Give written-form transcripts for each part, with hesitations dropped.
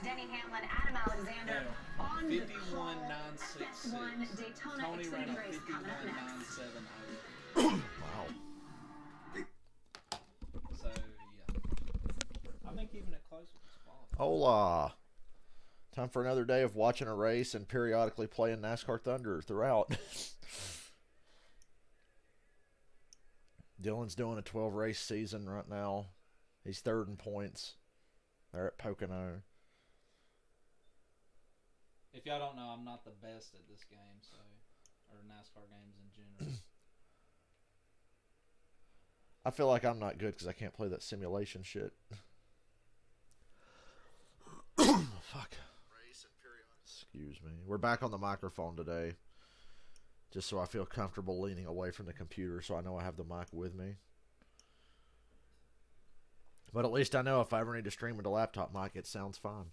Denny Hamlin, Adam Alexander on the 51.966. Daytona Tony ran a Xfinity race coming up next. 51.970. Wow. So, yeah. I think even it close with this qualifying. Hola. Time for another day of watching a race and periodically playing NASCAR Thunder throughout. Dylan's doing a 12-race season right now. He's third in points. They're at Pocono. If y'all don't know, I'm not the best at this game, so or NASCAR games in general. I feel like I'm not good because I can't play that simulation shit. Fuck. Excuse me. We're back on the microphone today. Just so I feel comfortable leaning away from the computer so I know I have the mic with me. But at least I know if I ever need to stream with a laptop mic, it sounds fine.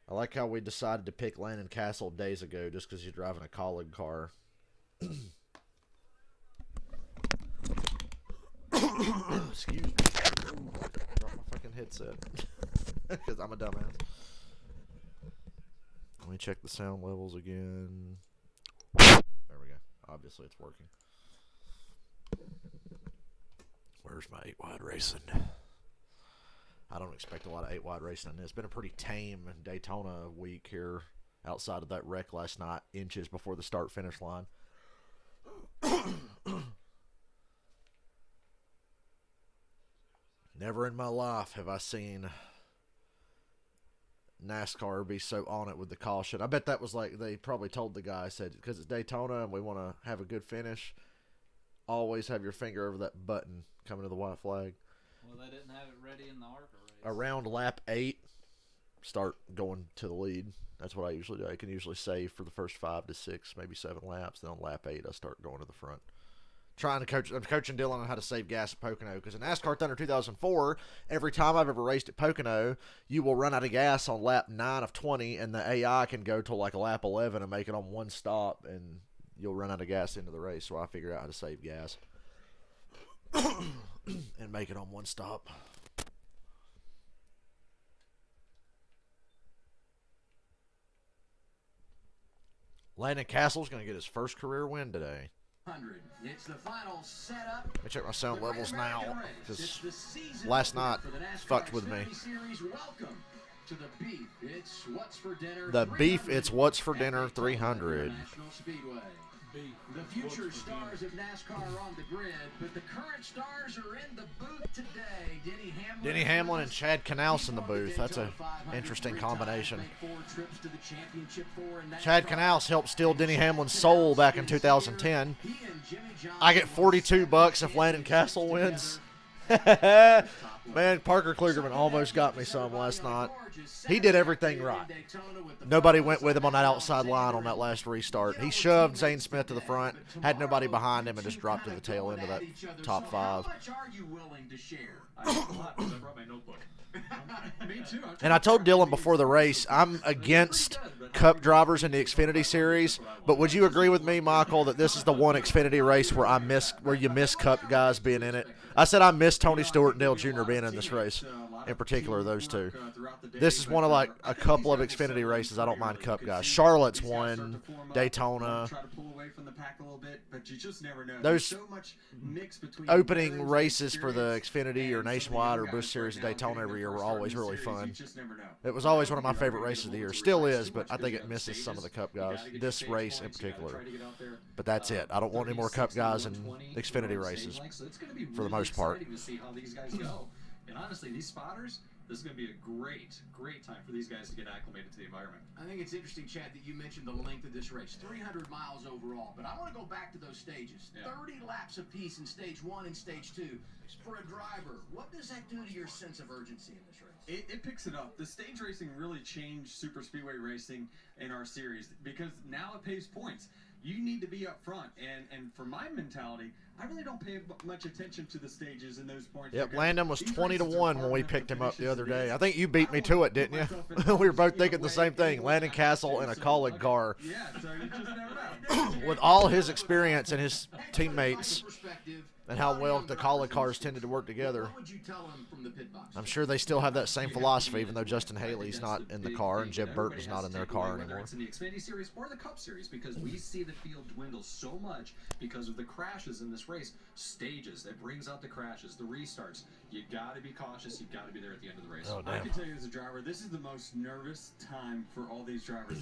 I like how we decided to pick Landon Castle days ago just because he's driving a Collin car. Excuse me. Drop my fucking headset. Because I'm a dumbass. Let me check the sound levels again. There we go. Obviously it's working. Where's my 8-wide racing? I don't expect a lot of 8-wide racing in this. It's been a pretty tame Daytona week here outside of that wreck last night, inches before the start-finish line. Never in my life have I seen NASCAR be so on it with the caution. I bet that was like they probably told the guy, said, because it's Daytona and we want to have a good finish, always have your finger over that button coming to the white flag. Well, they didn't have it ready in the ARCA race. Around lap 8, start going to the lead. That's what I usually do. I can usually save for the first 5 to 6, maybe 7 laps. Then on lap 8, I start going to the front. I'm coaching Dylan on how to save gas at Pocono, because in NASCAR Thunder 2004, every time I've ever raced at Pocono, you will run out of gas on lap 9 of 20, and the AI can go to like lap 11 and make it on one stop, and you'll run out of gas into the race. So I figured out how to save gas and make it on one stop. Landon Castle's going to get his first career win today. It's the final setup. Let me check my sound levels now, because last night fucked with me. Welcome to the Beef It's What's for Dinner. The Beef It's What's for Dinner 300. National Speedway. The future stars of NASCAR are on the grid, but the current stars are in the booth today. Denny Hamlin and Chad Knaus in the booth. That's an interesting combination. Chad Knaus helped steal Denny Hamlin's soul back in 2010. I get $42 if Landon Castle wins. Man, Parker Klugerman almost got me some last night. He did everything right. Nobody went with him on that outside line on that last restart. He shoved Zane Smith to the front, had nobody behind him, and just dropped to the tail end of that top 5. And I told Dylan before the race, I'm against Cup drivers in the Xfinity Series, but would you agree with me, Michael, that this is the one Xfinity race where you miss Cup guys being in it? I said I miss Tony Stewart and Dale Jr. being in this race, in particular those two. This is one of like a couple of Xfinity races I don't mind Cup guys. Charlotte's one, Daytona. Those opening races for the Xfinity or Nationwide or Busch Series of Daytona every year were always really fun. It was always one of my favorite races of the year. Still is, but I think it misses some of the Cup guys. This race in particular. But that's it. I don't want any more Cup guys in Xfinity races for the most part. And honestly, these spotters, this is going to be a great time for these guys to get acclimated to the environment. I think it's interesting, Chad, that you mentioned the length of this race. 300 miles overall. But I want to go back to those stages. Yeah. 30 laps apiece in stage 1 and stage 2. For a driver, what does that do to your sense of urgency in this race? It picks it up. The stage racing really changed super speedway racing in our series because now it pays points. You need to be up front, and for my mentality, I really don't pay much attention to the stages and those points. Yep, Landon was 20-1 when we picked him up the other day. I think you beat me to it, didn't you? We were both thinking the same thing. Landon Castle in a Collin car. Yeah, so you just never know. With all his experience and his teammates, and how well the Collie cars tended to work together. What would you tell them from the pit box? I'm sure they still have that same philosophy, even though Justin Haley's not in the car and Jeb Burton's not in their car whether anymore. it's in the Xfinity Series or the Cup Series, because we see the field dwindle so much because of the crashes in this race. Stages, that brings out the crashes, the restarts. You got to be cautious. You got to be there at the end of the race. Oh, I damn. can tell you as a driver, this is the most nervous time for all these drivers.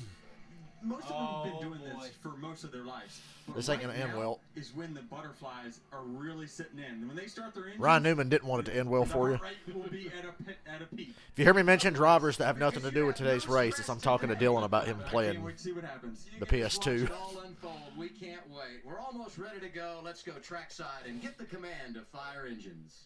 Most of them have been doing this for most of their lives. But This ain't gonna end now well. is when the butterflies are really sitting in. And when they start their engines, Ryan Newman didn't want it to end well for you. the heart rate will be at a peak. If you hear me mention drivers that have nothing to do with today's race, it's I'm talking to Dylan about him I playing can't wait to see what happens. the Watch PS2. it all unfold. We can't wait. We're almost ready to go. Let's go trackside and get the command to fire engines.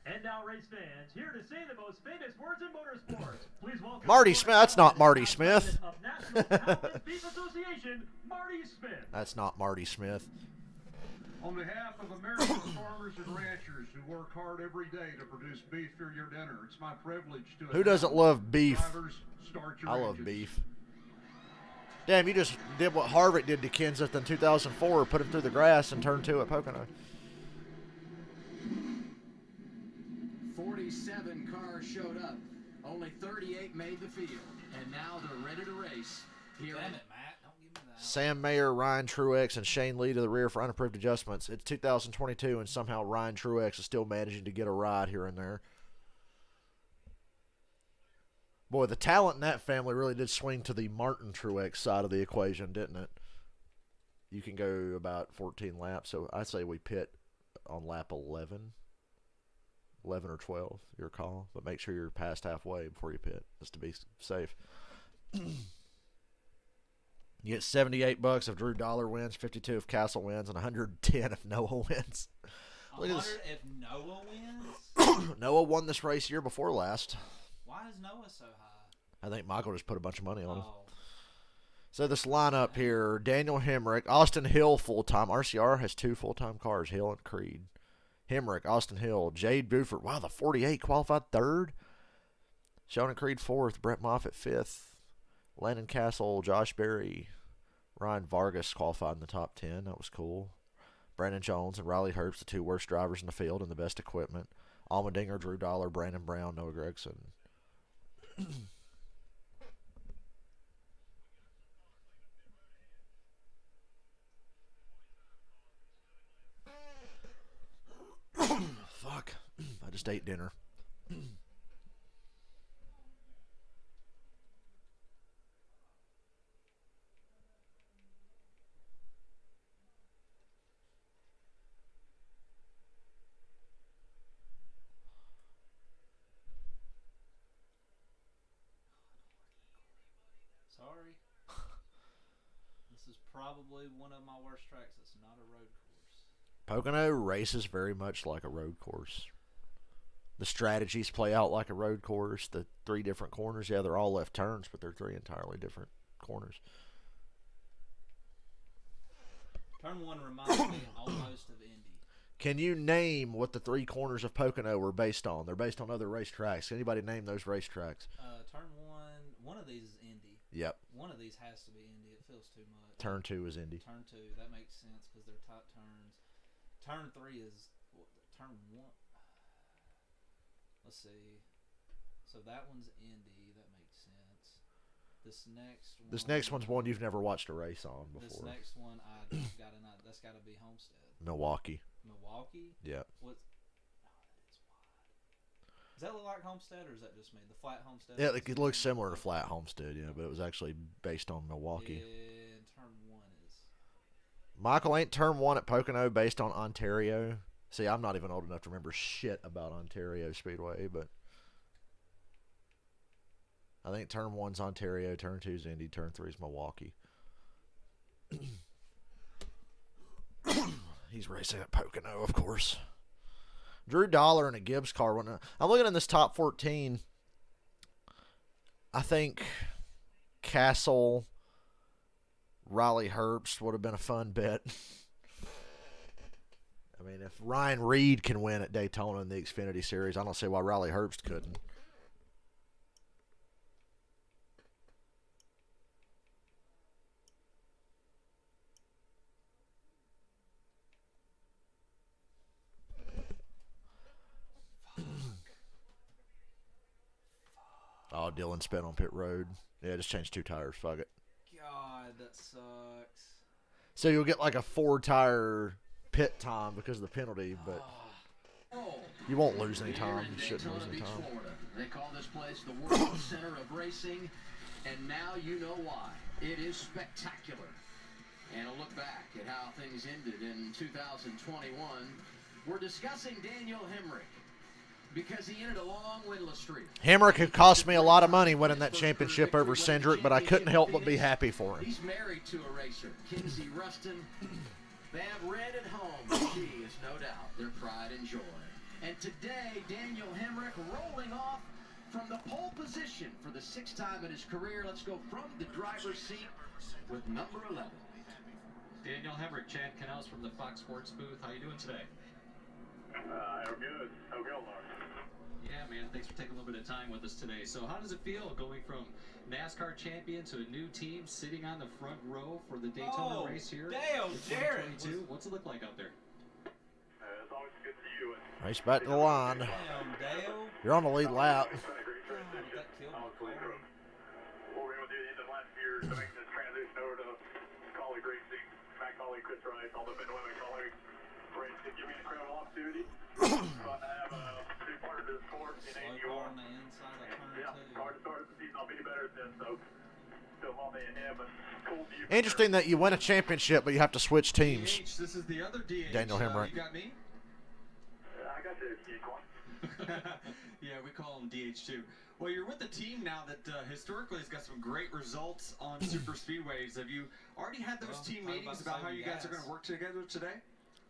And now, race fans, here to say the most famous words in motorsports. Please welcome Marty Smith. That's not Marty Smith. of National Talent Beef Association, Marty Smith. That's not Marty Smith. On behalf of American farmers and ranchers who work hard every day to produce beef for your dinner, it's my privilege to Who doesn't love beef? drivers, start your I love engines. beef. Damn, you just did what Harvick did to Kenseth in 2004, put him through the grass and turned 2 at Pocono. 47 cars showed up. Only 38 made the field. And now they're ready to race. Here Damn in it, Matt. Don't give me that. Sam Mayer, Ryan Truex, and Shane Lee to the rear for unapproved adjustments. It's 2022, and somehow Ryan Truex is still managing to get a ride here and there. Boy, the talent in that family really did swing to the Martin Truex side of the equation, didn't it? You can go about 14 laps, so I'd say we pit on lap 11. 11 or 12, your call, but make sure you're past halfway before you pit, just to be safe. You get $78 if Drew Dollar wins, 52 if Castle wins, and 110 if Noah wins. Look at 100 this. if Noah wins? Noah won this race year before last. Why is Noah so high? I think Michael just put a bunch of money on him. Oh. So this lineup here, Daniel Hemrick, Austin Hill full-time. RCR has 2 full-time cars, Hill and Creed. Hemrick, Austin Hill, Jade Buford. Wow, the 48 qualified 3rd. Sheldon Creed 4th, Brett Moffitt 5th. Landon Castle, Josh Berry, Ryan Vargas qualified in the top 10. That was cool. Brandon Jones and Riley Herbst, the 2 worst drivers in the field and the best equipment. Allmendinger, Drew Dollar, Brandon Brown, Noah Gragson. Fuck. I just ate dinner. Sorry. This is probably one of my worst tracks. It's not a road course. Pocono races very much like a road course. The strategies play out like a road course. The 3 different corners, yeah, they're all left turns, but they're 3 entirely different corners. Turn 1 reminds me almost of Indy. Can you name what the 3 corners of Pocono were based on? They're based on other racetracks. Can anybody name those racetracks? Turn 1 of these is Indy. Yep. One of these has to be Indy. It feels too much. Turn 2 is Indy. Turn 2, that makes sense because they're tight turns. Turn 3 is turn 1. Let's see. So that one's Indy. That makes sense. This next one's one you've never watched a race on before. This next one, I just gotta not. That's gotta be Homestead. Milwaukee. Milwaukee. Yep. What's? Oh, that is wide. Does that look like Homestead, or is that just me? The flat Homestead. Yeah, it looks similar to Flat Homestead, yeah, but it was actually based on Milwaukee. And turn 1 is. Michael, ain't turn 1 at Pocono based on Ontario? See, I'm not even old enough to remember shit about Ontario Speedway, but I think turn 1's Ontario, turn 2's Indy, turn 3's Milwaukee. He's racing at Pocono, of course. Drew Dollar in a Gibbs car. I'm looking in this top 14. I think Castle, Riley Herbst would have been a fun bet. I mean, if Ryan Reed can win at Daytona in the Xfinity Series, I don't see why Riley Herbst couldn't. Oh, Dylan sped on pit road. Yeah, just changed 2 tires. Fuck it. God, that sucks. So you'll get like a 4-tire pit time because of the penalty, but you won't lose any time. You shouldn't lose any time. They call this place the World Center of Racing, and now you know why. It is spectacular. And a look back at how things ended in 2021. We're discussing Daniel Hemrick because he ended a long winless streak. Hemrick had cost me a lot of money winning that championship over Cindric, but I couldn't help but be happy for him. He's married to a racer, Kinsey Ruston. They have red at home. She is no doubt their pride and joy. And today, Daniel Hemrick rolling off from the pole position for the 6th time in his career. Let's go from the driver's seat with number 11. Daniel Hemrick, Chad Canals from the Fox Sports booth. How you doing today? I'm good. How you going, Mark? Yeah, man. Thanks for taking a little bit of time with us today. So how does it feel going from NASCAR champion to a new team sitting on the front row for the Daytona race here Damn, in 2022? What's it look like out there? It's always good to see you. Race back to the line. Damn, Dale. You're on the lead lap. God, that killed my car. What we're going to do is last year to make this transition over to colleague racing, Matt colleague, Chris Rice, all the men and women colleagues. Race to give me an incredible opportunity. Fun to have be part of this sport in Slow AG1. car on the inside of turn Yeah, 2. hard to start the season. I'll be better at this, so still love me and him. But cool view. Interesting that you win a championship, but you have to switch teams. DH, this is the other DH. Daniel Hemrick. You got me? I got the Equine. Yeah, we call him DH2. Well, you're with a team now that historically has got some great results on super speedways. Have you already had those team I was meetings about to about how say you guys are yes. going to work together today?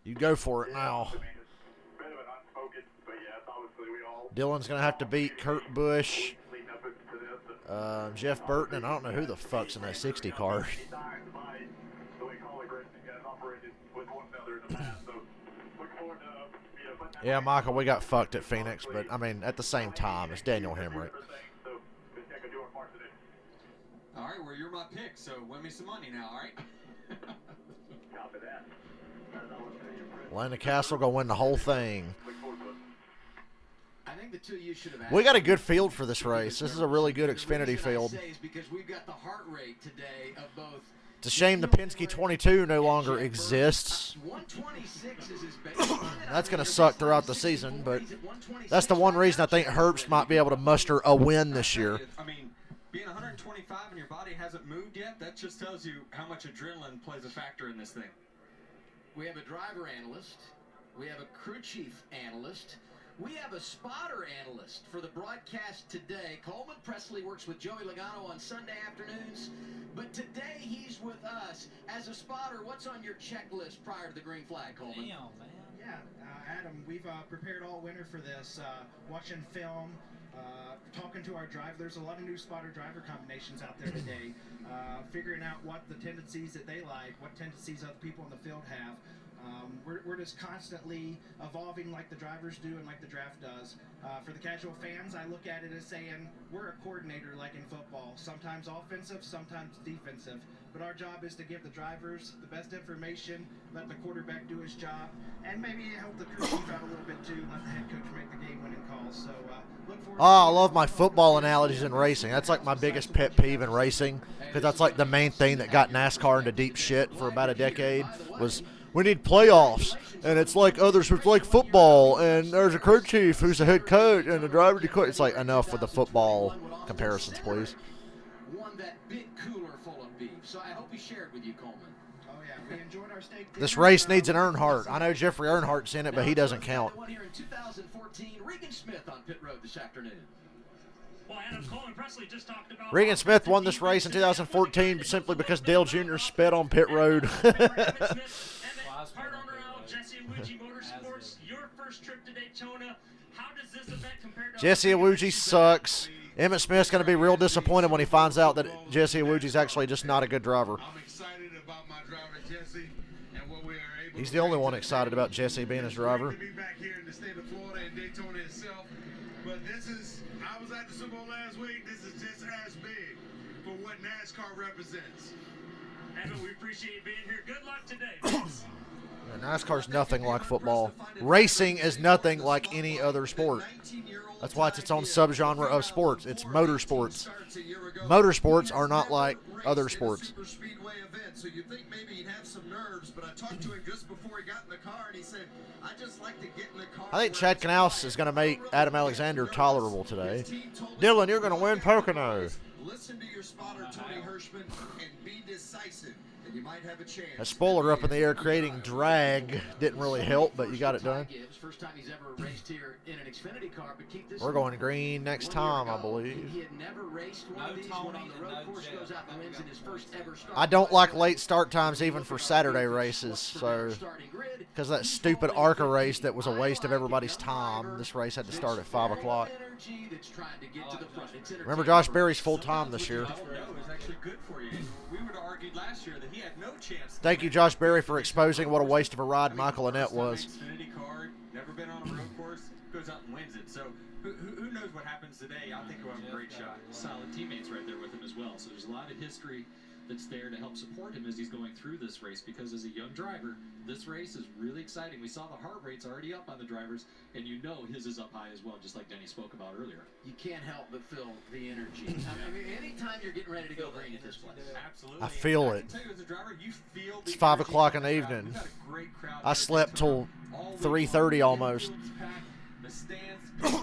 You go for it now. I mean, it's a bit of an unspoken, but yes, obviously we all Dylan's going to have to beat Kurt Busch, leading up to this. Jeff Burton, and I don't know who the fuck's in that 60 car. The way colleague racing has operated with one another in the past, so look forward to putting that Yeah, Michael, we got fucked at Phoenix, but, I mean, at the same time, it's Daniel Hemrick. So just take a do our part today. All right, well, you're my pick, so win me some money now, all right? Copy that. Landon Castle going to win the whole thing. Look forward to it. I think the two of you should have asked. We got a good field for this race. This is a really good Xfinity field. Is because we've got the heart rate today of both. It's a shame the Penske 22 no longer exists. 126 is his baseline. That's going to suck throughout the season, but that's the one reason I think Herbst might be able to muster a win this year. I mean, being 125 and your body hasn't moved yet, that just tells you how much adrenaline plays a factor in this thing. We have a driver analyst. We have a crew chief analyst. We have a spotter analyst for the broadcast today. Coleman Presley works with Joey Logano on Sunday afternoons, but today he's with us. As a spotter, what's on your checklist prior to the green flag, Coleman? Damn, man. Yeah, Adam, we've prepared all winter for this. Watching film, talking to our driver. There's a lot of new spotter-driver combinations out there today. Figuring out what the tendencies that they like, what tendencies other people in the field have. We're just constantly evolving like the drivers do and like the draft does. For the casual fans, I look at it as saying we're a coordinator like in football, sometimes offensive, sometimes defensive. But our job is to give the drivers the best information, let the quarterback do his job, and maybe help the crew chief out a little bit too, let the head coach make the game-winning calls. So look forward. Oh, I love my football analogies in racing. That's like my biggest pet peeve in racing, because that's like the main thing that got NASCAR into deep shit for about a decade was we need playoffs, and it's like others. It's like football, and there's a crew chief who's the head coach, and the driver. It's like enough with the football comparisons, please. One that big cooler full of beef. So I hope he shared with you, Coleman. Oh yeah, we enjoyed our steak. This race needs an Earnhardt. I know Jeffrey Earnhardt's in it, but he doesn't count. One here in 2014, Regan Smith on pit road this afternoon. Well, Adam, Coleman Presley just talked about Regan Smith won this race in 2014 simply because Dale Jr. sped on pit road. Part owner of Jesse Iwuji Motorsports, your first trip to Daytona. How does this event compare to Jesse Iwuji sucks. Emmett Smith's going to be real disappointed when he finds out that Jesse Iwuji's actually just not a good driver. I'm excited about my driver Jesse and what we are able. He's the only one excited about Jesse being his driver. To be back here in the state of Florida and Daytona itself, but I was at the Super Bowl last week. This is just as big for what NASCAR represents. Evan, we appreciate you being here. Good luck today. NASCAR's nothing like football. Racing is nothing like any other sport. 19-year-old That's why it's its own subgenre of sports. It's motorsports. Motorsports are not like other sports. So you think maybe he'd have some nerves, but I talked to him just before he got in the car, and he said, I just like to get in the car. I think Chad Knaus is going to make Adam Alexander tolerable today. Dylan, you're going to win Pocono. Listen to your spotter, Tony Hirschman, and be decisive, and you might have a chance. A spoiler up in the air creating drag didn't really help, but you got it done. First time he's ever raced here in an Xfinity car, but keep this. We're going green next time, I believe. He had never raced one of these. When on the road course goes out and wins in his first ever start. I don't like late start times even for Saturday races, so because that stupid ARCA race that was a waste of everybody's time. This race had to start at 5 o'clock. Remember, Josh Berry's full time this year. Thank you, Josh Berry, for exposing what a waste of a ride Michael Annett was. Never been on a road course, goes out and wins it. So who knows what happens today? I think we'll have a great shot. Solid teammates right there with him as well. So there's a lot of history that's there to help support him as he's going through this race, because as a young driver, this race is really exciting. We saw the heart rates already up on the drivers, and you know his is up high as well, just like Denny spoke about earlier. You can't help but feel the energy. I mean, anytime you're getting ready to go green at this place. Absolutely. I feel it. It's 5 o'clock in the evening. I slept till 3:30 almost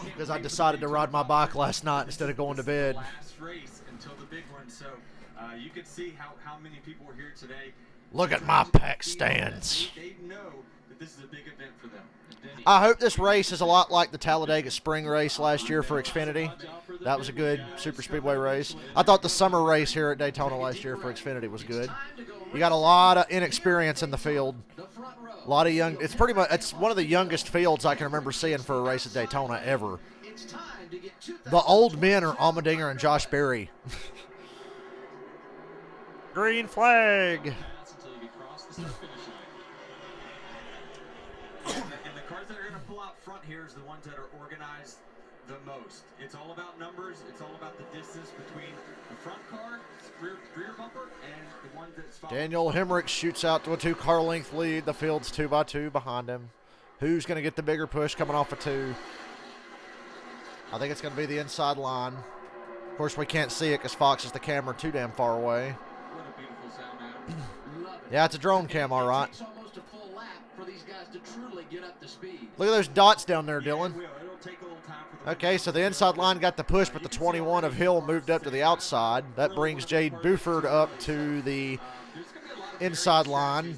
because I decided to ride my bike last night instead of going to bed. Last race until the big one, so you can see how many people were here today. Look at my pack stands. They know that this is a big event for them. I hope this race is a lot like the Talladega Spring race last year for Xfinity. That was a good super speedway race. I thought the summer race here at Daytona last year for Xfinity was good. You got a lot of inexperience in the field. A lot of young. It's one of the youngest fields I can remember seeing for a race at Daytona ever. The old men are Allmendinger and Josh Berry. Green flag. And the cars that are going to pull out front here is the ones that are organized the most. It's all about numbers. It's all about the distance between the front car, rear bumper, and the one that's following. Daniel Hemrick shoots out to a 2-car length lead. The field's 2x2 behind him. Who's going to get the bigger push coming off of 2? I think it's going to be the inside line. Of course, we can't see it because Fox is the camera too damn far away. What a beautiful sound, Adam. Yeah, it's a drone cam, all right. It's almost a full lap for these guys to truly get up to speed. Look at those dots down there, Dylan. It'll take a little time for them. Okay, so the inside line got the push, but the 21 of Hill moved up to the outside. That brings Jade Buford up to the inside line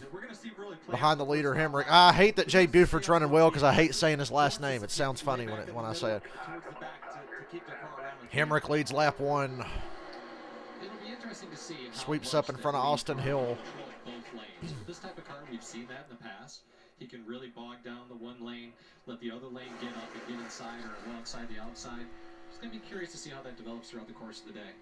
behind the leader, Hemrick. I hate that Jade Buford's running well because I hate saying his last name. It sounds funny when I say it. Hemrick leads lap 1. Sweeps up in front of Austin Hill. With this type of car, we've seen that in the past. He can really bog down the one lane, let the other lane get up and get inside or alongside the outside. Just going to be curious to see how that develops throughout the course of the day.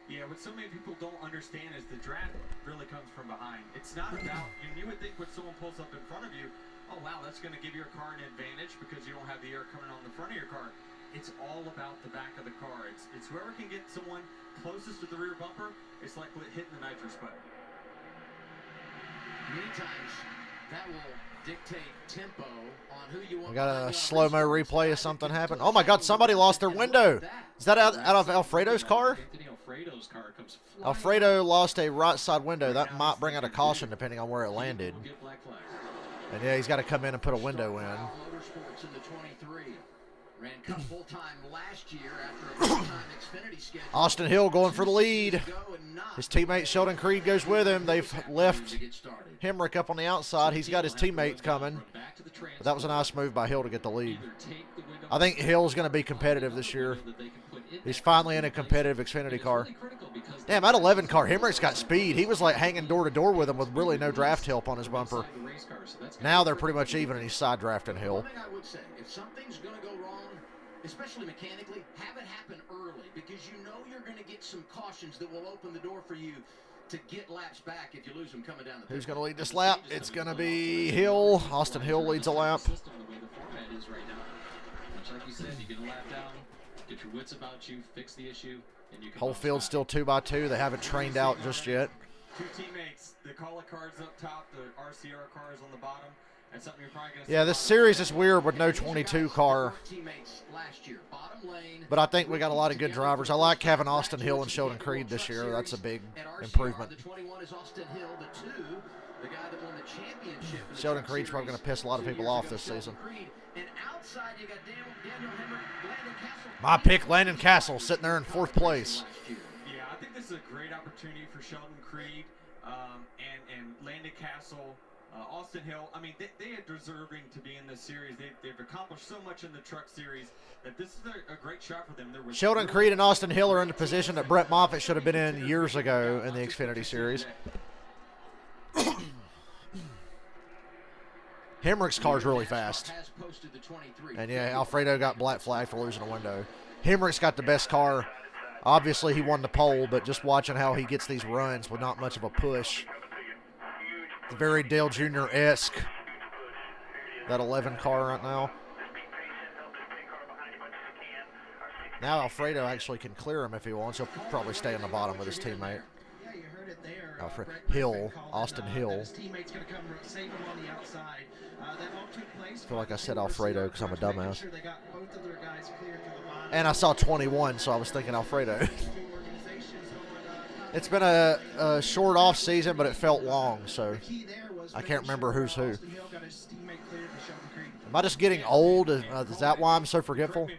Yeah, what so many people don't understand is the draft really comes from behind. It's not about, you would think when someone pulls up in front of you, oh wow, that's going to give your car an advantage because you don't have the air coming on the front of your car. It's all about the back of the car. It's whoever can get someone closest to the rear bumper. It's like hitting the nitrous button. Many times that will dictate tempo on who you want. We got a slow-mo replay of something happened. Oh my God, somebody lost their window. Is that out of Alfredo's car? Alfredo lost a right side window. That might bring out a caution depending on where it landed. And yeah, he's got to come in and put a window in. Motorsports in the 23. Ran Cup full-time last year after a full-time Xfinity schedule. Austin Hill going for the lead. His teammate Sheldon Creed goes with him. They've left Hemrick up on the outside. He's got his teammates coming. But that was a nice move by Hill to get the lead. I think Hill's going to be competitive this year. He's finally in a competitive Xfinity car. Damn, that 11 car, Hemrick's got speed. He was like hanging door to door with him with really no draft help on his bumper. Now they're pretty much even and he's side drafting Hill. One thing I would say, if something's going to go wrong, especially mechanically, have it happen early because you know you're going to get some cautions that will open the door for you to get laps back if you lose them coming down the Who's going to lead this lap? It's going to be Hill. Austin Hill leads a lap. Like you said, you get a lap down, get your wits about you, fix the issue, and you can. Whole field's still 2x2. They haven't trained out just yet. Two teammates, the caller cards up top, the RCR cars on the bottom. That's something you're probably going to Yeah, this series is weird with no 22 car. teammates last year. But I think we got a lot of good drivers. I like having Austin Hill and Sheldon Creed this year. That's a big improvement. The 21 is Austin Hill, the 2, the guy that won the championship. Sheldon Creed's probably going to piss a lot of people off this season. And outside you got Daniel Hemrick, Landon Castle. My pick, Landon Castle, sitting there in 4th place. Yeah, I think this is a great opportunity for Sheldon Creed and Landon Castle, Austin Hill. I mean, they are deserving to be in this series. They've accomplished so much in the truck series that this is a great shot for them. Sheldon Creed and Austin Hill are in the position that Brett Moffitt should have been in years ago in the Xfinity Series. Hemrick's car's really fast. And yeah, Alfredo got black flag for losing a window. Hemrick's got the best car. Obviously, he won the pole, but just watching how he gets these runs with not much of a push. Very Dale Jr.-esque. That 11 car right now. Now Alfredo actually can clear him if he wants. He'll probably stay on the bottom with his teammate. Yeah, you heard it there. Hill, Austin Hill. His teammate's going to come save him on the outside. That all took place. I feel like I said Alfredo because I'm a dumbass. Sure they got both of their guys cleared to the bottom. And I saw 21, so I was thinking Alfredo. It's been a short off season, but it felt long, so I can't remember who's who. Am I just getting old? Is that why I'm so forgetful?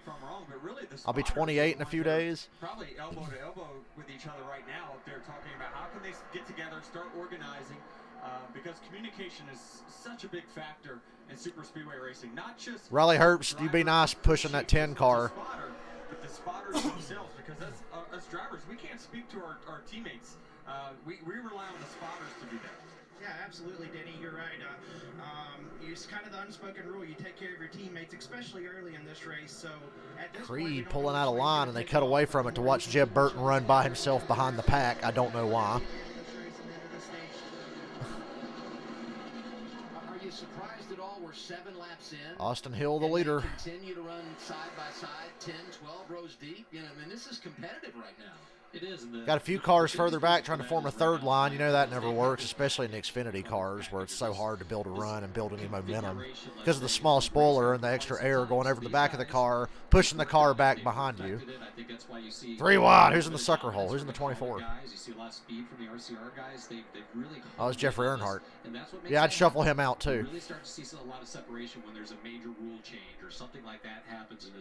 I'll be 28 in a few days. Probably elbow to elbow with each other right now up there talking about how can they get together, start organizing, because communication is such a big factor in super speedway racing. Not just Riley Herbst, you be nice pushing that 10 car. But the spotters themselves, because us drivers, we can't speak to our teammates. We rely on the spotters to do that. Yeah, absolutely, Denny. You're right. It's kind of the unspoken rule. You take care of your teammates, especially early in this race. So at this Creed pulling out of line, and they cut away from it to watch Jeb Burton run by himself behind the pack. I don't know why. Are you surprised at all? We're 7 laps in. Austin Hill, the leader. Continue to run side by side, 10, 12 rows deep. You know, I mean, this is competitive right now. It is. Got a few cars further back trying to form a third line. You know that never works, especially in the Xfinity cars where it's so hard to build a run and build any momentum because of the small spoiler and the extra air going over the back of the car, pushing the car back behind you. 3 wide. Who's in the sucker hole? Who's in the 24? Oh, it's Jeffrey Earnhardt. Yeah, I'd shuffle him out too.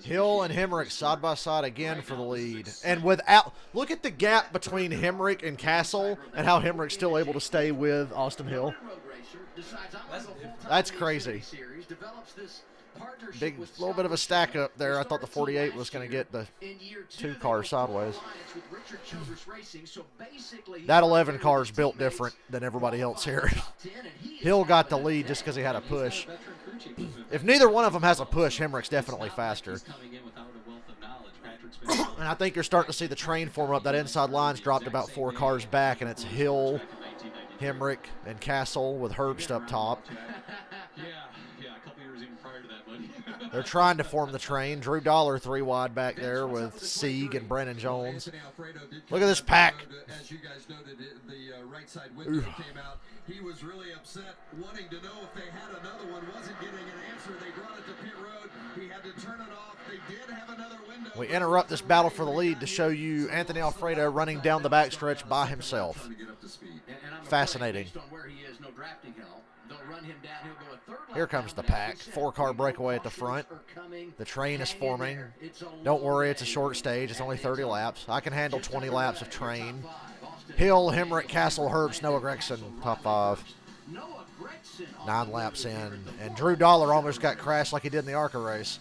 Hill and Hemrick side by side again for the lead. And without, look at the gap between Hemrick and Castle and how Hemrick's still able to stay with Austin Hill. That's crazy. Big, little bit of a stack up there. I thought the 48 was going to get the 2 cars sideways. That 11 car is built different than everybody else here. Hill got the lead just because he had a push. If neither one of them has a push, Hemrick's definitely faster. And I think you're starting to see the train form up. That inside line's dropped about 4 cars back, and it's Hill, Hemrick, and Castle with Herbst up top. They're trying to form the train. Drew Dollar 3 wide back there with Sieg and Brandon Jones. Look at this pack. As you guys noted, the right side window came out. He was really upset, wanting to know if they had another one. Wasn't getting an answer. They brought it to pit road. He had to turn it off. They did have another window. We interrupt this battle for the lead to show you Anthony Alfredo running down the backstretch by himself. Fascinating. Here comes the pack. 4-car breakaway at the front. The train is forming. Don't worry, it's a short stage. It's only 30 laps. I can handle 20 laps of train. Hill, Hemrick, Castle, Herbst, Noah Gregson, top 5. 9 laps in. And Drew Dollar almost got crashed like he did in the ARCA race.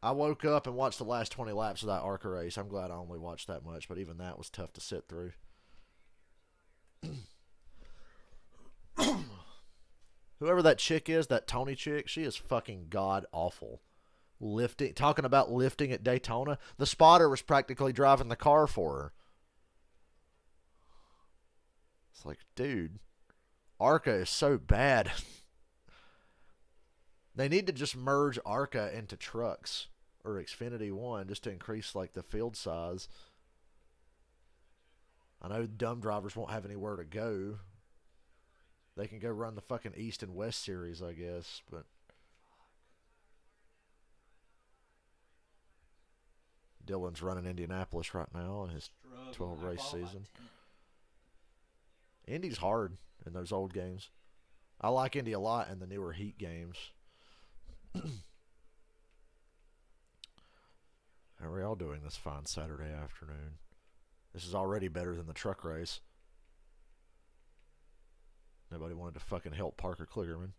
I woke up and watched the last 20 laps of that ARCA race. I'm glad I only watched that much, but even that was tough to sit through. Whoever that chick is, that Tony chick, she is fucking god-awful. Talking about lifting at Daytona. The spotter was practically driving the car for her. It's like, dude, ARCA is so bad. They need to just merge ARCA into trucks or Xfinity 1 just to increase like the field size. I know dumb drivers won't have anywhere to go. They can go run the fucking East and West Series, I guess, but Dylan's running Indianapolis right now in his 12 race season. Indy's hard in those old games. I like Indy a lot in the newer heat games. How are we all doing this fine Saturday afternoon? This is already better than the truck race. Nobody wanted to fucking help Parker Kligerman.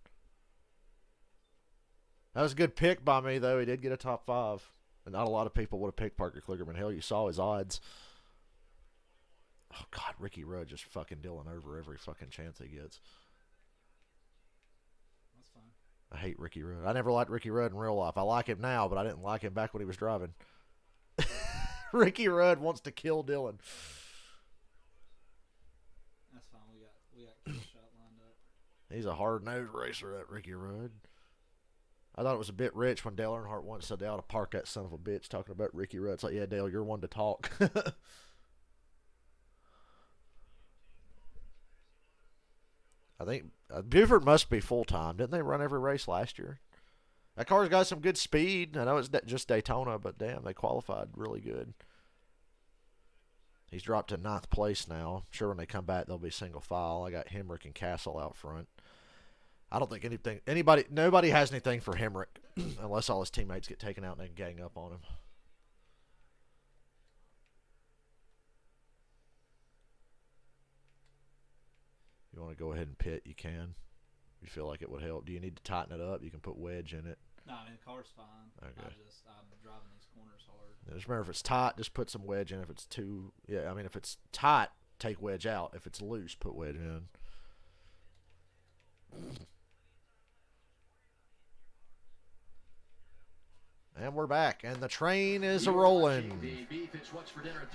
That was a good pick by me, though. He did get a top 5. And not a lot of people would have picked Parker Kligerman. Hell, you saw his odds. Oh, God, Ricky Rudd just fucking Dylan over every fucking chance he gets. That's fine. I hate Ricky Rudd. I never liked Ricky Rudd in real life. I like him now, but I didn't like him back when he was driving. Ricky Rudd wants to kill Dylan. That's fine. We got kill shot lined up. He's a hard-nosed racer, that Ricky Rudd. I thought it was a bit rich when Dale Earnhardt once said they ought to park that son of a bitch talking about Ricky Rudd. It's like, yeah, Dale, you're one to talk. I think Buford must be full-time. Didn't they run every race last year? That car's got some good speed. I know it's just Daytona, but damn, they qualified really good. He's dropped to 9th place now. I'm sure when they come back, they'll be single file. I got Hemrick and Castle out front. I don't think nobody has anything for Hemrick unless all his teammates get taken out and they gang up on him. You want to go ahead and pit, you can. If you feel like it would help. Do you need to tighten it up? You can put wedge in it. No, I mean, the car's fine. Okay. I'm driving these corners hard. Yeah, just remember, if it's tight, just put some wedge in. If it's too, yeah, I mean, if it's tight, take wedge out. If it's loose, put wedge in. And we're back, and the train is a-rolling.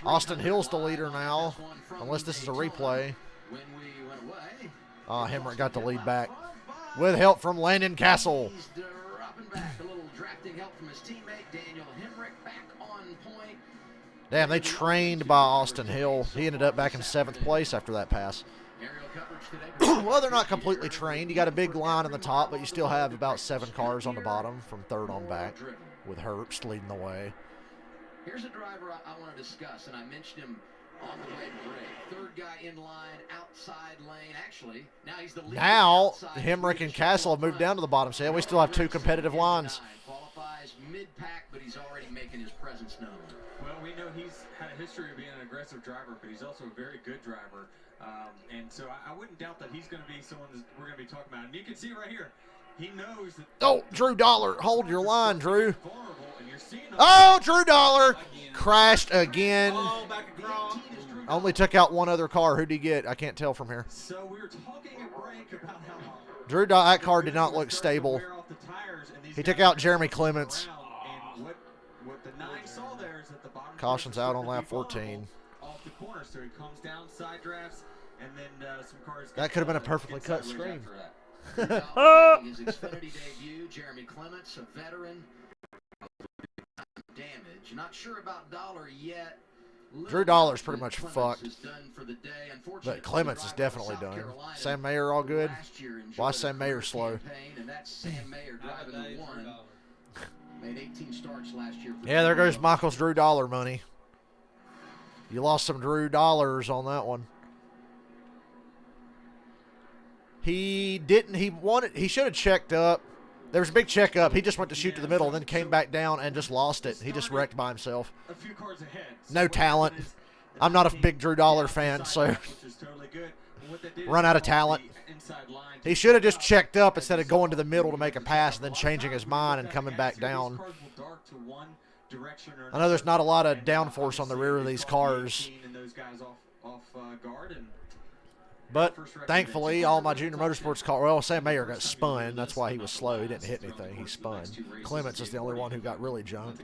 Austin Hill's the leader now, unless this is a replay. Hemrick got the lead back with help from Landon Castle. Damn, they trained by Austin Hill. He ended up back in 7th place after that pass. Well, they're not completely trained. You got a big line on the top, but you still have about 7 cars on the bottom from 3rd on back, with Herbst leading the way. Here's a driver I want to discuss, and I mentioned him on the way to break. 3rd guy in line, outside lane. Actually, now he's the leader. Now, Hemrick and Castle have moved down to the bottom. So yeah, we still have 2 competitive lines. Qualifies mid-pack, but he's already making his presence known. Well, we know he's had a history of being an aggressive driver, but he's also a very good driver. And so I wouldn't doubt that he's going to be someone that we're going to be talking about. And you can see it right here. He knows that. Oh, Drew Dollar. Hold your line, Drew. Oh, Drew Dollar crashed again. Only took out one other car. Who'd he get? I can't tell from here. So we were talking at break about how Drew Dollar, that car did not look stable. He took out Jeremy Clements. What the 9 saw there is that the bottom Caution's out on lap 14. Off the corner, so he comes down, side drafts, and then some cars. That could have been a perfectly cut screen. His Xfinity debut, Jeremy Clements, a veteran. Damage. Not sure about Dollar yet. Drew Dollar's pretty much fucked. But Clements is definitely done. Sam Mayer all good? Why is Sam Mayer slow? Made 18 starts last year. Yeah, there goes Michael's Drew Dollar money. You lost some Drew Dollars on that one. He didn't. He should have checked up. There was a big checkup. He just went to shoot to the middle, then came back down and just lost it. He just wrecked by himself. A few cars ahead. No talent. I'm not a big Drew Dollar fan, so run out of talent. He should have just checked up instead of going to the middle to make a pass and then changing his mind and coming back down. I know there's not a lot of downforce on the rear of these cars. But thankfully, all my junior motorsports cars, well, Sam Mayer got spun. That's why he was slow. He didn't hit anything. He spun. Clements is the only one who got really junked.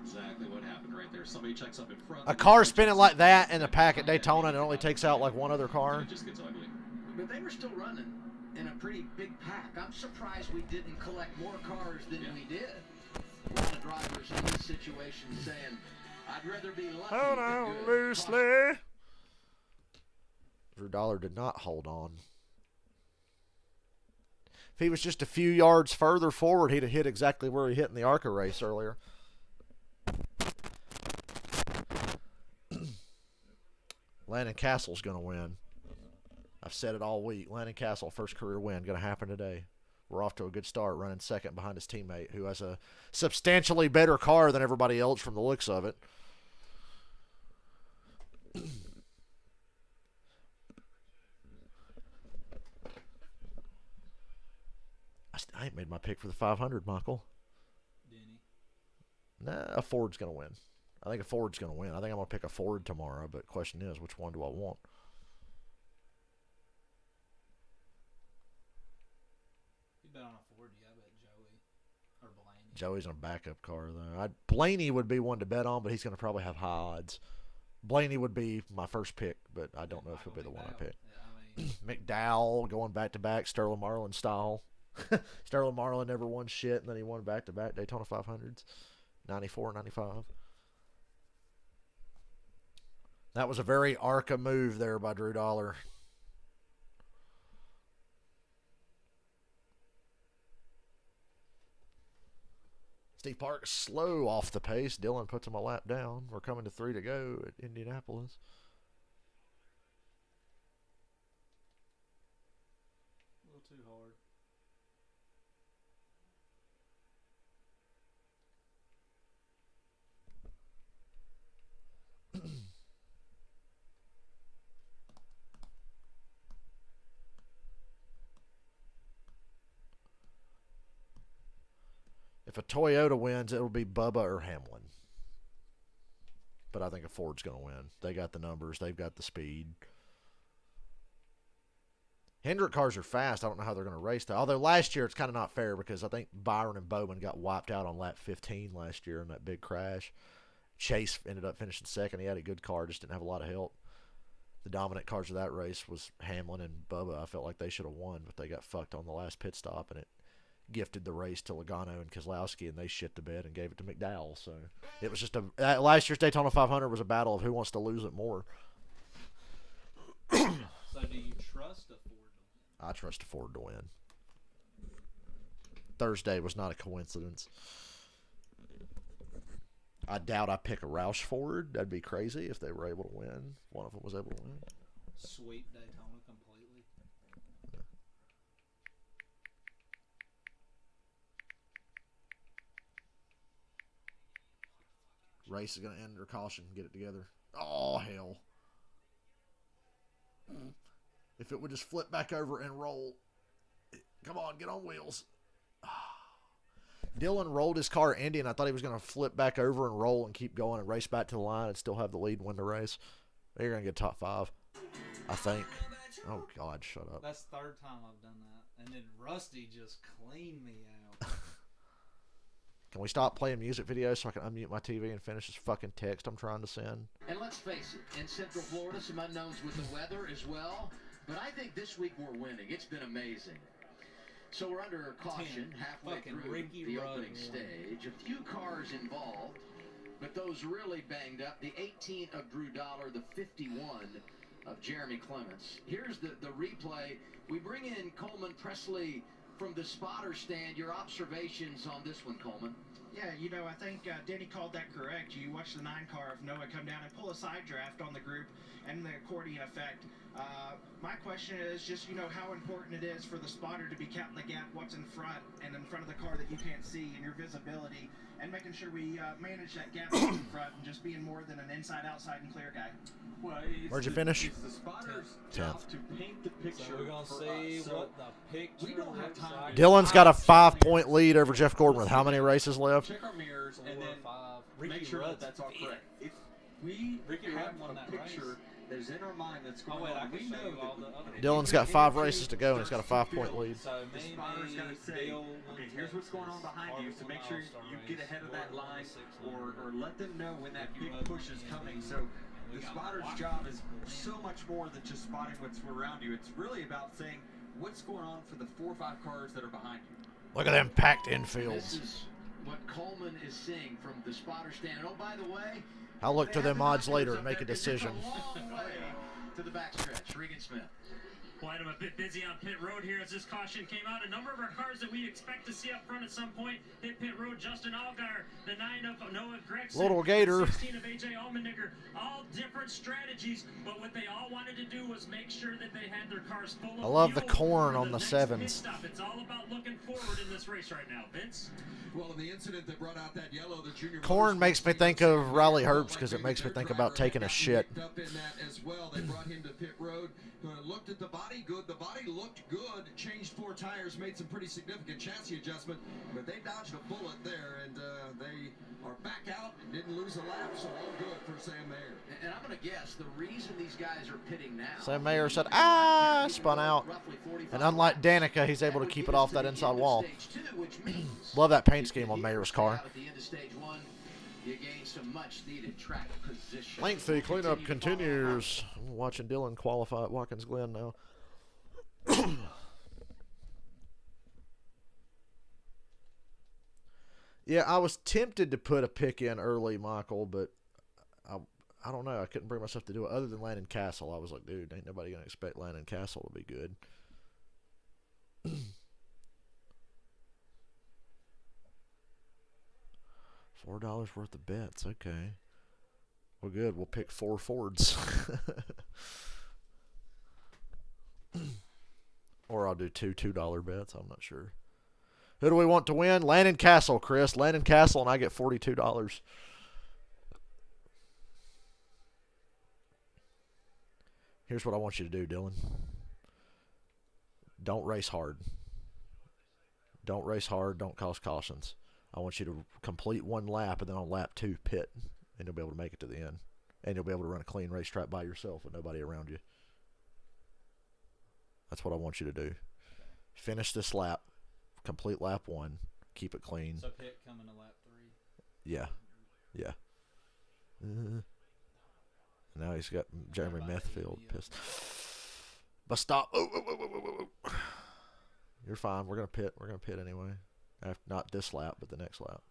A car spinning like that in a pack at Daytona and it only takes out like one other car. But they were still running in a pretty big pack. I'm surprised we didn't collect more cars than we did. A lot of drivers in this situation saying, I'd rather be lucky Hold than on good. loosely. Drew Dollar did not hold on. If he was just a few yards further forward, he'd have hit exactly where he hit in the ARCA race earlier. Landon Castle's going to win. I've said it all week. Landon Castle, first career win, going to happen today. We're off to a good start, running second behind his teammate, who has a substantially better car than everybody else from the looks of it. I ain't made my pick for the 500, Michael. Nah, a Ford's going to win. I think a Ford's going to win. I think I'm going to pick a Ford tomorrow, but question is, which one do I want? You bet on a Ford, yeah, I bet Joey or Blaney. Joey's in a backup car, though. Blaney would be one to bet on, but he's going to probably have high odds. Blaney would be my first pick, but I don't know if he'll be the one I pick. Yeah, McDowell going back-to-back, Sterling Marlin style. Sterling Marlin never won shit, and then he won back-to-back Daytona 500s, 94, 95. That was a very ARCA move there by Drew Dollar. Steve Park slow off the pace. Dylan puts him a lap down. We're coming to 3 to go at Indianapolis. A little too hard. If a Toyota wins, it'll be Bubba or Hamlin. But I think a Ford's going to win. They got the numbers. They've got the speed. Hendrick cars are fast. I don't know how they're going to race, though. Although last year it's kind of not fair because I think Byron and Bowman got wiped out on lap 15 last year in that big crash. Chase ended up finishing second. He had a good car, just didn't have a lot of help. The dominant cars of that race was Hamlin and Bubba. I felt like they should have won, but they got fucked on the last pit stop, and it gifted the race to Logano and Keselowski, and they shit the bed and gave it to McDowell. So it was just last year's Daytona 500 was a battle of who wants to lose it more. So do you trust a Ford to win? I trust a Ford to win. Thursday was not a coincidence. I doubt I pick a Roush Ford. That'd be crazy if they were able to win. One of them was able to win. Sweep Daytona completely. Race is going to end under caution. Get it together. Oh, hell. If it would just flip back over and roll. Come on, get on wheels. Dylan rolled his car at Indy, and I thought he was going to flip back over and roll and keep going and race back to the line and still have the lead and win the race. They're going to get top 5, I think. Oh, God, shut up. That's the third time I've done that. And then Rusty just cleaned me out. Can we stop playing music videos so I can unmute my TV and finish this fucking text I'm trying to send? And let's face it, in Central Florida, some unknowns with the weather as well. But I think this week we're winning. It's been amazing. So we're under caution halfway through the opening stage. A few cars involved, but those really banged up. The 18 of Drew Dollar, the 51 of Jeremy Clements. Here's the replay. We bring in Coleman Presley from the spotter stand. Your observations on this one, Coleman? Yeah, you know, I think Denny called that correct. You watch the 9 car of Noah come down and pull a side draft on the group and the accordion effect. My question is just, you know, how important it is for the spotter to be counting the gap, what's in front and in front of the car that you can't see, and your visibility, and making sure we manage that gap in front and just being more than an inside-outside and clear guy. Well, where'd you finish? It's the spotter's job to paint the picture. So we're going to see what the picture we don't have time. Dylan's got a 5-point lead over Jeff Gordon with how many races left? Check our mirrors and then make sure that that's all correct. If we have a picture that's in our mind that's going on, we know that Dylan's got 5 races to go and he's got a 5-point lead. So the spotter's got to say, okay, here's what's going on behind you, so make sure you get ahead of that line or let them know when that big push is coming. So the spotter's job is so much more than just spotting what's around you. It's really about saying what's going on for the 4 or 5 cars that are behind you. Look at them packed This infields. is what Coleman is seeing from the spotter stand. Oh, by the way, I'll look to them odds later and make a decision. long way to the backstretch. Regan Smith. Well, I'm a bit busy on pit road here as this caution came out. A number of our cars that we expect to see up front at some point hit pit road. Justin Allgaier, the 9 of Noah Gregson, Little Gator, 16 of AJ Allmendinger. All different strategies, but what they all wanted to do was make sure that they had their cars full of I love the fuel corn for on the next sevens. pit stop. It's all about looking forward in this race right now, Vince. Well, in the incident that brought out that yellow, the junior Corn makes me think of Riley Herbst because it makes me think about taking a shit. Up in that as well. They brought him to pit road. Looked at the body. Good. The body looked good. Changed 4 tires. Made some pretty significant chassis adjustment. But they dodged a bullet there, and they are back out and didn't lose a lap. So all good for Sam Mayer. And I'm going to guess the reason these guys are pitting now. Sam Mayer said, spun out. And unlike Danica, he's able to keep it off that inside wall. Love that paint scheme on Mayer's car. Lengthy cleanup continues. I'm watching Dylan qualify at Watkins Glen now. Yeah, I was tempted to put a pick in early, Michael, but I don't know. I couldn't bring myself to do it. Other than Landon Castle, I was like, dude, ain't nobody going to expect Landon Castle to be good. $4 worth of bets. Okay. Well, good. We'll pick 4 Fords. Or I'll do 2 $2 bets. I'm not sure. Who do we want to win? Landon Castle, Chris. Landon Castle, and I get $42. Here's what I want you to do, Dylan. Don't race hard. Don't race hard. Don't cause cautions. I want you to complete 1 lap, and then on lap 2, pit, and you'll be able to make it to the end. And you'll be able to run a clean racetrack by yourself with nobody around you. That's what I want you to do. Finish this lap. Complete lap 1. Keep it clean. So pit coming to lap 3. Yeah. Yeah. Now he's got Jeremy Methfield pissed. But stop. You're fine. We're going to pit. We're going to pit anyway. Not this lap, but the next lap.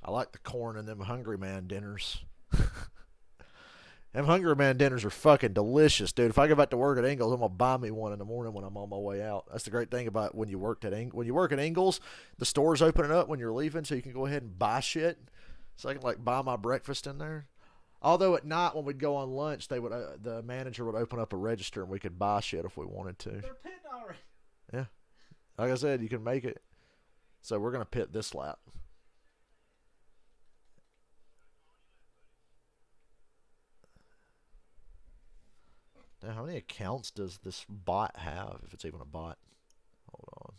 I like the corn and them Hungry Man dinners. Them Hungry Man dinners are fucking delicious, dude. If I go back to work at Ingles, I'm gonna buy me one in the morning when I'm on my way out. That's the great thing about when you work at Ingles, the store's opening up when you're leaving, so you can go ahead and buy shit. So I can like buy my breakfast in there. Although at night when we'd go on lunch, they would the manager would open up a register and we could buy shit if we wanted to. They're pitting already. Yeah, like I said, you can make it. So we're gonna pit this lap. Now, how many accounts does this bot have, if it's even a bot? Hold on.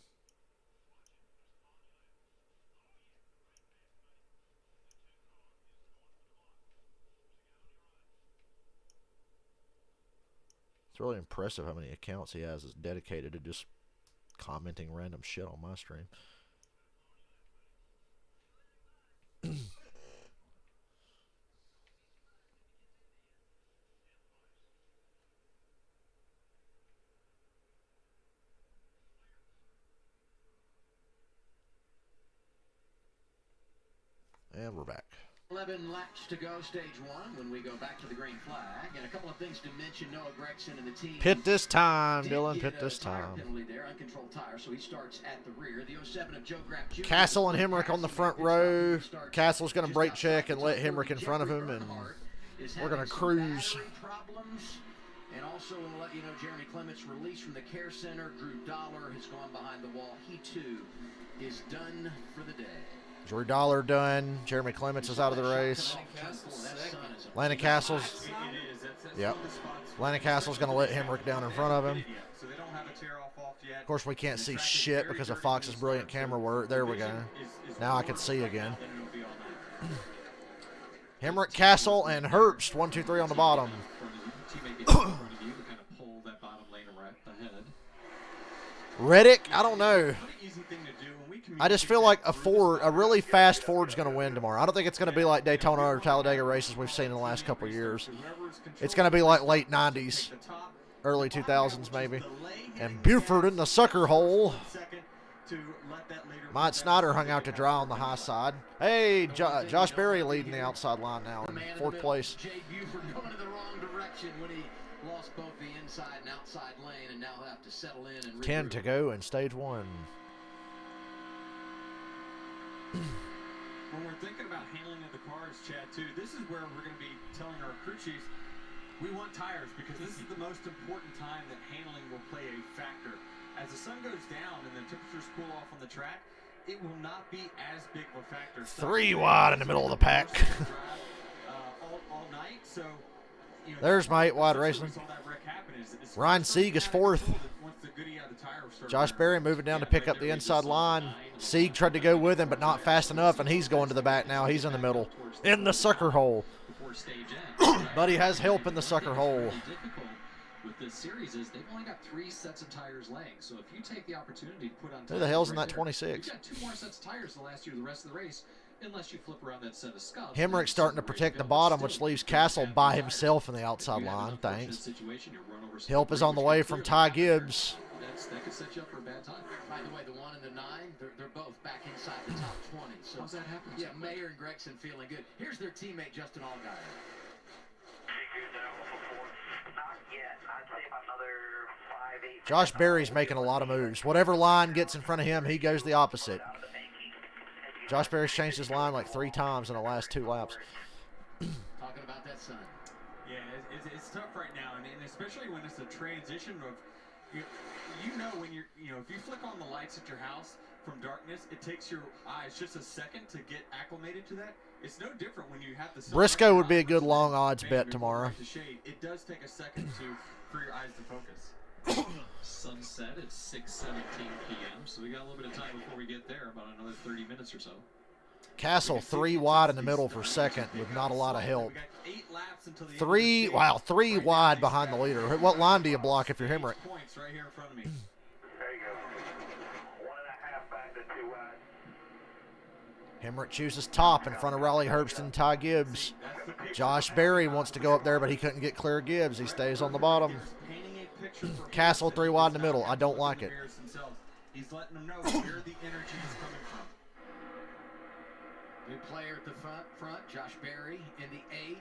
It's really impressive how many accounts he has is dedicated to just commenting random shit on my stream. And we're back. 11 laps to go, stage 1, when we go back to the green flag. And a couple of things to mention, Noah Gregson and the team. Pit this time, Dylan, pit this time. Penalty there, uncontrolled tire, so he starts at the rear. The 07 of Joe Grapp Jr. Castle and Hemrick on the front row. Castle's going to brake check and let Hemrick in front of him, and we're going to cruise. And also, we'll let you know, Jeremy Clements released from the care center. Drew Dollar has gone behind the wall. He, too, is done for the day. Drew Dollar done. Jeremy Clements is out of the race. Landon Castle's. Yep. Landon Castle's going to let Hemrick down in front of him. Of course, we can't see shit because of Fox's brilliant camera work. There we go. Now I can see again. Hemrick, Castle, and Herbst. 1, 2, 3 on the bottom. Reddick? I don't know. I just feel like a really fast Ford's going to win tomorrow. I don't think it's going to be like Daytona or Talladega races we've seen in the last couple of years. It's going to be like late 90s, early 2000s maybe. And Buford in the sucker hole. to let that later. Mike Snyder hung out to dry on the high side. Hey, Josh Berry leading the outside line now in fourth place. Jay Buford going in the wrong direction when he lost both the inside and outside lane, and now he'll have to settle in and 10 to go in stage 1. When we're thinking about handling of the cars, Chad, too, this is where we're going to be telling our crew chiefs we want tires, because this is the most important time that handling will play a factor. As the sun goes down and the temperatures cool off on the track, it will not be as big of a factor. 3 wide in the middle of the pack. all night, so you know, there's my 8 wide racing. Ryan Sieg is 4th. Josh Berry moving down to pick up the inside line. Sieg tried to go with him, but not fast enough, and he's going to the back now. He's in the middle, in the sucker hole. But he has help in the sucker hole. With this series is they've only got 3 sets of tires laying. So if you take the opportunity to put on tires, who the hell's in that 26? You've got 2 more sets of tires to last you the rest of the race, unless you flip around that set of scuffs. Hemrick's starting to protect the bottom, which leaves Castle by himself in the outside line. Thanks. Help is on the way from Ty Gibbs. That could set you up for a bad time. By the way, the 1 and the 9, they're both back inside the top 20. So how's that happening? Yeah, Mayer and Gregson feeling good. Here's their teammate Justin Allgaier. Josh Berry's making a lot of moves. Whatever line gets in front of him, he goes the opposite. Josh Berry's changed his line like 3 times in the last 2 laps. Talking about that sun. Yeah, it's tough right now, and especially when it's a transition of, you know when you're, if you flick on the lights at your house from darkness, it takes your eyes just a second to get acclimated to that. It's no different when you have the Briscoe would be a good long odds bet tomorrow. It does take a second for your eyes to focus. Sunset at 6:17 p.m. So we got a little bit of time before we get there, about another 30 minutes or so. Castle 3 wide in the middle for second with not a lot of help. 3 wide behind the leader. What line do you block if you're Hemrick? Points right here in front of me. There you go. 1.5 back to 2 wide. Hemrick chooses top in front of Riley Herbst and Ty Gibbs. Josh Berry wants to go up there, but he couldn't get clear of Gibbs. He stays on the bottom. Castle 3 wide in the middle. I don't like it. He's letting them know where the energy is coming from. New player at the front, Josh Berry in the 8,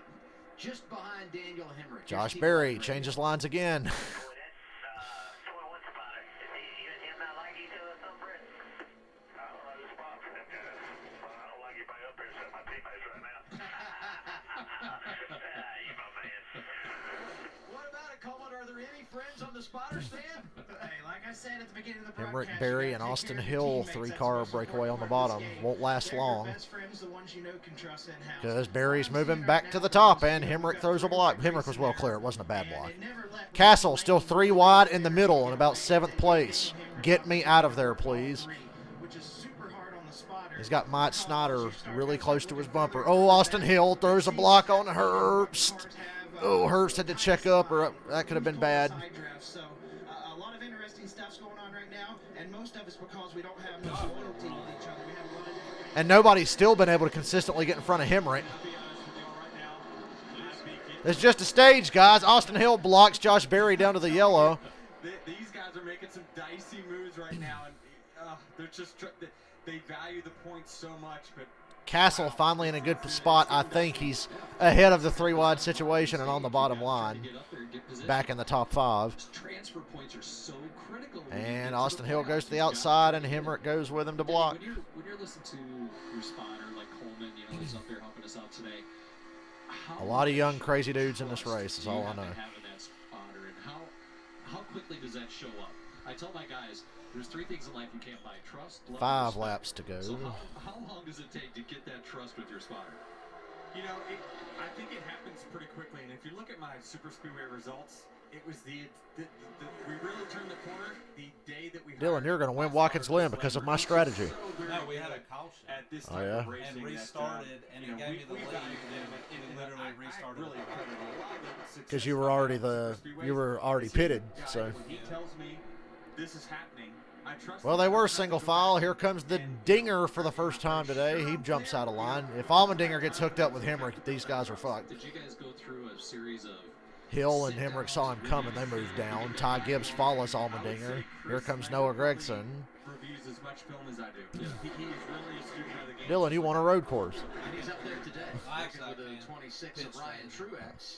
just behind Daniel Hemrick. Josh Berry changes lines again. Spotter stand? Hey, like I said at the beginning of the Hemrick, broadcast, Berry, and Austin Hill, 3-car breakaway on the bottom. Won't last long because Berry's moving back to the top, and Hemrick throws a block. Hemrick was well clear. It wasn't a bad block. Castle still 3 wide in the middle in about 7th place. Get me out of there, please. He's got Mike Snyder really close to his bumper. Oh, Austin Hill throws a block on Herbst. Oh, Herbst had to check up, or that could have been bad. So a lot of interesting stuff's going on right now, and most of it's because we don't have much loyalty with each other. We have a lot of different. And nobody's still been able to consistently get in front of Hemrick. It's just a stage, guys. Austin Hill blocks Josh Berry down to the yellow. These guys are making some dicey moves right now, and they're just they value the points so much, but. Castle finally in a good spot. I think he's ahead of the 3 wide situation and on the bottom line. Back in the top 5. And Austin Hill goes to the outside, and Hemrick goes with him to block. When you're listening to your spotter like Coleman, he's up there helping us out today. A lot of young crazy dudes in this race is all I know. Having that spotter, and how quickly does that show up? I tell my guys, there's 3 things in life you can't buy: trust, love, 5 laps to go. So how long does it take to get that trust with your spotter? I think it happens pretty quickly. And if you look at my super speedway results, it was we really turned the corner the day that we. Dylan, you're going to win Watkins Glen because of my strategy. No, we had a caution at this time of racing and restarted, and it gave me the lead. And literally restarted. Because you were already pitted. So. He tells me this is happening. Well, they were single file. Here comes the dinger for the first time today. He jumps out of line. If Allmendinger gets hooked up with Hemrick, these guys are fucked. Did you guys go through a series of Hill and Hemrick saw him coming. They moved down. Ty Gibbs follows Allmendinger. Here comes Noah Gregson. reviews as much film as I do. He is really a student of the game. Dylan, you want a road course? And he's up there today. I Working with the 26 of Ryan Truex.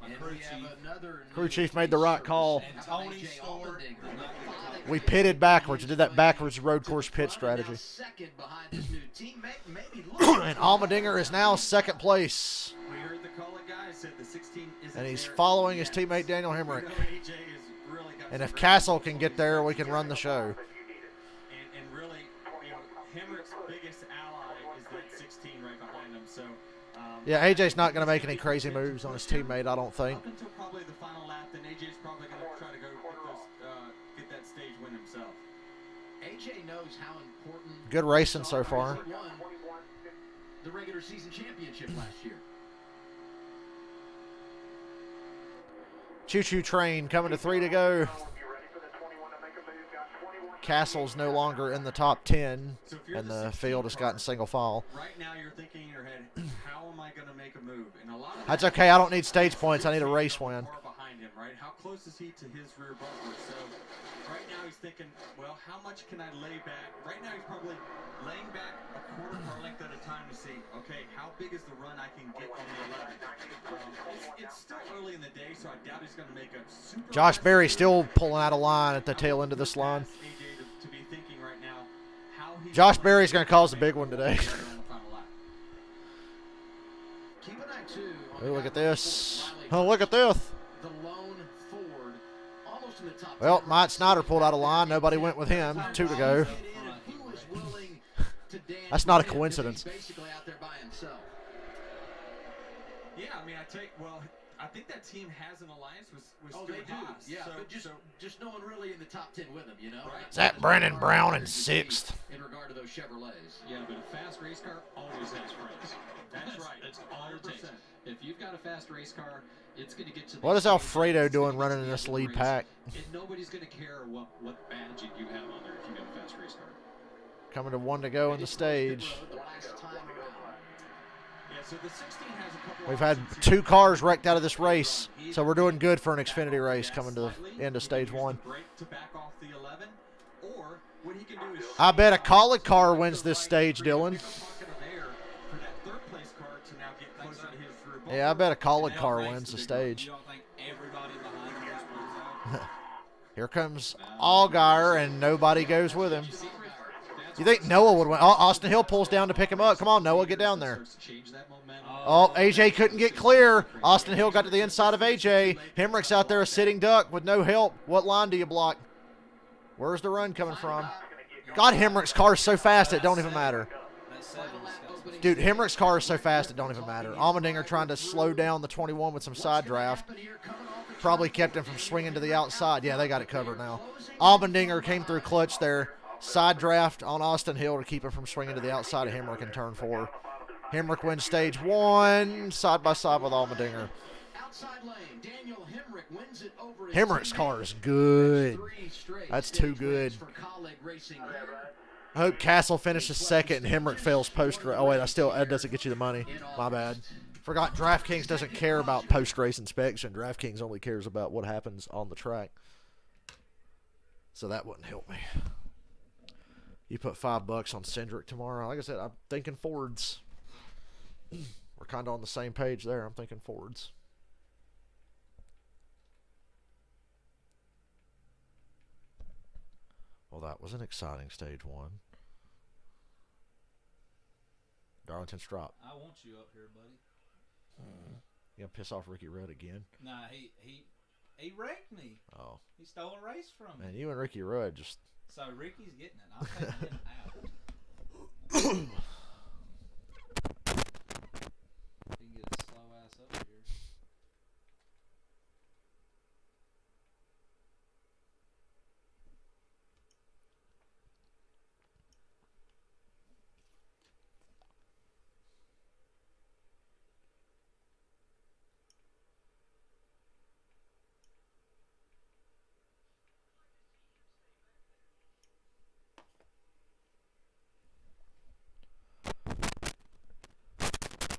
My And crew we have chief. another Crew chief made the right call. And Tony Stewart. We pitted backwards. Did that backwards road course pit strategy. Second behind his new teammate, maybe And Allmendinger is now second place. We heard the call it, guys. Said the 16 isn't And he's there following his yet. teammate Daniel Hemrick. You know, AJ has really got And some if great Castle can control get of there, his we can run the show. And really, you know, Hemrick's biggest ally is that 16 right behind him. So, Yeah, AJ's not going to make any crazy moves on his teammate, I don't think. up until probably the final lap, then AJ's probably going to try to go get that stage win himself. AJ knows how important. Good racing so far. He won the regular season championship last year. Choo-choo train coming to 3 to go. Castle's no longer in the top 10, So if you're and the the 16 field has gotten single file. Right now, you're thinking in your head, how am I going to make a move? And a lot of That's that okay. I don't need stage points. I need a race win. far behind him, right? How close is he to his rear bumper? So right now he's thinking, well, how much can I lay back? Right now he's probably laying back a quarter car length at a time to see, okay, how big is the run I can get on the 11? It's still early in the day, so I doubt he's going to make a super. Josh Berry still pulling out of line at the tail end of this line. AJ to be thinking right now how he's Josh Berry's going to cause the big one today. Keep an eye too. Oh, look at this. Oh, look at this. The lone Ford, almost in the top. Well, 10. Mike Snyder pulled out of line. Nobody went with him. 2 to go. Who is willing to dance That's not a with him? coincidence. He's basically out there by himself. Yeah, I mean, I think that team has an alliance with Oh, Stuart they do. Haas. Yeah, So- but just no one really in the top 10 with him, you know. Right. Zach Brennan Brown in 6th. In regard to those Chevrolets. Yeah, but a fast race car always has friends. That's right. That's all it takes. 100%. If you've got a fast race car, it's going to get to. What the is stage, Alfredo it's gonna doing get to running in the this end of the lead race, pack? And nobody's going to care what badge you have on there if you have a fast race car. Coming to 1 to go in the stage. The last time around. Yeah, so the 16 has a couple We've had options 2 here. cars wrecked out of this race, so we're doing good for an Xfinity race coming to the end of stage 1. Break to back off the 11, or what he can do is I bet a Collet car wins this stage, Dylan. pocket of air for that third place car to now get closer to his rear bumper. Yeah, I bet a Collet And car outrace wins the big one. stage. You don't think everybody behind him just runs out? Here comes Allgaier, and nobody goes with him. You think Noah would win? Oh, Austin Hill pulls down to pick him up. Come on, Noah, get down there. Starts to change that momentum. Oh, AJ couldn't get clear. Austin Hill got to the inside of AJ. Hemrick's out there a sitting duck with no help. What line do you block? Where's the run coming from? God, Hemrick's car is so fast it don't even matter. That 7 is got Dude, Hemrick's car is so fast it don't even matter. Allmendinger trying to slow down the 21 with some side draft. Probably kept him from swinging to the outside. Yeah, they got it covered now. Allmendinger came through clutch there. Side draft on Austin Hill to keep him from swinging to the outside of Hemrick in turn 4. Hemrick wins stage 1, side by side with Allmendinger. Outside lane, Daniel Hemrick wins it over his Hemrick's teammate. car is good. 3 straight That's stage too good. wins for colleague racing here. I hope Castle finishes second and Hemrick fails post race. Oh wait, that doesn't get you the money. My bad. Forgot DraftKings doesn't care about post race inspection. DraftKings only cares about what happens on the track. So that wouldn't help me. You put $5 on Cindric tomorrow. Like I said, I'm thinking Fords. We're kind of on the same page there. I'm thinking Fords. Well, that was an exciting stage 1. Darlington's drop. I want you up here, buddy. You gonna piss off Ricky Rudd again? Nah, he wrecked me. Oh, He stole a race from me. man, you and Ricky Rudd just. So Ricky's getting it. I'm taking him out. He can get his slow ass up here.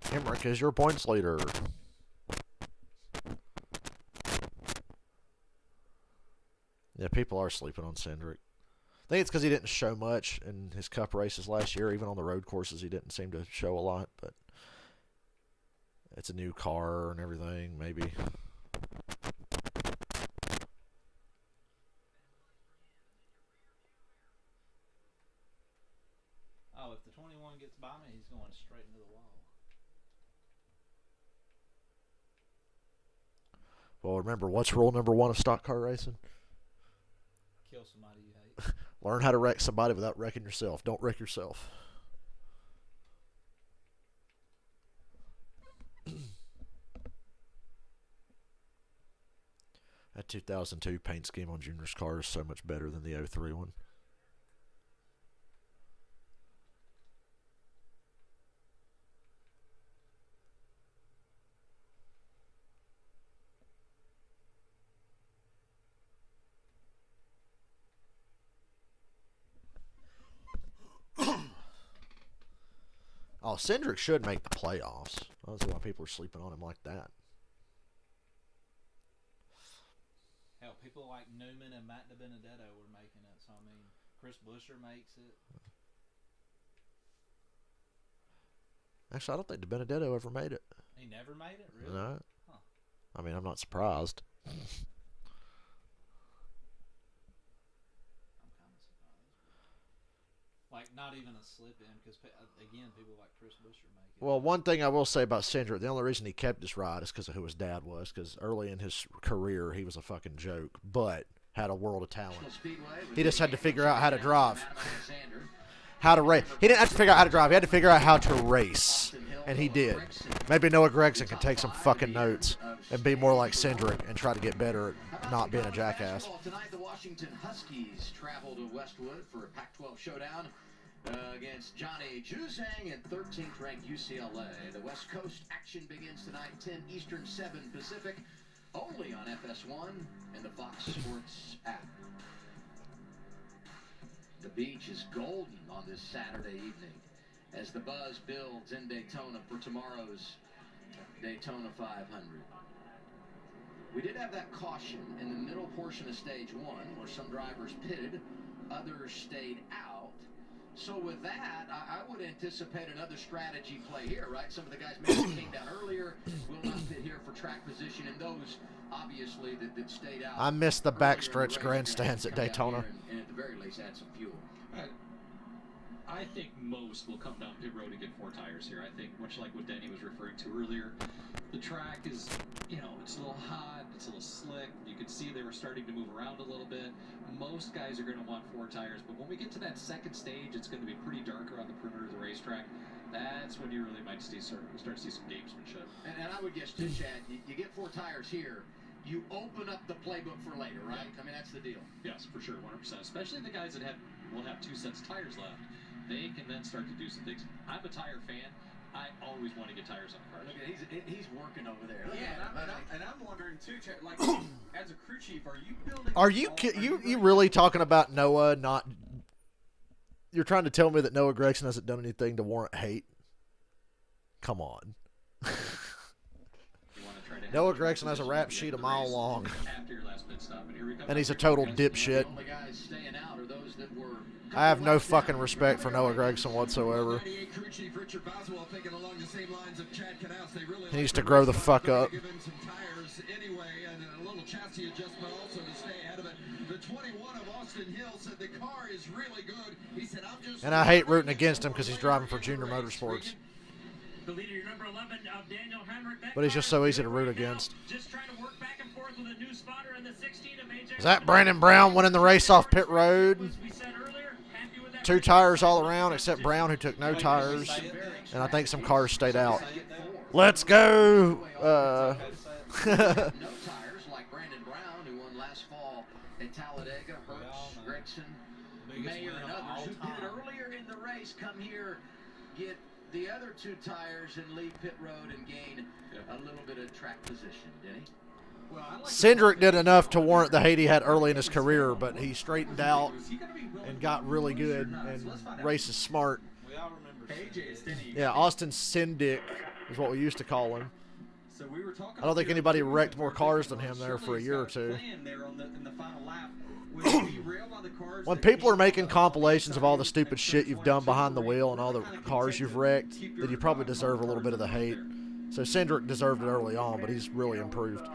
Hemrick is your points leader. Yeah, people are sleeping on Cindric. think it's because he didn't show much in his Cup races last year. Even on the road courses, he didn't seem to show a lot. But it's a new car and everything, maybe. Oh, if the 21 gets by me, he's going straight into the wall. Well, remember, what's rule number 1 of stock car racing? Kill somebody you hate. Learn how to wreck somebody without wrecking yourself. Don't wreck yourself. That 2002 paint scheme on Junior's car is so much better than the 03 one. Oh, Cindric should make the playoffs. I don't see why people are sleeping on him like that. Hell, people like Newman and Matt DiBenedetto were making it. So, I mean, Chris Buescher makes it. Actually, I don't think DiBenedetto ever made it. He never made it? Really? No. Huh. I mean, I'm not surprised. I'm kind of surprised. Like, not even a slip-in, because, again, people like Chris Buescher make it. Well, one thing I will say about Cindric, the only reason he kept his ride is because of who his dad was, because early in his career, he was a fucking joke, but had a world of talent. He just had to figure out how to drive. How to race. He didn't have to figure out how to drive. He had to figure out how to race, and he did. Maybe Noah Gragson can take some fucking notes and be more like Cindric and try to get better at not being a jackass. Tonight, the Washington Huskies travel to Westwood for a Pac-12 showdown against Johnny Juzang and 13th ranked UCLA. The West Coast action begins tonight, 10 Eastern, 7 Pacific, only on FS1 and the Fox Sports app. The beach is golden on this Saturday evening as the buzz builds in Daytona for tomorrow's Daytona 500. We did have that caution in the middle portion of stage 1 where some drivers pitted, others stayed out. So with that, I would anticipate another strategy play here, right? Some of the guys maybe came down earlier, will not fit here for track position, and those, obviously, that stayed out. I missed the backstretch grandstands at Daytona. And at the very least, add some fuel. I think most will come down pit road and get 4 tires here. I think, much like what Denny was referring to earlier, the track is, it's a little hot, it's a little slick. You can see they were starting to move around a little bit. Most guys are going to want 4 tires, but when we get to that second stage, it's going to be pretty dark around the perimeter of the racetrack. That's when you really might start to see some gamesmanship. And I would guess, too, Chad, you get 4 tires here, you open up the playbook for later, right? I mean, that's the deal. Yes, for sure, 100%. Especially the guys that will have 2 sets of tires left. They can then start to do some things. I'm a tire fan. I always want to get tires on cars. Look at he's working over there. And I'm wondering too, Chad, like as a crew chief, are you building? Are you really talking about Noah not? You're trying to tell me that Noah Gragson hasn't done anything to warrant hate? Come on. Noah Gragson has a rap sheet a mile long, and he's a total dipshit. I have no fucking respect for Noah Gragson whatsoever. He needs to grow the fuck up. And I hate rooting against him because he's driving for Junior Motorsports. The leader, number 11, Daniel Hemrick. But he's just so easy to root against. Just trying to work back and forth with a new spotter in the 16 of AJ. Is that Brandon Brown winning the race off pit road? 2 tires all around except Brown, who took no tires. And I think some cars stayed out. Let's go. No tires like Brandon Brown, who won last fall at Talladega, Hertz, Gregson, Mayer, and others who pitted earlier in the race come here, get the other 2 tires, and leave pit road and gain a little bit of track position. Denny? Cindric did enough to warrant the hate he had early in his career, but he straightened out and got really good and races smart. Yeah, Austin Cindric is what we used to call him. I don't think anybody wrecked more cars than him there for a year or 2. In the final lap When people are making compilations of all the stupid shit you've done behind the wheel and all the cars you've wrecked, then you probably deserve a little bit of the hate. So Cindric deserved it early on, but he's really improved.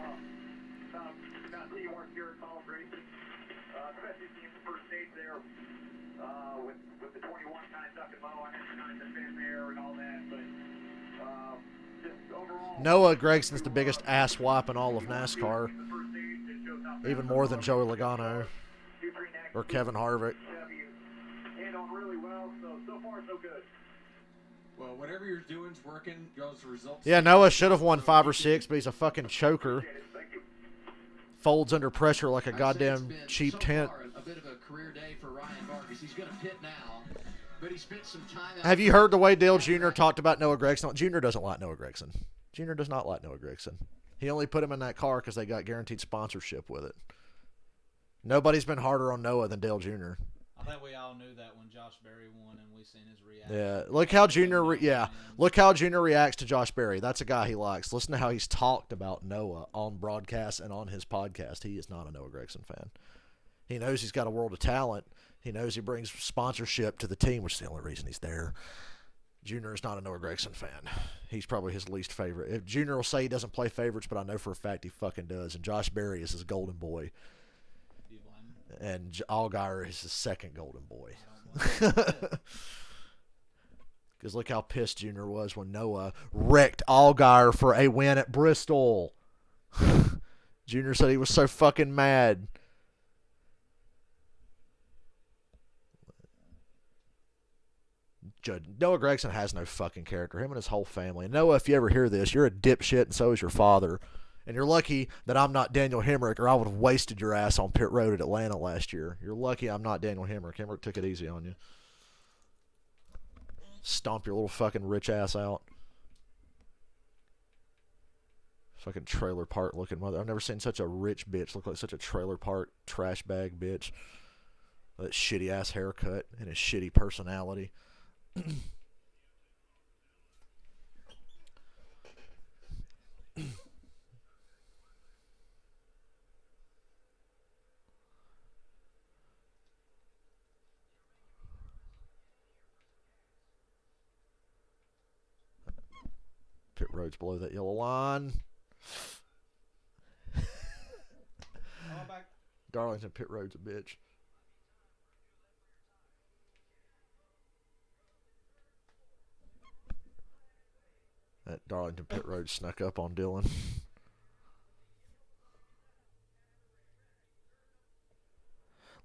With the 21 kind of duck and low, I had to kind of defend there and all that, but just overall. Noah Gregson's the biggest ass whop in all of NASCAR, even more than Joey Logano or Kevin Harvick. Handled really well, so far so good. Well, whatever you're doing's working. Those results. Yeah, Noah should have won 5 or 6, but he's a fucking choker. Folds under pressure like a goddamn cheap tent. A bit of a career day for Ryan Vargas. He's going to pit now, but he spent some time out. Have you heard the way Dale Jr. talked about Noah Gragson? Jr. doesn't like Noah Gragson. Jr. does not like Noah Gragson. He only put him in that car because they got guaranteed sponsorship with it. Nobody's been harder on Noah than Dale Jr. I think we all knew that when Josh Berry won and we seen his reaction. Yeah, look how Jr. Look how Jr. reacts to Josh Berry. That's a guy he likes. Listen to how he's talked about Noah on broadcast and on his podcast. He is not a Noah Gragson fan. He knows he's got a world of talent. He knows he brings sponsorship to the team, which is the only reason he's there. Junior is not a Noah Gragson fan. He's probably his least favorite. If Junior will say he doesn't play favorites, but I know for a fact he fucking does. And Josh Berry is his golden boy. And Allgaier is his second golden boy. Because look how pissed Junior was when Noah wrecked Allgaier for a win at Bristol. Junior said he was so fucking mad. Noah Gragson has no fucking character. Him and his whole family. And Noah, if you ever hear this, you're a dipshit and so is your father. And you're lucky that I'm not Daniel Hemrick, or I would have wasted your ass on pit road at Atlanta last year. You're lucky I'm not Daniel Hemrick. Hemrick took it easy on you. Stomp your little fucking rich ass out. Fucking trailer park looking mother. I've never seen such a rich bitch look like such a trailer park trash bag bitch. That shitty ass haircut and his shitty personality. Pit road's below that yellow line. Darlington pit road's a bitch. That Darlington pit road snuck up on Dylan.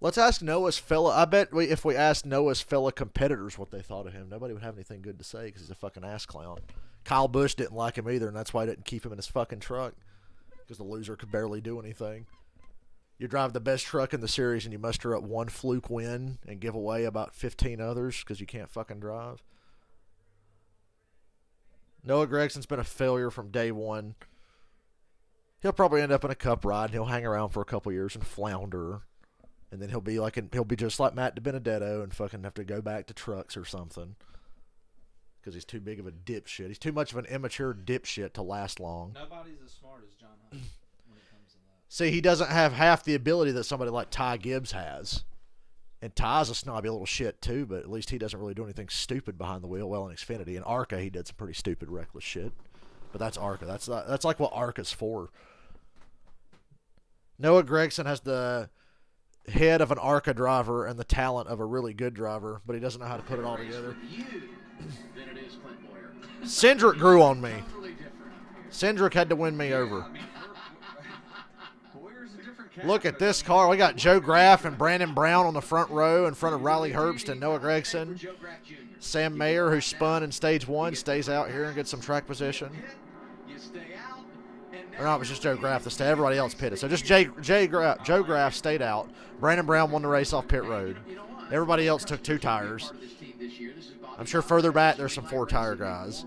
Let's ask Noah's fella. I bet if we asked Noah's fella competitors what they thought of him, nobody would have anything good to say because he's a fucking ass clown. Kyle Busch didn't like him either, and that's why he didn't keep him in his fucking truck because the loser could barely do anything. You drive the best truck in the series and you muster up one fluke win and give away about 15 others because you can't fucking drive. Noah Gregson's been a failure from day one. He'll probably end up in a cup ride and he'll hang around for a couple years and flounder. And then he'll be just like Matt DiBenedetto and fucking have to go back to trucks or something. Because he's too big of a dipshit. He's too much of an immature dipshit to last long. Nobody's as smart as John Hunt when it comes to that. See, he doesn't have half the ability that somebody like Ty Gibbs has. And Ty's a snobby little shit too, but at least he doesn't really do anything stupid behind the wheel. Well, in Xfinity. In ARCA, he did some pretty stupid, reckless shit. But that's ARCA. That's like what ARCA's for. Noah Gragson has the head of an ARCA driver and the talent of a really good driver, but he doesn't know how to put it all together. Cindric grew on me. Cindric had to win me over. Look at this car. We got Joe Graff and Brandon Brown on the front row in front of Riley Herbst and Noah Gragson. Sam Mayer, who spun in stage 1, stays out here and gets some track position. Or no, it was just Joe Graff that stayed. Everybody else pitted. So just Joe Graff stayed out. Brandon Brown won the race off pit road. Everybody else took 2 tires. I'm sure further back there's some 4-tire guys.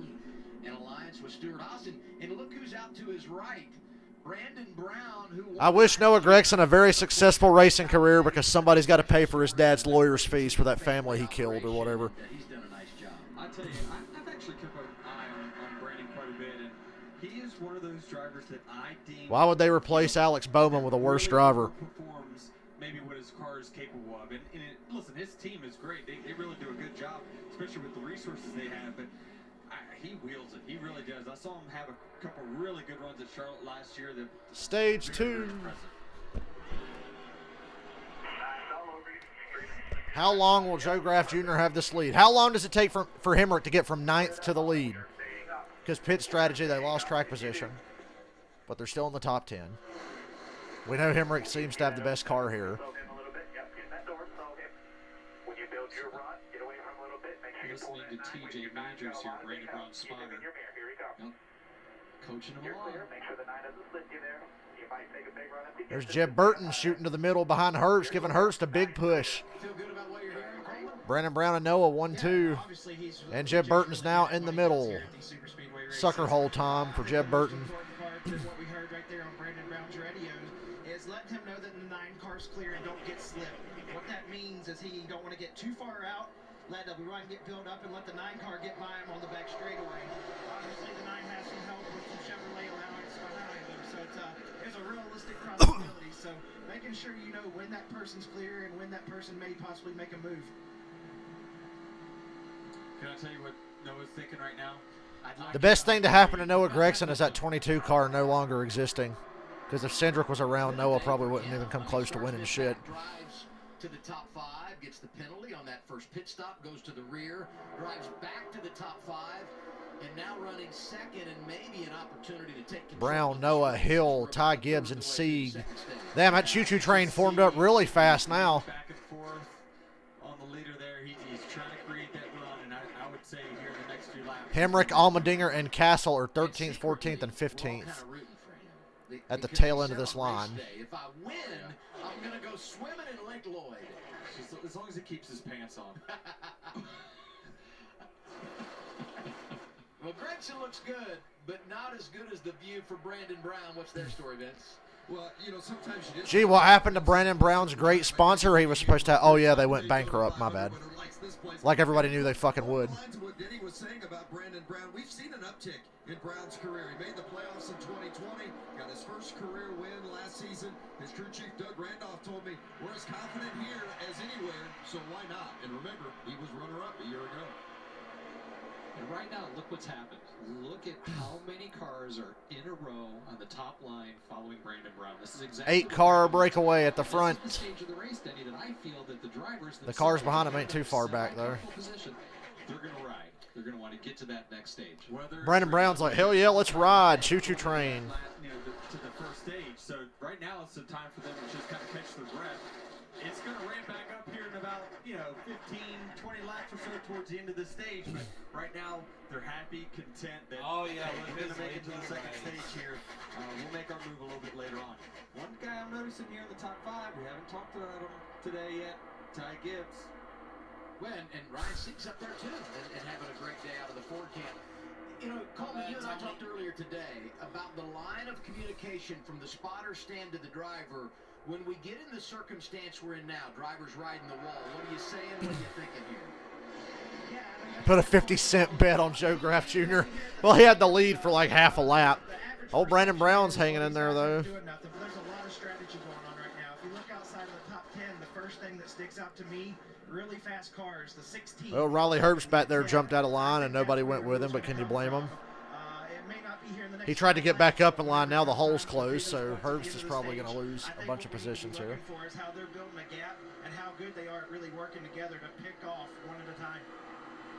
I wish Noah Gragson a very successful racing career because somebody's got to pay for his dad's lawyer's fees for that family he killed or whatever. He's done a nice job. I tell you, I've actually kept an eye on Brandon quite a bit, and he is one of those drivers that I deem. Why would they replace Alex Bowman with a worse driver? Performs maybe what his car is capable of. And listen, his team is great. They really do a good job, especially with the resources they have. But he wields it. He really does. I saw him have a couple really good runs at Charlotte last year. Stage 2. How long will Joe Graf Jr. have this lead? How long does it take for Hemrick to get from 9th to the lead? Because pit strategy, they lost track position. But they're still in the top 10. We know Hemrick seems to have the best car here. Listening to TJ Majors here, Brandon Brown's spotter. Yep. Coaching him along. There's Jeb Burton shooting to the middle behind Herbst, giving Herbst a big push. Brandon Brown and Noah 1-2. And Jeb Burton's now in the middle. Sucker hole time for Jeb Burton. What we heard right there on Brandon Brown's radio is let him know that the 9 car's clear and don't get slipped. What that means is he don't want to get too far out. Let the run get built up and let the 9 car get by him on the back straightaway. Obviously, the 9 has some help with some Chevrolet allowance behind them, so it's a realistic possibility. So making sure you know when that person's clear and when that person may possibly make a move. Can I tell you what Noah's thinking right now? The best thing to happen to Noah Gregson is that 22 car no longer existing. Because if Cindric was around, Noah probably wouldn't even come close to winning shit. Drives to the top 5, gets the penalty on that first pit stop, goes to the rear, drives back to the top 5, and now running second and maybe an opportunity to take control. Brown, Noah, Hill, Ty Gibbs, and Sieg. Damn, that choo-choo train formed up really fast now. Back and forth on the leader there. He's trying to create that run, and I would say here in the next few laps. Hemrick, Allmendinger, and Castle are 13th, 14th, and 15th at the tail end of this line. If I win, I'm going to go swimming in Lake Lloyd. As long as he keeps his pants on. Well, Gregson looks good, but not as good as the view for Brandon Brown. What's their story, Vince? Well, you know, sometimes you just... Gee, what happened to Brandon Brown's great sponsor? He was supposed to... Oh, yeah, they went bankrupt. My bad. Like everybody knew they fucking would. What Denny was saying about Brandon Brown, we've seen an uptick in Brown's career. He made the playoffs in 2020, got his first career win last season. His crew chief, Doug Randolph, told me, we're as confident here as anywhere, so why not? And remember, he was runner-up a year ago. And right now, look what's happened. Look at how many cars are in a row on the top line following Brandon Brown. This is exactly 8-car breakaway at the front. This is the stage of the race, Denny, that I feel that the drivers... The cars behind him ain't too far back, though. They're going to ride. They're going to want to get to that next stage. Brandon Brown's like, hell yeah, let's ride. Choo-choo train. To the first stage. So right now it's the time for them to just kind of catch their breath. It's going to ramp back up here in about, 15, 20 laps or so towards the end of the stage. But right now, they're happy, content that we're going to make it to the second stage here. We'll make our move a little bit later on. One guy I'm noticing here in the top 5, we haven't talked about him today yet, Ty Gibbs. Well, and Ryan Sieg's up there, too, and having a great day out of the Ford camp. Coleman, you and I talked earlier today about the line of communication from the spotter stand to the driver. When we get in the circumstance we're in now, drivers riding the wall, what are you saying? What are you thinking here? Put a 50-cent bet on Joe Graf Jr. Well, he had the lead for like half a lap. Old Brandon Brown's hanging in there, though. There's a lot of strategy going on right now. If you look outside of the top 10, the first thing that sticks out to me, really fast cars, the 16. Well, Riley Herbst back there jumped out of line, and nobody went with him, but can you blame him? He tried to get back up in line. Now the hole's closed, so Herbst is probably going to lose a bunch of positions here. Is how they're building a gap and how good they are at really working together to pick off one at a time.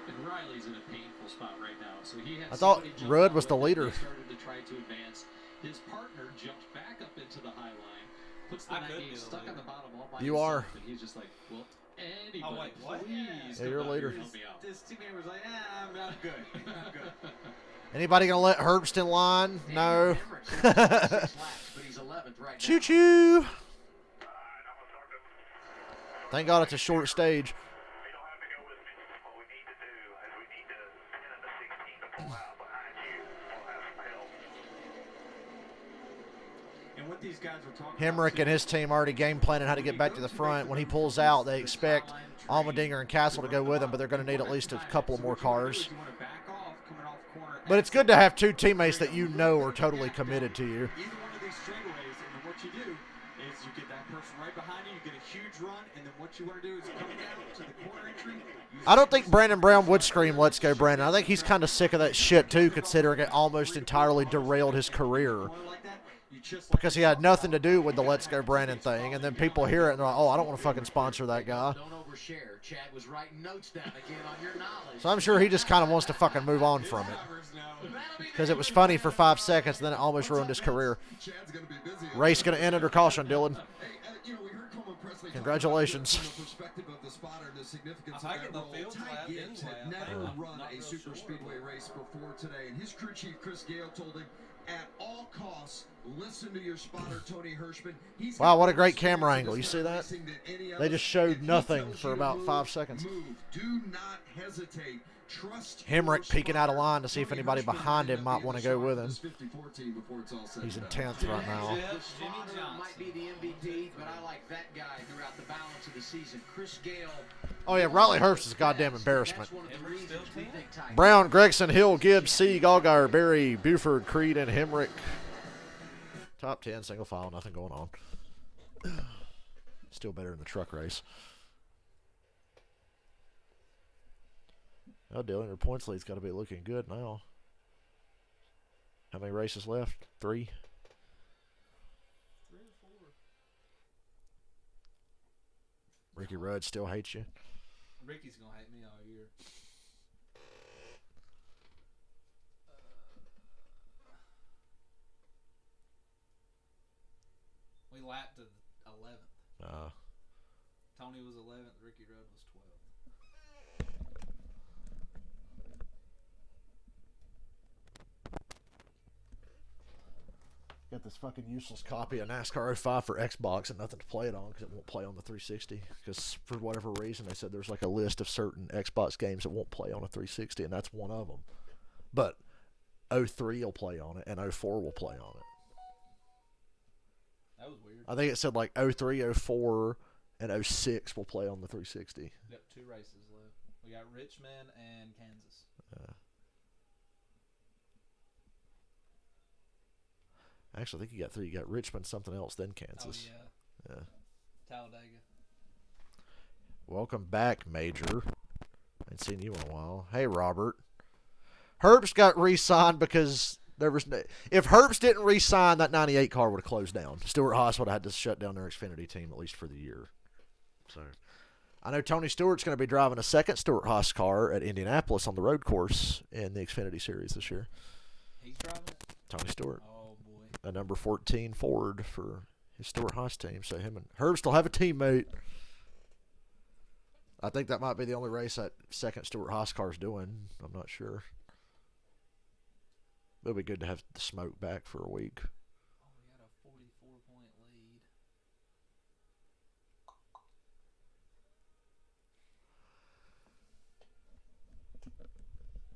And Riley's in a painful spot right now, so he has. I thought Rudd was the leader. He started to try to advance. His partner jumped back up into the high line, puts the 98 stuck on the bottom all by you himself, are. and he's just like, well, anybody, oh, wait, what? please, yeah, you're a leader. Help me out. This teammate was like, I'm not good. Not good. Anybody going to let Herbst in line? No. Choo-choo. Thank God it's a short stage. Hemrick and his team already game planning how to get back to the front. When he pulls out, they expect Allmendinger and Castle to go with him, but they're going to need at least a couple more cars. But it's good to have two teammates that you know are totally committed to you. Either one of these straightaways, and what you do, is you get that person right behind you, you get a huge run, and then what you want to do is come down to the corner entry. I don't think Brandon Brown would scream, "Let's go, Brandon." I think he's kind of sick of that shit, too, considering it almost entirely derailed his career. Because he had nothing to do with the "Let's go, Brandon" thing, and then people hear it and they're like, "Oh, I don't want to fucking sponsor that guy." Don't overshare. Chad was writing notes down again on your knowledge. So I'm sure he just kind of wants to fucking move on from it. Because it was funny for 5 seconds, and then it almost ruined his career. Race going to end under caution, Dylan. Congratulations. Ty Gibbs had never run a super speedway race before today, and his crew chief Chris Gale told him, at all costs, listen to your spotter Tony Hirschman. Wow, what a great camera angle. You see that? They just showed nothing for about 5 seconds. Do not hesitate. Trust Hemrick peeking out of line to see if anybody behind him might want to go with him. He's in 10th right now. Might be the MVP, but I like that guy throughout the balance of the season. Chris Gale. Oh, yeah, Riley Herbst is a goddamn embarrassment. Brown, Gregson, Hill, Gibbs, Sieg, Allgaier, Berry, Buford, Creed, and Hemrick. Top 10, single file, nothing going on. Still better in the truck race. Oh, Dylan, your points lead's got to be looking good now. How many races left? 3? 3 or 4. Ricky Rudd still hates you. Ricky's going to hate me all year. We lapped to 11th. Tony was 11th. Ricky Rudd was 12th. Got this fucking useless copy of NASCAR 05 for Xbox and nothing to play it on because it won't play on the 360. Because for whatever reason, they said there's like a list of certain Xbox games that won't play on a 360, and that's one of them. But 03 will play on it, and 04 will play on it. That was weird. I think it said like 03, 04, and 06 will play on the 360. Yep, 2 races left. We got Richmond and Kansas. Actually, I think you got 3. You got Richmond, something else, then Kansas. Oh, yeah. Talladega. Welcome back, Major. Ain't seen you in a while. Hey, Robert. Herbst got re-signed because there was no... If Herbst didn't re-sign, that 98 car would have closed down. Stewart Haas would have had to shut down their Xfinity team, at least for the year. So, I know Tony Stewart's going to be driving a second Stewart Haas car at Indianapolis on the road course in the Xfinity Series this year. He's driving it? Tony Stewart. Oh, boy. A number 14 Ford for his Stewart Haas team. So him and Herbst will have a teammate. I think that might be the only race that second Stewart Haas car is doing. I'm not sure. It'll be good to have the smoke back for a week. Oh, we got a 44-point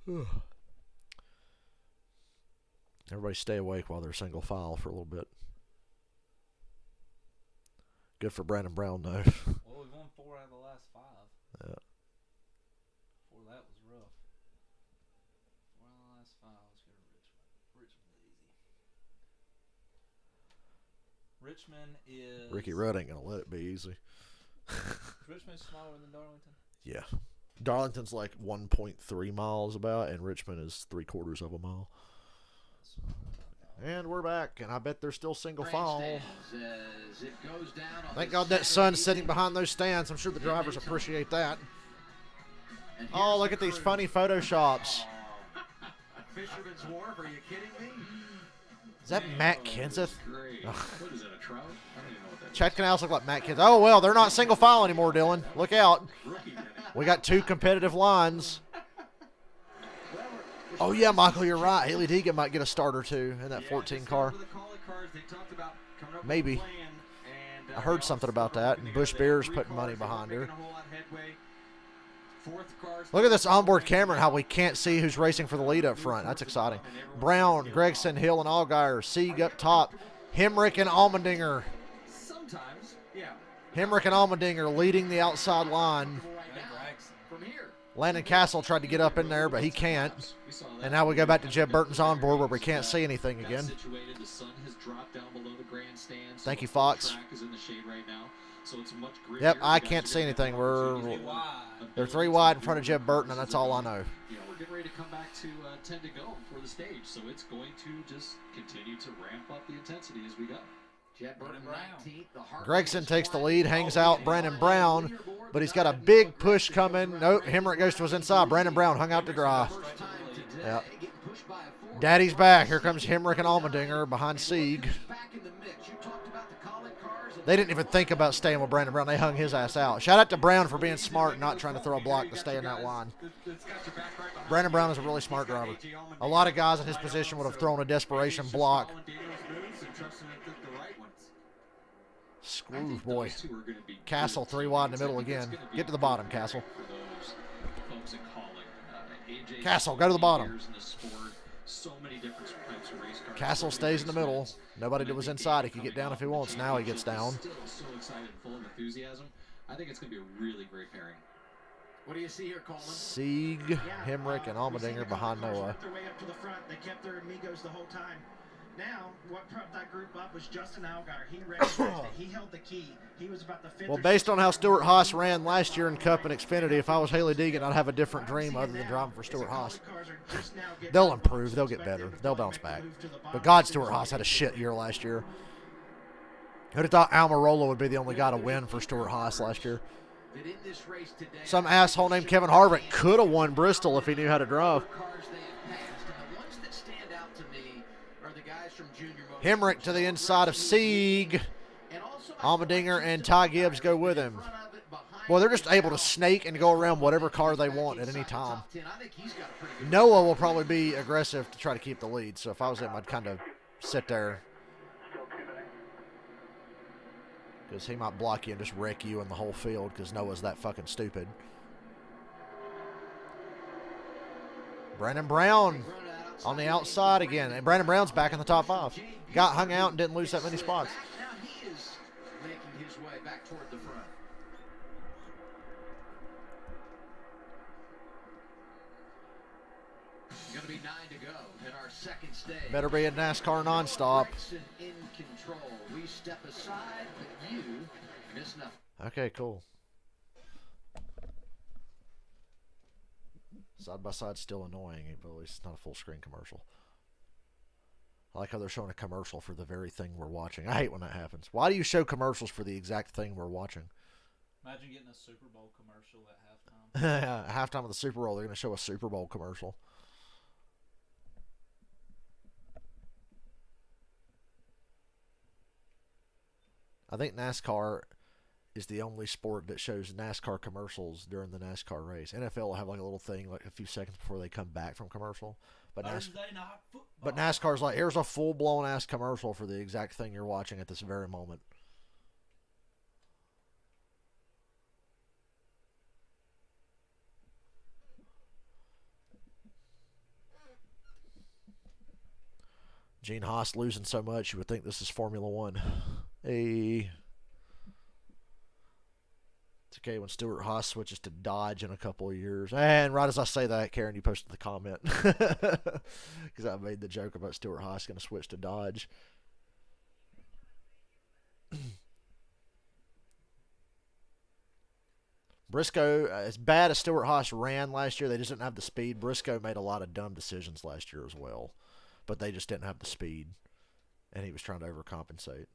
lead. Everybody stay awake while they're single file for a little bit. Good for Brandon Brown, though. Well, we've won 4 out of the last 5. Yeah. 4, that was rough. 4 out of the last 5. Let's go to Richmond. Richmond easy. Richmond is... Ricky Rudd ain't going to let it be easy. Richmond's smaller than Darlington? Yeah. Darlington's like 1.3 miles about, and Richmond is 3/4 of a mile. And we're back, and I bet they're still single file. Thank God that sun's sitting behind those stands. I'm sure the drivers appreciate that. Oh, look at these funny photoshops. Fisherman's Wharf, are you kidding me? Is that Matt Kenseth? What is that, a trout? I don't even know what that is. Chad Canals look like Matt Kenseth. Oh, well, they're not single file anymore, Dylan. Look out. We got 2 competitive lines. Oh, yeah, Michael, you're right. Haley Deegan might get a start or 2 in that 14 car. Maybe. I heard something about that, and Busch Beer's putting money behind her. Look at this onboard camera and how we can't see who's racing for the lead up front. That's exciting. Brown, Gregson, Hill, and Allgaier. Sieg up top. Hemrick and Allmendinger. Sometimes, yeah. Hemrick and Allmendinger leading the outside line. Landon Castle tried to get up in there, but he can't. And now we go back to Jeb Burton's onboard where we can't see anything again. The sun has dropped down below the grandstand. stands. Thank you, The Fox. track is in the shade right now, so it's much grittier. Yep, I The guys can't are see gonna have anything. more opportunities to They're build 3 into wide in the front of newer Jeb Burton, and cars that's as all I they're know. going. We're getting ready to come back to 10 to go for the stage, so it's going to just continue to ramp up the intensity as we go. Gregson takes the lead, hangs out Brandon Brown, but he's got a big push coming. Nope, Hemrick goes to his inside. Brandon Brown hung out to dry. Yep. Daddy's back. Here comes Hemrick and Allmendinger behind Sieg. They didn't even think about staying with Brandon Brown. They hung his ass out. Shout out to Brown for being smart and not trying to throw a block to stay in that line. Brandon Brown is a really smart driver. A lot of guys in his position would have thrown a desperation block. Screw, boy. Castle 3 wide in the middle again. Get to the bottom, Castle. Castle, go to the bottom. Castle stays in the middle. Nobody was inside. He could get down if he wants. Now he gets down. Still so excited, full of enthusiasm. I think it's going to be a really great pairing. What do you see here, Coleman? Sieg, Hemrick, and Allmendinger behind Noah. Their way up to the front. They kept their amigos the whole time. Now, what propped that group up was Justin Allgaier. He recognized it. He held the key. He was about the fifth. Well, based on how Stuart Haas ran last year in Cup and Xfinity, if I was Haley Deegan, I'd have a different dream other than driving for Stuart Haas. They'll improve. They'll get better. They'll bounce back. But God, Stuart Haas had a shit year last year. Who'd have thought Almirola would be the only guy to win for Stuart Haas last year? Some asshole named Kevin Harvick could have won Bristol if he knew how to drive. Hemrick to the inside of Sieg. Allmendinger and Ty Gibbs go with him. Well, they're just able to snake and go around whatever car they want at any time. Noah will probably be aggressive to try to keep the lead. So if I was him, I'd kind of sit there, because he might block you and just wreck you in the whole field because Noah's that fucking stupid. Brandon Brown on the outside again. And Brandon Brown's back in the top 5. Got hung out and didn't lose that many spots. Now he is making his way back toward the front. Going to be 9 to go in our second stage. Better be a NASCAR nonstop. In control. We step aside, but you miss nothing. Okay, cool. Side by side still annoying, but at least it's not a full screen commercial. I like how they're showing a commercial for the very thing we're watching. I hate when that happens. Why do you show commercials for the exact thing we're watching? Imagine getting a Super Bowl commercial at halftime. At halftime of the Super Bowl, they're going to show a Super Bowl commercial. I think NASCAR is the only sport that shows NASCAR commercials during the NASCAR race. NFL will have like a little thing like a few seconds before they come back from commercial. But NASCAR's like, here's a full-blown ass commercial for the exact thing you're watching at this very moment. Gene Haas losing so much, you would think this is Formula One. Hey. It's okay when Stuart Haas switches to Dodge in a couple of years. And right as I say that, Karen, you posted the comment. Because I made the joke about Stuart Haas going to switch to Dodge. Briscoe, as bad as Stuart Haas ran last year, they just didn't have the speed. Briscoe made a lot of dumb decisions last year as well. But they just didn't have the speed. And he was trying to overcompensate.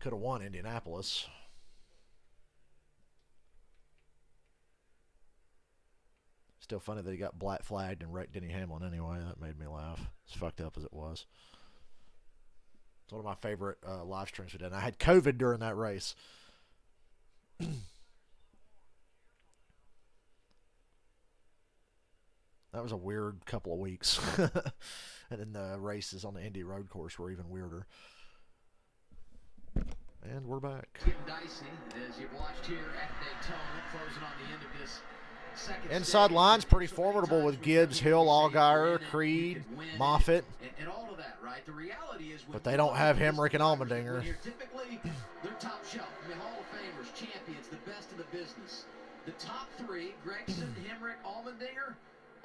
Could have won Indianapolis. Still funny that he got black flagged and wrecked Denny Hamlin anyway. That made me laugh. As fucked up as it was. It's one of my favorite live streams we did. And I had COVID during that race. That was a weird couple of weeks. And then the races on the Indy road course were even weirder. And we're back. Getting dicey as you've watched here at Daytona, closing on the end of this second inside stage. line's pretty formidable with Gibbs, Hill, Allgaier, Creed, Moffitt. And all of that, right? The reality is, but they don't have Hemrick and Allmendinger. Typically, they're top shelf. I mean, Hall of Famers, champions, the best of the business. The top 3, Gregson, Hemrick, Allmendinger,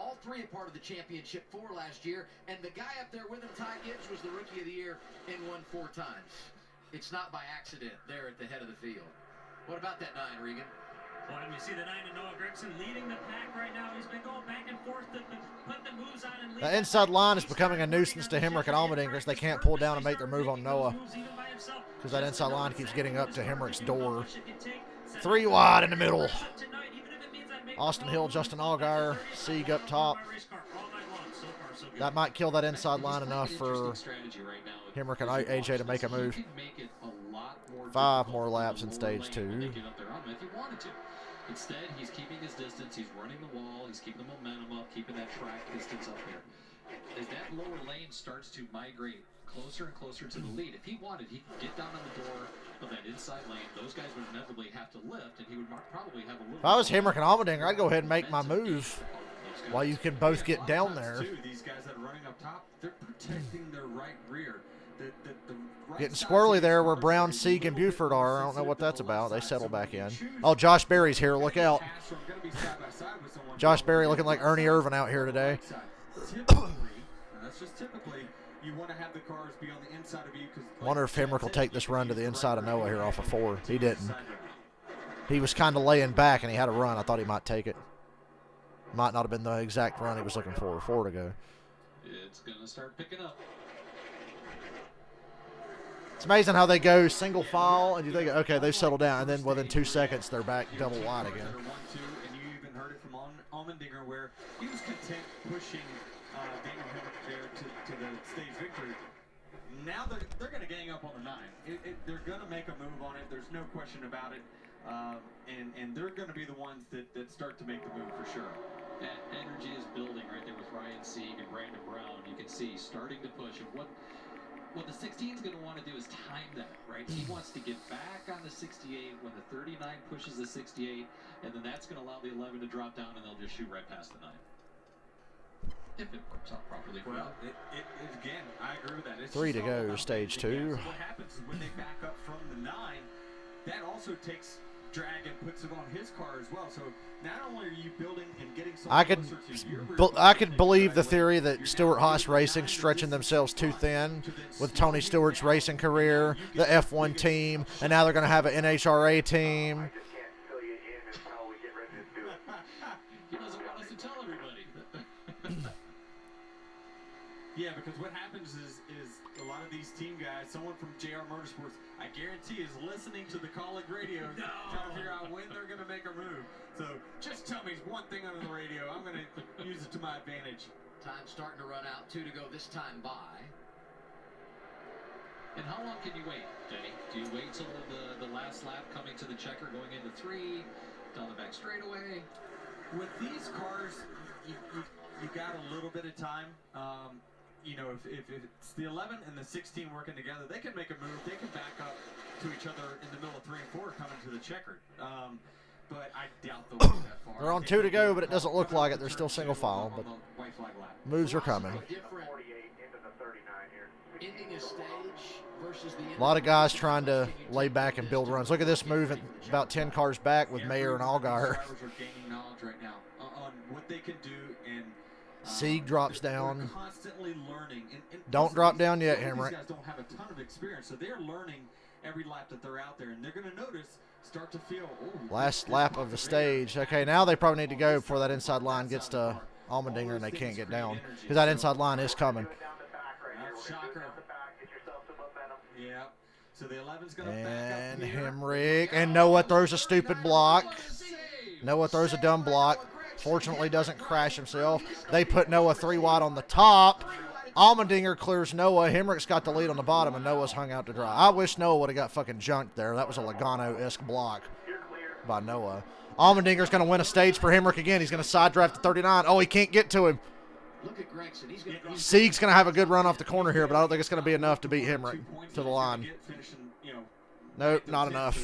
All three a part of the championship 4 last year, and the guy up there with him, Ty Gibbs, was the Rookie of the Year and won 4 times. It's not by accident there at the head of the field. What about that 9, Regan? Well, and we see the 9 and Noah Gregson leading the pack right now. He's been going back and forth, putting the moves on and The inside line is becoming a nuisance to Hemrick and Allmendinger. They can't pull down and make their move on Noah because that inside line keeps getting up to Hemrick's door. 3 wide in the middle. Austin Hill, Justin Allgaier, Sieg up top. That might kill that inside line enough for Hemrick and AJ to make a move. 5 more laps in stage 2. Instead, he's keeping his distance, he's running the wall, he's keeping the momentum up, keeping that track distance up there. As that lower lane starts to migrate closer and closer to the lead, if he wanted, he could get down on the door of that inside lane. Those guys would inevitably have to lift, and he would probably have a little... If I was Hemrick and Allmendinger, I'd go ahead and make my move while you can both get down there. These guys that are running up top, they're protecting their right rear. Getting squirrely there where Brown, Sieg, and Buford are. I don't know what that's about. They settle back in. Oh, Josh Berry's here. Look out. Josh Berry looking like Ernie Irvin out here today. That's just typically you want to have the cars be on the inside of you. Wonder if Hemrick will take this run to the inside of Noah here off of 4. He didn't. He was kind of laying back, and he had a run. I thought he might take it. Might not have been the exact run he was looking for. 4 to go. It's going to start picking up. It's amazing how they go single file, and you think, okay, they've settled down, and then within 2 seconds, they're back double wide again. 1-2, and you even heard it from Allmendinger where he was content pushing Daniel Hemrick there to the stage victory. Now they're going to gang up on the 9. They're going to make a move on it. There's no question about it. And they're going to be the ones that start to make the move for sure. That energy is building right there with Ryan Sieg and Brandon Brown. You can see starting to push. And what the 16 is going to want to do is time that, right? He wants to get back on the 68 when the 39 pushes the 68, and then that's going to allow the 11 to drop down, and they'll just shoot right past the 9. If it works out properly. Well, again, I agree with that. It's 3 to go, stage 2. What happens is when they back up from the 9, that also takes drag and puts it on his car as well. So not only are you building and getting I could believe the theory that Stewart Haas Racing stretching themselves too thin with Tony Stewart's racing career, the F1 team, and now they're going to have an NHRA team. He doesn't want us to tell everybody. Yeah, because what happens is a lot of these team guys, someone from JR Motorsports, I guarantee is listening to the college radio trying to figure out when they're going to make a move. So just tell me one thing on the radio. I'm going to use it to my advantage. Time starting to run out. 2 to go this time by. And how long can you wait, Denny? Do you wait till the last lap coming to the checker going into 3, down the back straightaway? With these cars, you got a little bit of time. You know, if it's the 11 and the 16 working together, they can make a move. They can back up to each other in the middle of 3 and 4 coming to the checkered. But I doubt they'll go that far. They're on 2 to go, but it doesn't look like it. They're still single file, but moves are coming. A lot of guys trying to lay back and build runs. Look at this move at about 10 cars back with Mayer and Allgaier. Drivers are gaining knowledge right now on what they can do, and Sieg drops down. Constantly learning. And don't drop down yet, Hemrick. These guys don't have a ton of experience, so they're learning every lap that they're out there, and they're going to notice, start to feel. Last lap of the stage. Okay, now they probably need to go before that inside line gets to Allmendinger and they can't get down because that inside line is coming. Shocker. Yeah. So the 11's going to back and up here. Hemrick and Noah throws a stupid block. Noah throws a dumb block. Fortunately doesn't crash himself. They put Noah 3 wide on the top. Allmendinger clears Noah. Hemrick's got the lead on the bottom, and Noah's hung out to dry. I wish Noah would have got fucking junked there. That was a Logano-esque block by Noah. Allmendinger's going to win a stage for Hemrick again. He's going to side drive to 39. Oh, he can't get to him. Sieg's going to have a good run off the corner here, but I don't think it's going to be enough to beat Hemrick to the line. Nope, not enough.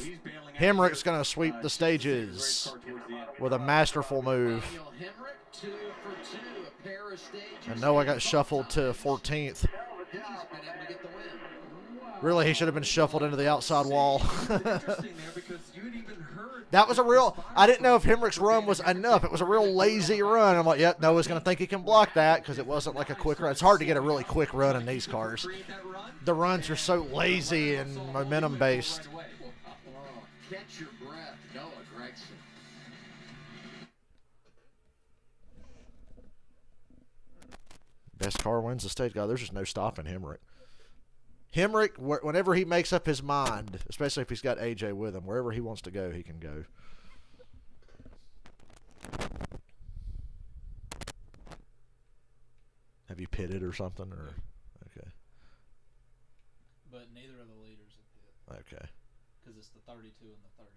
Hemrick's going to sweep the stages with a masterful move. And Noah got shuffled to 14th. Really, he should have been shuffled into the outside wall. Interesting there because you had even heard That was a real, I didn't know if Hemrick's run was enough. It was a real lazy run. I'm like, yep, Noah's going to think he can block that because it wasn't like a quick run. It's hard to get a really quick run in these cars. The runs are so lazy and momentum based. Catch your breath, Noah Gregson. Best car wins the stage. God, there's just no stopping Hemrick. Hemrick, whenever he makes up his mind, especially if he's got AJ with him, wherever he wants to go, he can go. Have you pitted or something? Or okay. But neither of the leaders have pit. Okay. Because it's the 32 and the 38.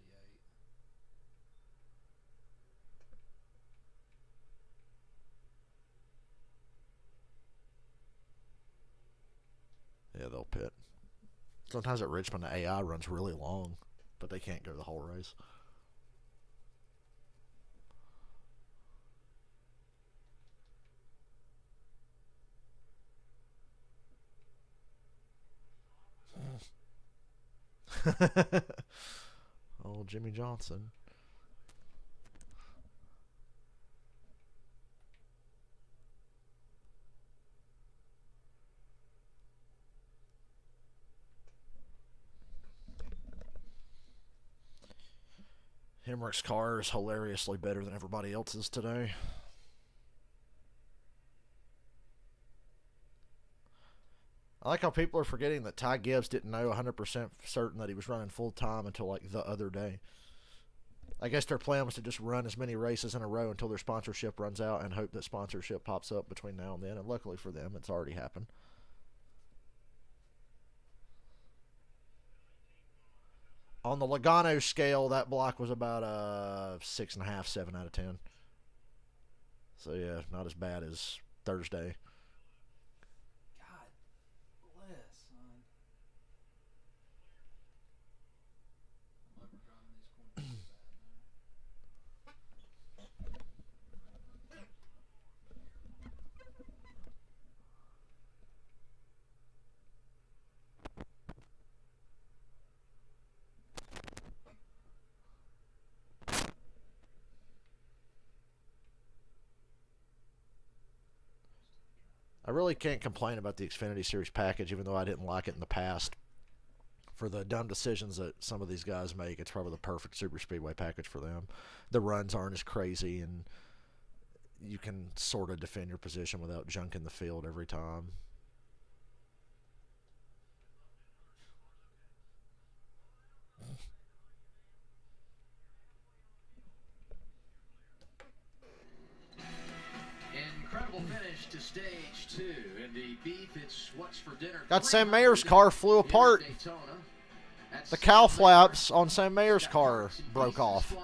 Yeah, they'll pit. Sometimes at Richmond, the AI runs really long, but they can't go the whole race. Oh, Jimmy Johnson. Hemrick's car is hilariously better than everybody else's today. I like how people are forgetting that Ty Gibbs didn't know 100% certain that he was running full-time until, like, the other day. I guess their plan was to just run as many races in a row until their sponsorship runs out and hope that sponsorship pops up between now and then. And luckily for them, it's already happened. On the Logano scale, that block was about 6.5, 7 out of 10. So, yeah, not as bad as Thursday. God bless, son. I'm overdriving these corners so bad now. I really can't complain about the Xfinity Series package, even though I didn't like it in the past. For the dumb decisions that some of these guys make, it's probably the perfect super speedway package for them. The runs aren't as crazy, and you can sort of defend your position without junking the field every time. Incredible finish to stage 2. In the beef, it's what's for dinner. Got Sam Mayer's car flew apart. The cow flaps on Sam Mayer's car broke off. Well,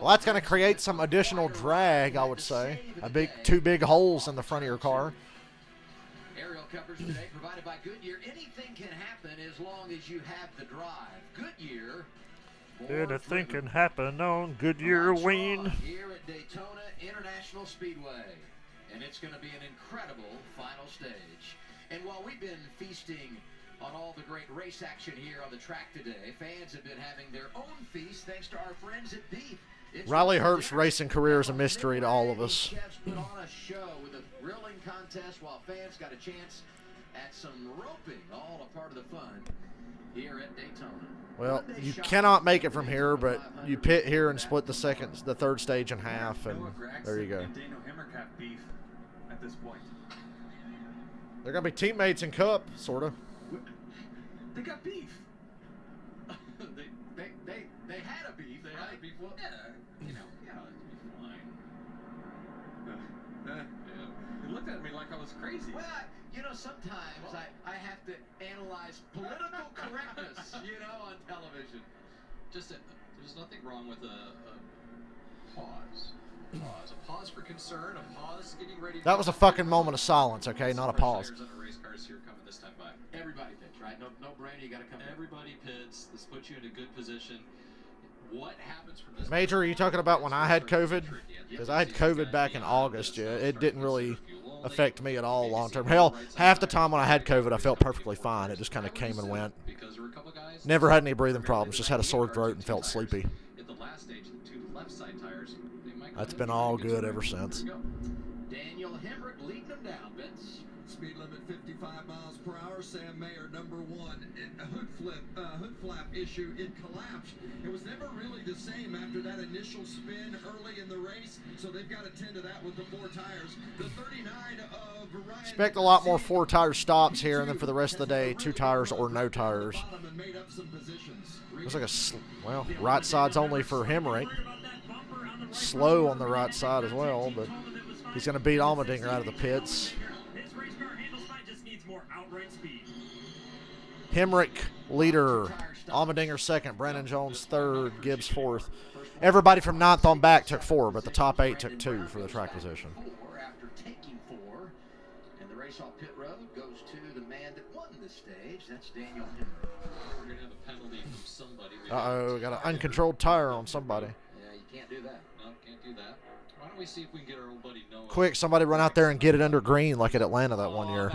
that's going to create some additional drag, I would say. Two big holes in the front of your car. Aerial covers today provided by Goodyear. Anything can happen as long as you have the drive. Goodyear. Anything can happen on Goodyear Ween. Here at Daytona International Speedway. And it's going to be an incredible final stage. And while we've been feasting on all the great race action here on the track today, fans have been having their own feast thanks to our friends at Beef. Riley Herbst's racing career is a mystery to all of us. Chefs put on a show with a grilling contest while fans got a chance at some roping, all a part of the fun here at Daytona. Well, you cannot make it from here, but you pit here and split the third stage in half, and there you go. Daniel Hemrick have beef at this point. They're gonna be teammates in Cup, sorta. They got beef. They had a beef. They had a beef. Well, yeah, it'd be fine. He looked at me like I was crazy. Well, sometimes I have to analyze political correctness, on television. There's nothing wrong with a pause. A pause for concern, a pause getting ready. That was a fucking moment of silence, okay? Not a pause. Race cars here coming this time by. Everybody pits, right? No brainer. You got to come. Everybody pits. This puts you in a good position. What happens from this? Major, are you talking about when I had COVID? Because I had COVID back in August. Yeah, it didn't really affect me at all long term. Hell, half the time when I had COVID, I felt perfectly fine. It just kind of came and went. Never had any breathing problems. Just had a sore throat and felt sleepy. That's been all good ever since. Daniel Hemrick leading them down, Vince. Speed limit 55 miles per hour. Sam Mayer, number one. Hood flap issue. It collapsed. It was never really the same after that initial spin early in the race. So they've got to tend to that with the 4 tires. The 39 of Ryan. Expect a lot more 4-tire stops here, and then for the rest of the day, 2 tires or no tires. Looks like a right side's only for Hemrick. Slow on the right side as well, but he's going to beat Allmendinger out of the pits. Hemrick leader, Allmendinger second, Brandon Jones third, Gibbs fourth. Everybody from 9th on back took 4, but the top 8 took 2 for the track position. After taking 4, and the race off pit road goes to the man that won the stage. That's Daniel Hemrick. We're going to have a penalty from somebody. Uh-oh, got an uncontrolled tire on somebody. Yeah, you can't do that. No, can't do that. Why don't we see if we can get our old buddy Noah. Quick, somebody run out there and get it under green like at Atlanta that one year.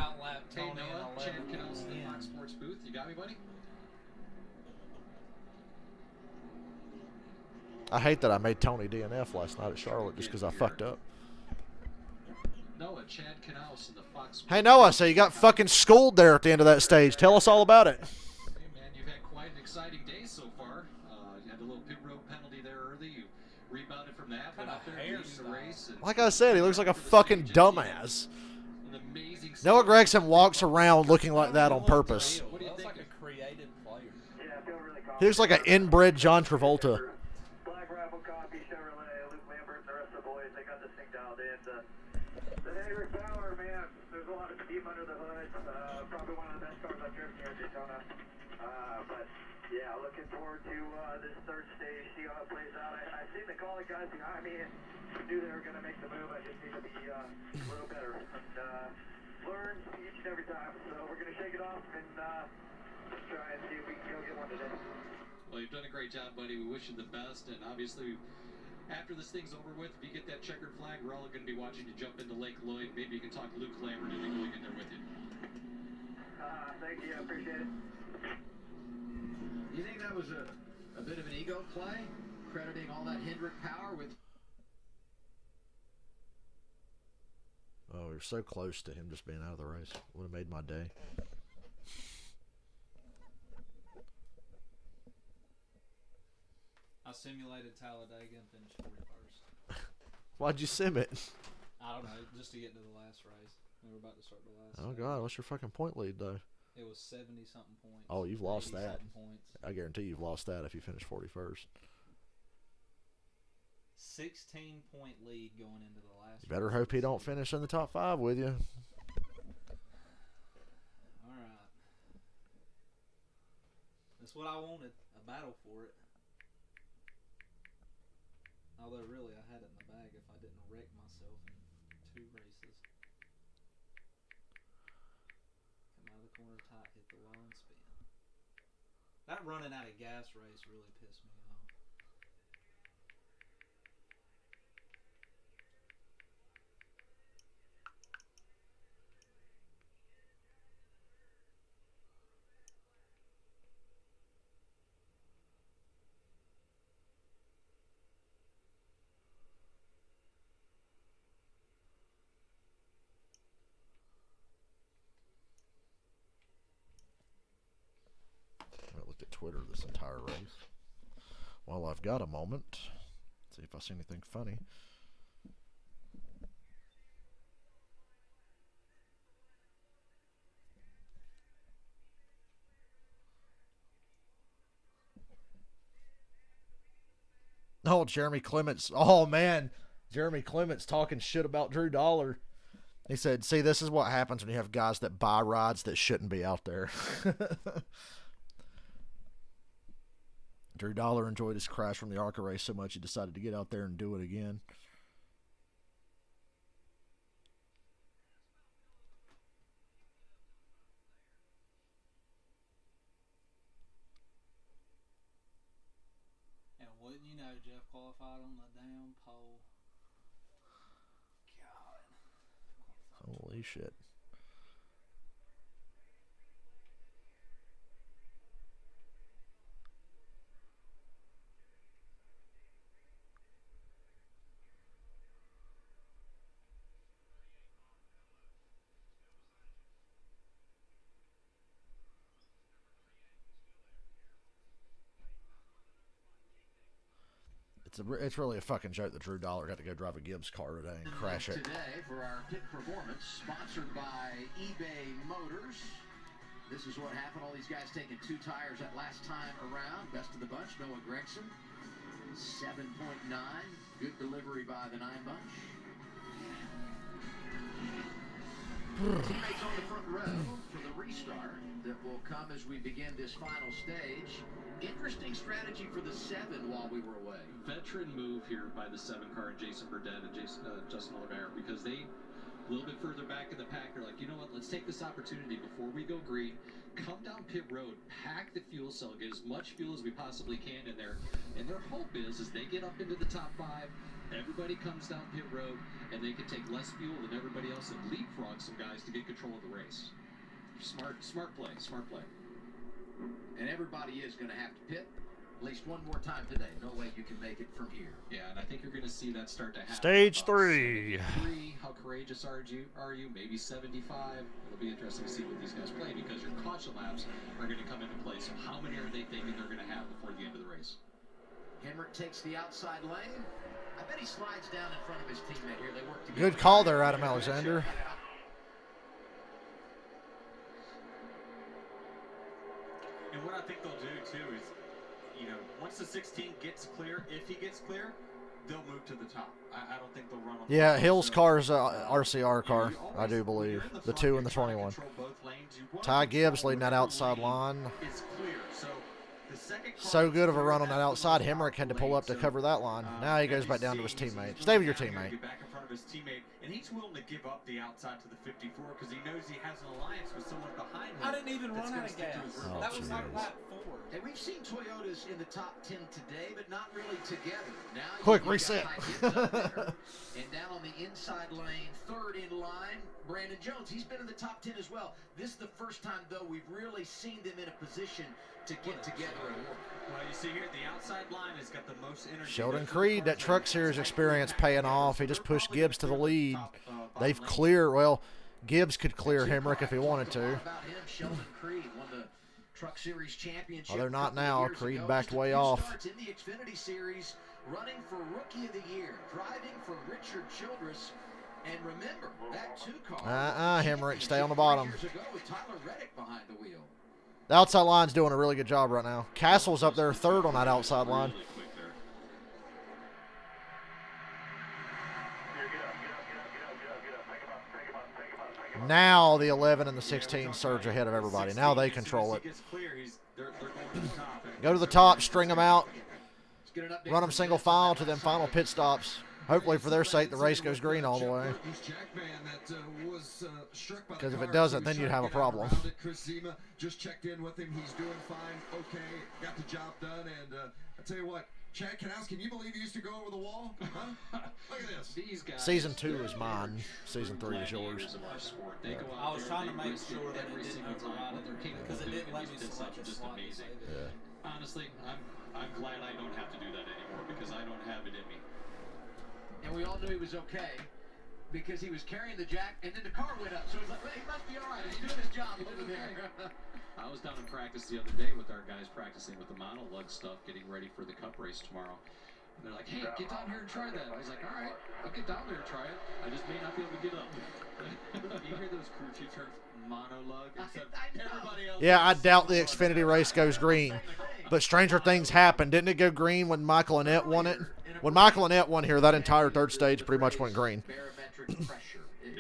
Hey, Noah, Chad Kennels in the Fox Sports booth. You got me, buddy? I hate that I made Tony DNF last night at Charlotte just because I fucked up. Noah, Chad Kennels in the Fox Sports. Hey, Noah, so you got fucking schooled there at the end of that stage. Tell us all about it. Hey, man, you've had quite an exciting day so far. You had a little pit road penalty there early. You rebounded from that, went out there leading the race. And Like I said, he looks like a fucking dumbass. Noah Gregson walks around looking like that on purpose. What do you think? Like a creative player. Yeah, I feel really confident. He looks like an inbred John Travolta. Black Rifle Coffee, Chevrolet, Luke Lambert, and the rest of the boys, they got this thing dialed in. The Henrik Bauer, man, there's a lot of steam under the hood. Probably one of the best cars I've driven here at Daytona. But, yeah, looking forward to this third stage, see how it plays out. I seen the calling guys behind me and knew they were going to make the move. I just need to be a little better. And, learn each and every time. So we're going to shake it off and try and see if we can go get one today. Well, you've done a great job, buddy. We wish you the best. And obviously, after this thing's over with, if you get that checkered flag, we're all going to be watching you jump into Lake Lloyd. Maybe you can talk Luke Lambert into going in there with you. Thank you. I appreciate it. Do you think that was a bit of an ego play, crediting all that Hendrick power with? Oh, we were so close to him just being out of the race. Would have made my day. I simulated Talladega and finished 41st. Why'd you sim it? I don't know, just to get to the last race. We were about to start the last. Oh, God, what's your fucking point lead, though? It was 70-something points. Oh, you've lost that. Points. I guarantee you've lost that if you finish 41st. 16-point lead going into the last. You better hope he don't finish in the top 5 with you. All right. That's what I wanted. A battle for it. Although, really, I had it in the bag if I didn't wreck myself in 2 races. Come out of the corner tight, hit the wall and spin. That running out of gas race really pissed me off. I looked at Twitter this entire race. Well, I've got a moment. See if I see anything funny. Oh, Jeremy Clements. Oh, man. Jeremy Clements talking shit about Drew Dollar. He said, see, this is what happens when you have guys that buy rides that shouldn't be out there. Drew Dollar enjoyed his crash from the ARCA race so much he decided to get out there and do it again. And wouldn't you know, Jeff qualified on the damn pole. God. Holy shit. It's really a fucking joke that Drew Dollar got to go drive a Gibbs car today and crash it. Today for our pit performance, sponsored by eBay Motors. This is what happened. All these guys taking 2 tires that last time around. Best of the bunch, Noah Gregson. 7.9. Good delivery by the 9 bunch. Teammates on the front row for the restart that will come as we begin this final stage. Interesting strategy for the 7 while we were away. Veteran move here by the 7 car, Jason Burdett and Justin Oliveira, because they a little bit further back in the pack. They're like, you know what? Let's take this opportunity before we go green. Come down pit road, pack the fuel cell, get as much fuel as we possibly can in there. And their hope is they get up into the top 5. Everybody comes down pit road, and they can take less fuel than everybody else and leapfrog some guys to get control of the race. Smart play. And everybody is going to have to pit at least one more time today. No way you can make it from here. Yeah, and I think you're going to see that start to happen. Stage 3. How courageous are you? Maybe 75. It'll be interesting to see what these guys play because your caution laps are going to come into play. So how many are they thinking they're going to have before the end of the race? Hemrick takes the outside lane. I bet he slides down in front of his teammate here. They work together. Good call there, Adam Alexander. And what I think they'll do too is, once the 16 gets clear, if he gets clear, they'll move to the top. I don't think they'll run on. Yeah, Hill's car's a RCR car, I do believe. The 2 and the 21. Ty Gibbs leading that outside line. It's clear. So good of a run on that outside. Hemrick had to pull up to cover that line. Now he goes back down to his teammate. Stay with your teammate. Get back in front of his teammate, and he's willing to give up the outside to the 54 because he knows he has an alliance with someone behind him. I didn't even run out of gas. That was like lap 4. And we've seen Toyotas in the top 10 today, but not really together. Now quick reset. And down on the inside lane, 3rd in line, Brandon Jones. He's been in the top 10 as well. This is the first time, though, we've really seen them in a position to get together and work. Well, you see here, the outside line has got the most energy. Sheldon Creed, that Truck Series experience paying off. He just pushed Gibbs to the lead. They've cleared, well, Gibbs could clear Hemrick if he wanted to. Sheldon Creed won the Truck Series championship. Well, they're not now. Creed backed way off. In the Xfinity Series, running for Rookie of the Year, driving for Richard Childress. And remember, that 2 car. Hemrick, stay on the bottom. Years ago with Tyler Reddick behind the wheel. The outside line's doing a really good job right now. Castle's up there 3rd on that outside line. Now the 11 and the 16 surge ahead of everybody. Now they control it. Go to the top, string them out, run them single file to them final pit stops. Hopefully, for their sake, the race goes green all the way. Because if it doesn't, then you'd have a problem. Chris Zima just checked in with him. He's doing fine. Okay, got the job done. And I tell you what, Chad Knaus, can you believe he used to go over the wall? Huh? Look at this. These guys, Season 2 is mine. Season 3 is yours. I was trying to make sure that it didn't override it because it didn't let me select a just slot. amazing. Honestly, I'm glad I don't have to do that anymore because I don't have it in me. And we all knew he was okay because he was carrying the jack, and then the car went up. So it was like, well, he must be all right. He's doing his job over there. I was down in practice the other day with our guys practicing with the monolug stuff, getting ready for the Cup race tomorrow. And they're like, hey, get down here and try that. I was like, all right, I'll get down there and try it. I just may not be able to get up. You hear those crew chief terms, monologue, except everybody else. Yeah, I doubt the Xfinity race goes green. But stranger things happen. Didn't it go green when Michael Annett won it? When Michael Annett won here, that entire 3rd stage pretty much went green.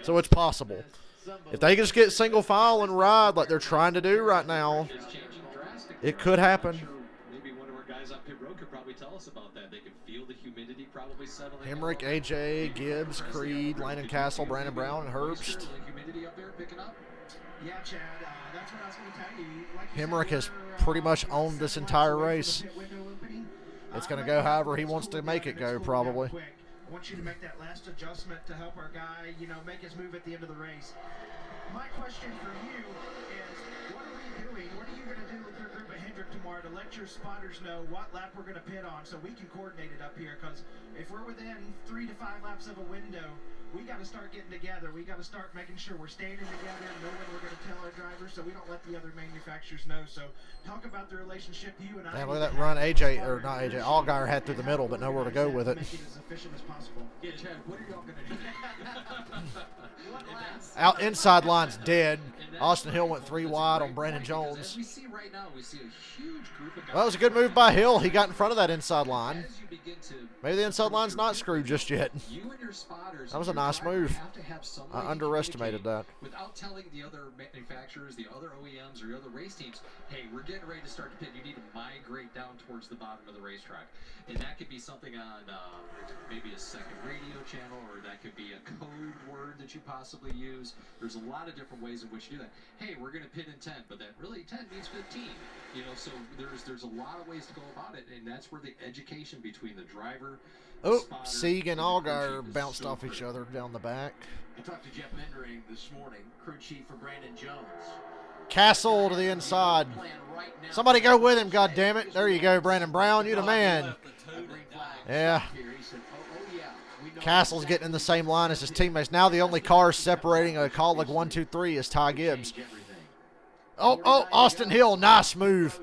So it's possible. If they just get single file and ride like they're trying to do right now, it could happen. Maybe one of our guys up pit road could probably tell us about that. They can feel the humidity probably settling. Hemrick, AJ, Gibbs, Creed, Landon Castle, Brandon Brown, and Herbst. The humidity up there picking up. Yeah, Chad, that's what I was going to tell you. Like Hemrick has pretty much owned this entire race. It's going to go however he wants to make it go, probably. want you to make that last adjustment to help our guy, you know, make his move at the end of the race. My question for you is, what are we doing? What are you going to do with your group at Hendrick tomorrow to let your spotters know what lap we're going to pit on so we can coordinate it up here? Because if we're within 3 to 5 laps of a window, we got to start getting together. We got to start making sure we're standing together and know when we're going to tell our drivers so we don't let the other manufacturers know. So talk about the relationship you and I. Man, look at that run AJ, or not AJ, Allgaier had through the middle, but nowhere to go with it. Make it as efficient as possible. Yeah, Chad, what are y'all going to do? Out inside line's dead. Austin Hill went 3 wide on Brandon Jones. As we see right now, we see a huge group of guys. Well, that was a good move by Hill. He got in front of that inside line. As you begin to Maybe the inside line's not screwed just yet. You and your spotters, That was a your nice driver move. have to have some way I to underestimated that. communicate without telling the other manufacturers, the other OEMs, or the other race teams, hey, we're getting ready to start the pit. You need to migrate down towards the bottom of the racetrack. And that could be something on maybe a second radio channel, or that could be a code word that you possibly use. There's a lot of different ways in which you do that. Hey, we're going to pit in 10, but that really 10 means 15. You know, so there's a lot of ways to go about it, and that's where the education between the driver. Oh, Sieg and Allgaier bounced off each other down the back. I talked to Jeff Mendering this morning, crew chief for Brandon Jones. Castle to the inside. Somebody go with him, God damn it! There you go, Brandon Brown. You the man. Yeah. Castle's getting in the same line as his teammates. Now the only car separating a colleague 1, 2, 3 is Ty Gibbs. Oh, Austin Hill, nice move.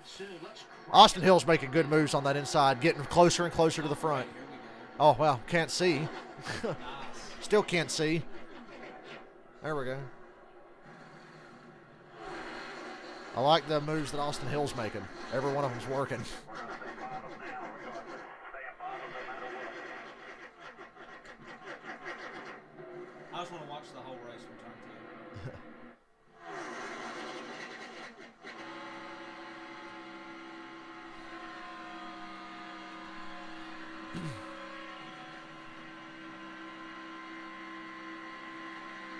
Austin Hill's making good moves on that inside, getting closer and closer to the front. Oh, well, can't see. Still can't see. There we go. I like the moves that Austin Hill's making. Every one of them's working. I just want to watch the whole race from turn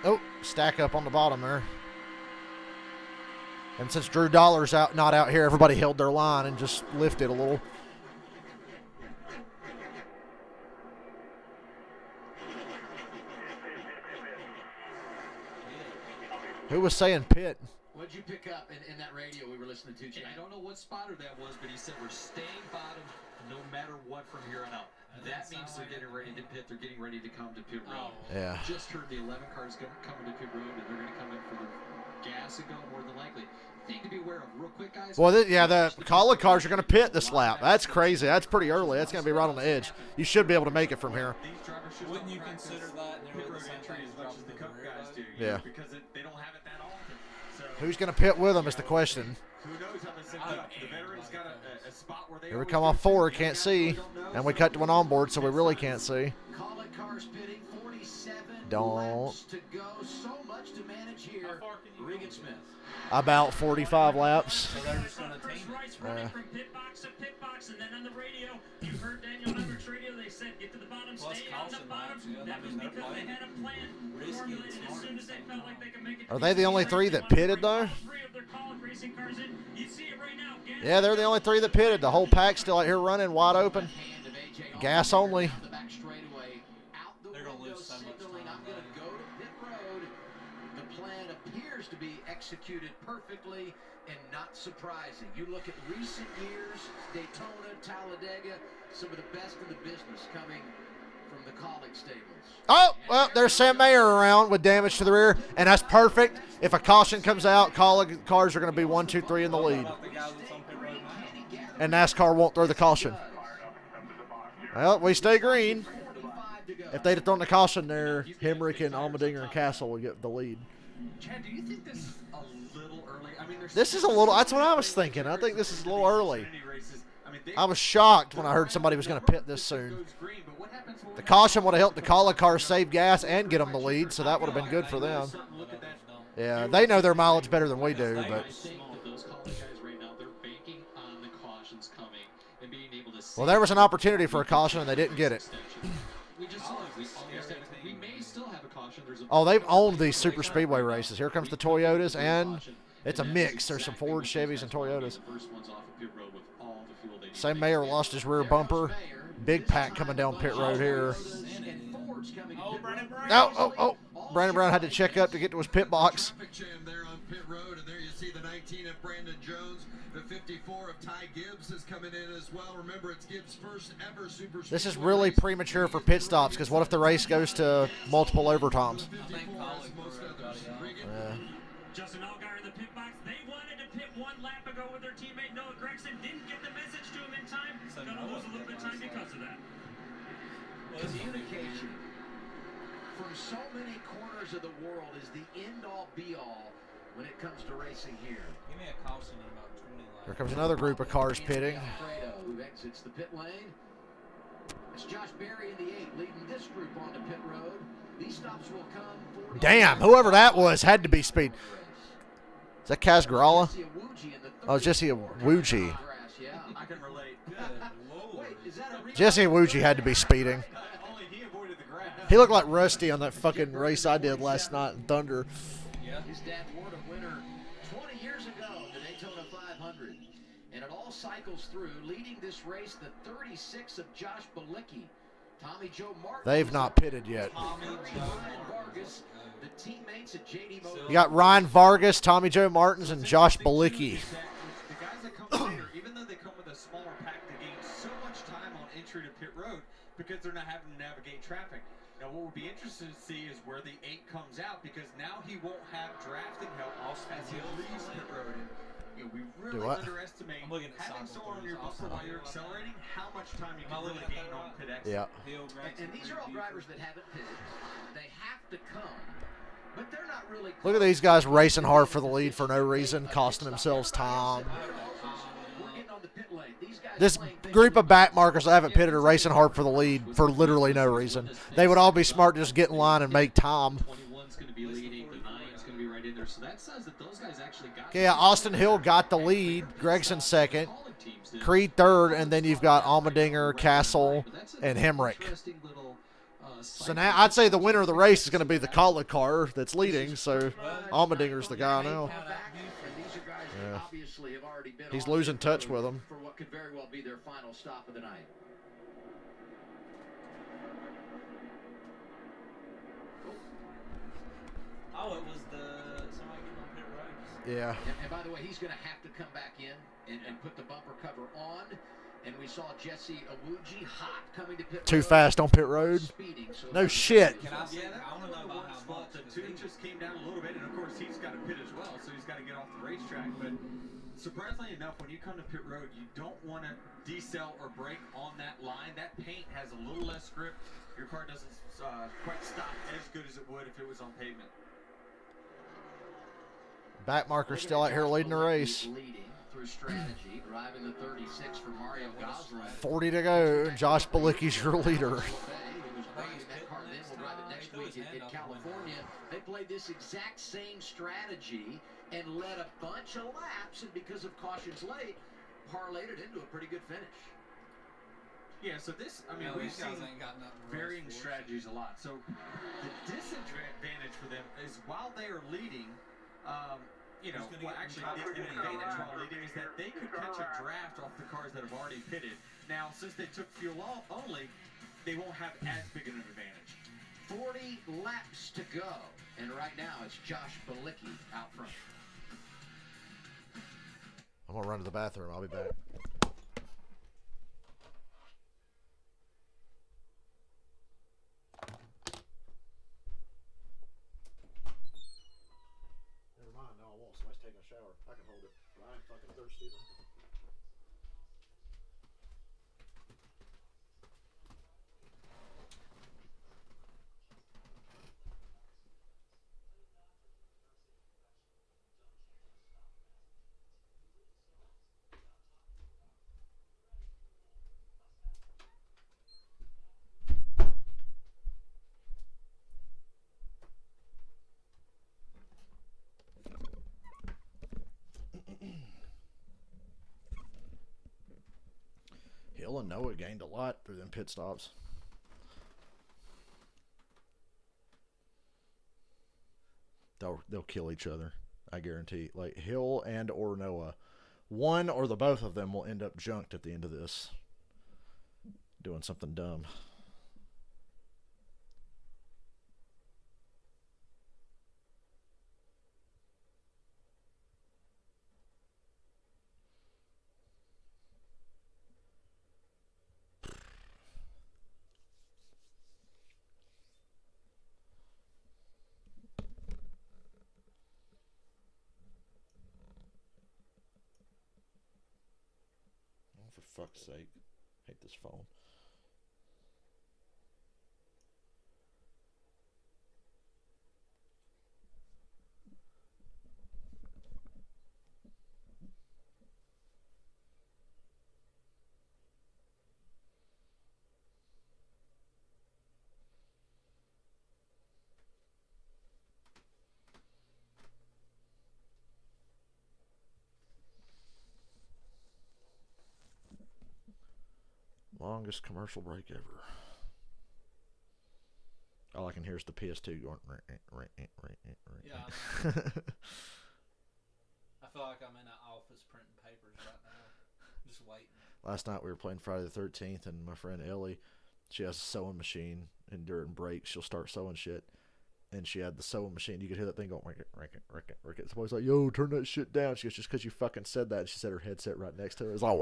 2. Oh, stack up on the bottom there. And since Drew Dollar's not out here, everybody held their line and just lifted a little. Who was saying pit? What did you pick up in that radio we were listening to, Chad? I don't know what spotter that was, but he said we're staying bottom no matter what from here on out. That means they're getting ready to pit. They're getting ready to come to pit road. Yeah. Just heard the 11 cars coming to pit road, and they're going to come in for the gas and go more than likely. Thing to be aware of, real quick, guys. Well, the colleague cars are going to pit this lap. That's crazy. That's pretty early. That's going to be right on the edge. You should be able to make it from here. Wouldn't you consider that pit road entry as much as the Cup guys do? Yeah. Because they don't have it that often. So Who's going to pit with them is the question. who knows how they set up? The veterans got a spot where they. Here we come off forward, can't see. And we cut to an onboard, so we really can't see. Colleague cars pitting, 47 Don't. laps to go. So much to manage here. Regan Smith. About 45 laps. So they're just going to First team rights running from pit box to pit box, and then on the radio, you heard Daniel Hemrick's radio. They said, "Get to the bottom, Plus stay on the caution bottom." laps, yeah, That I was mean, they're because they playing had a plan risky and formulated as smart soon as they felt like they could make it. Are they the only 3 that pitted, though? Three of their colleague racing cars in. You see it right now. Yeah, they're the only 3 that pitted. The whole pack's still out here running wide open. Gas only. They're going to lose so much time. I'm going to go to pit road. The plan appears to be executed perfectly and not surprising. You look at recent years, Daytona, Talladega, some of the best in the business coming from the colleague stables. Oh, well, there's Sam Mayer around with damage to the rear, and that's perfect. If a caution comes out, colleague cars are going to be 1, 2, 3 in the lead. And NASCAR won't throw the caution. Well, we stay green. If they'd have thrown the caution there, Hemrick and Allmendinger and Castle would get the lead. Chad, do you think this is a little early? I mean, This is a little, that's what I was thinking. I think this is a little early. I was shocked when I heard somebody was going to pit this soon. The caution would have helped the colleague cars save gas and get them the lead, so that would have been good for them. Yeah, they know their mileage better than we do, but. Well, there was an opportunity for a caution, and they didn't get it. Oh, they've owned these super speedway races. Here comes the Toyotas, and it's a mix. There's some Ford, Chevys, and Toyotas. Sam Mayer lost his rear bumper. Big pack coming down pit road here. Oh. Brandon Brown had to check up to get to his pit box. Traffic jam there on pit road, and there you see the 19 of Brandon Jones. The 54 of Ty Gibbs is coming in as well. Remember, it's Gibbs' first ever super. This is really premature for pit stops because what if the race goes to multiple overtimes? Justin Allgaier in the pit box. They wanted to pit one lap ago with their teammate Noah Gragson. Didn't get the message to him in time. Gonna lose a little bit of time because of that. Communication from so many corners of the world is the end-all, be-all when it comes to racing here. Give me a caution in about 20 laps. Here comes another group of cars pitting. Alfredo, who exits the pit lane. It's Josh Berry in the 8 leading this group onto pit road. These stops will come. Damn, whoever that was had to be speed. Is that Kaz Gralla? Oh, Jesse Awuji. I can relate. Jesse Awuji had to be speeding. Only he avoided the grass. He looked like Rusty on that fucking race I did last night in Thunder. Yeah. His dad won a winner 20 years ago, the Daytona 500. And it all cycles through, leading this race, the 36 of Josh Bilicki. Tommy Joe Martin. They've not pitted yet. Vargas, the teammates at JD Motors. You got Ryan Vargas, Tommy Joe Martins, and Josh Bilicki. The guys that come later, even though they come with a smaller pack, they gain so much time on entry to pit road because they're not having to navigate traffic. Now, what we'll be interested to see is where the 8 comes out because now he won't have drafting help as he leaves pit road. And, you know, we really underestimate having someone on your bumper while you're accelerating, how much time you can really gain on pit exit. Yeah. And these are all drivers that haven't pitted. They have to come, but they're not really. Look at these guys racing hard for the lead for no reason, costing themselves time. This group of back markers that haven't pitted are racing hard for the lead for literally no reason. They would all be smart to just get in line and make time. 21's going to be leading. The 9's going to be right in there. So that says that those guys actually got. Yeah, Austin Hill got the lead. Gregson second. Creed third, and then you've got Allmendinger, Castle, and Hemrick. So now I'd say the winner of the race is going to be the Kala car that's leading. So Allmendinger's the guy now. Yeah. He's losing touch with him. For what could very well be their final stop of the night. Oh, it was somebody getting on pit road. Yeah. And by the way, he's going to have to come back in and put the bumper cover on. And we saw Jesse Awuji hot coming to pit road. Too fast on pit road. No shit. Can I say that? I want to know about how much. The 2 just came down a little bit, and of course he's got to pit as well, so he's got to get off the racetrack. But surprisingly enough, when you come to pit road, you don't want to decel or brake on that line. That paint has a little less grip. Your car doesn't quite stop as good as it would if it was on pavement. Back marker's still out here leading the race. Through strategy, driving the 36 for Mario Gosling. 40 to go. Josh Bilicki's your leader. Next week in California, they played this exact same strategy and led a bunch of laps, and because of cautions late, parlayed it into a pretty good finish. Yeah, so this, I mean, we've seen varying strategies a lot. So the disadvantage for them is while they are leading, you know, well, actually, an advantage while leading is that they could catch a draft off the cars that have already pitted. Now, since they took fuel only, they won't have as big an advantage. 40 laps to go, and right now it's Josh Bilicki out front. I'm going to run to the bathroom. I'll be back. Never mind. No, I won't. Somebody's taking a shower. I can hold it. But I ain't fucking thirsty. Hill and Noah gained a lot through them pit stops. They'll kill each other, I guarantee. Like Hill and or Noah, one or the both of them will end up junked at the end of this, doing something dumb. for fuck's sake. Hate this phone. Longest commercial break ever. All I can hear is the PS2 going. Yeah. I feel like I'm in an office printing papers right now, just waiting. Last night we were playing Friday the 13th, and my friend Ellie, she has a sewing machine, and during breaks she'll start sewing shit. And she had the sewing machine. You could hear that thing going, rank it. Somebody's like, yo, turn that shit down. She goes, just because you fucking said that. And she said her headset right next to her. It was like,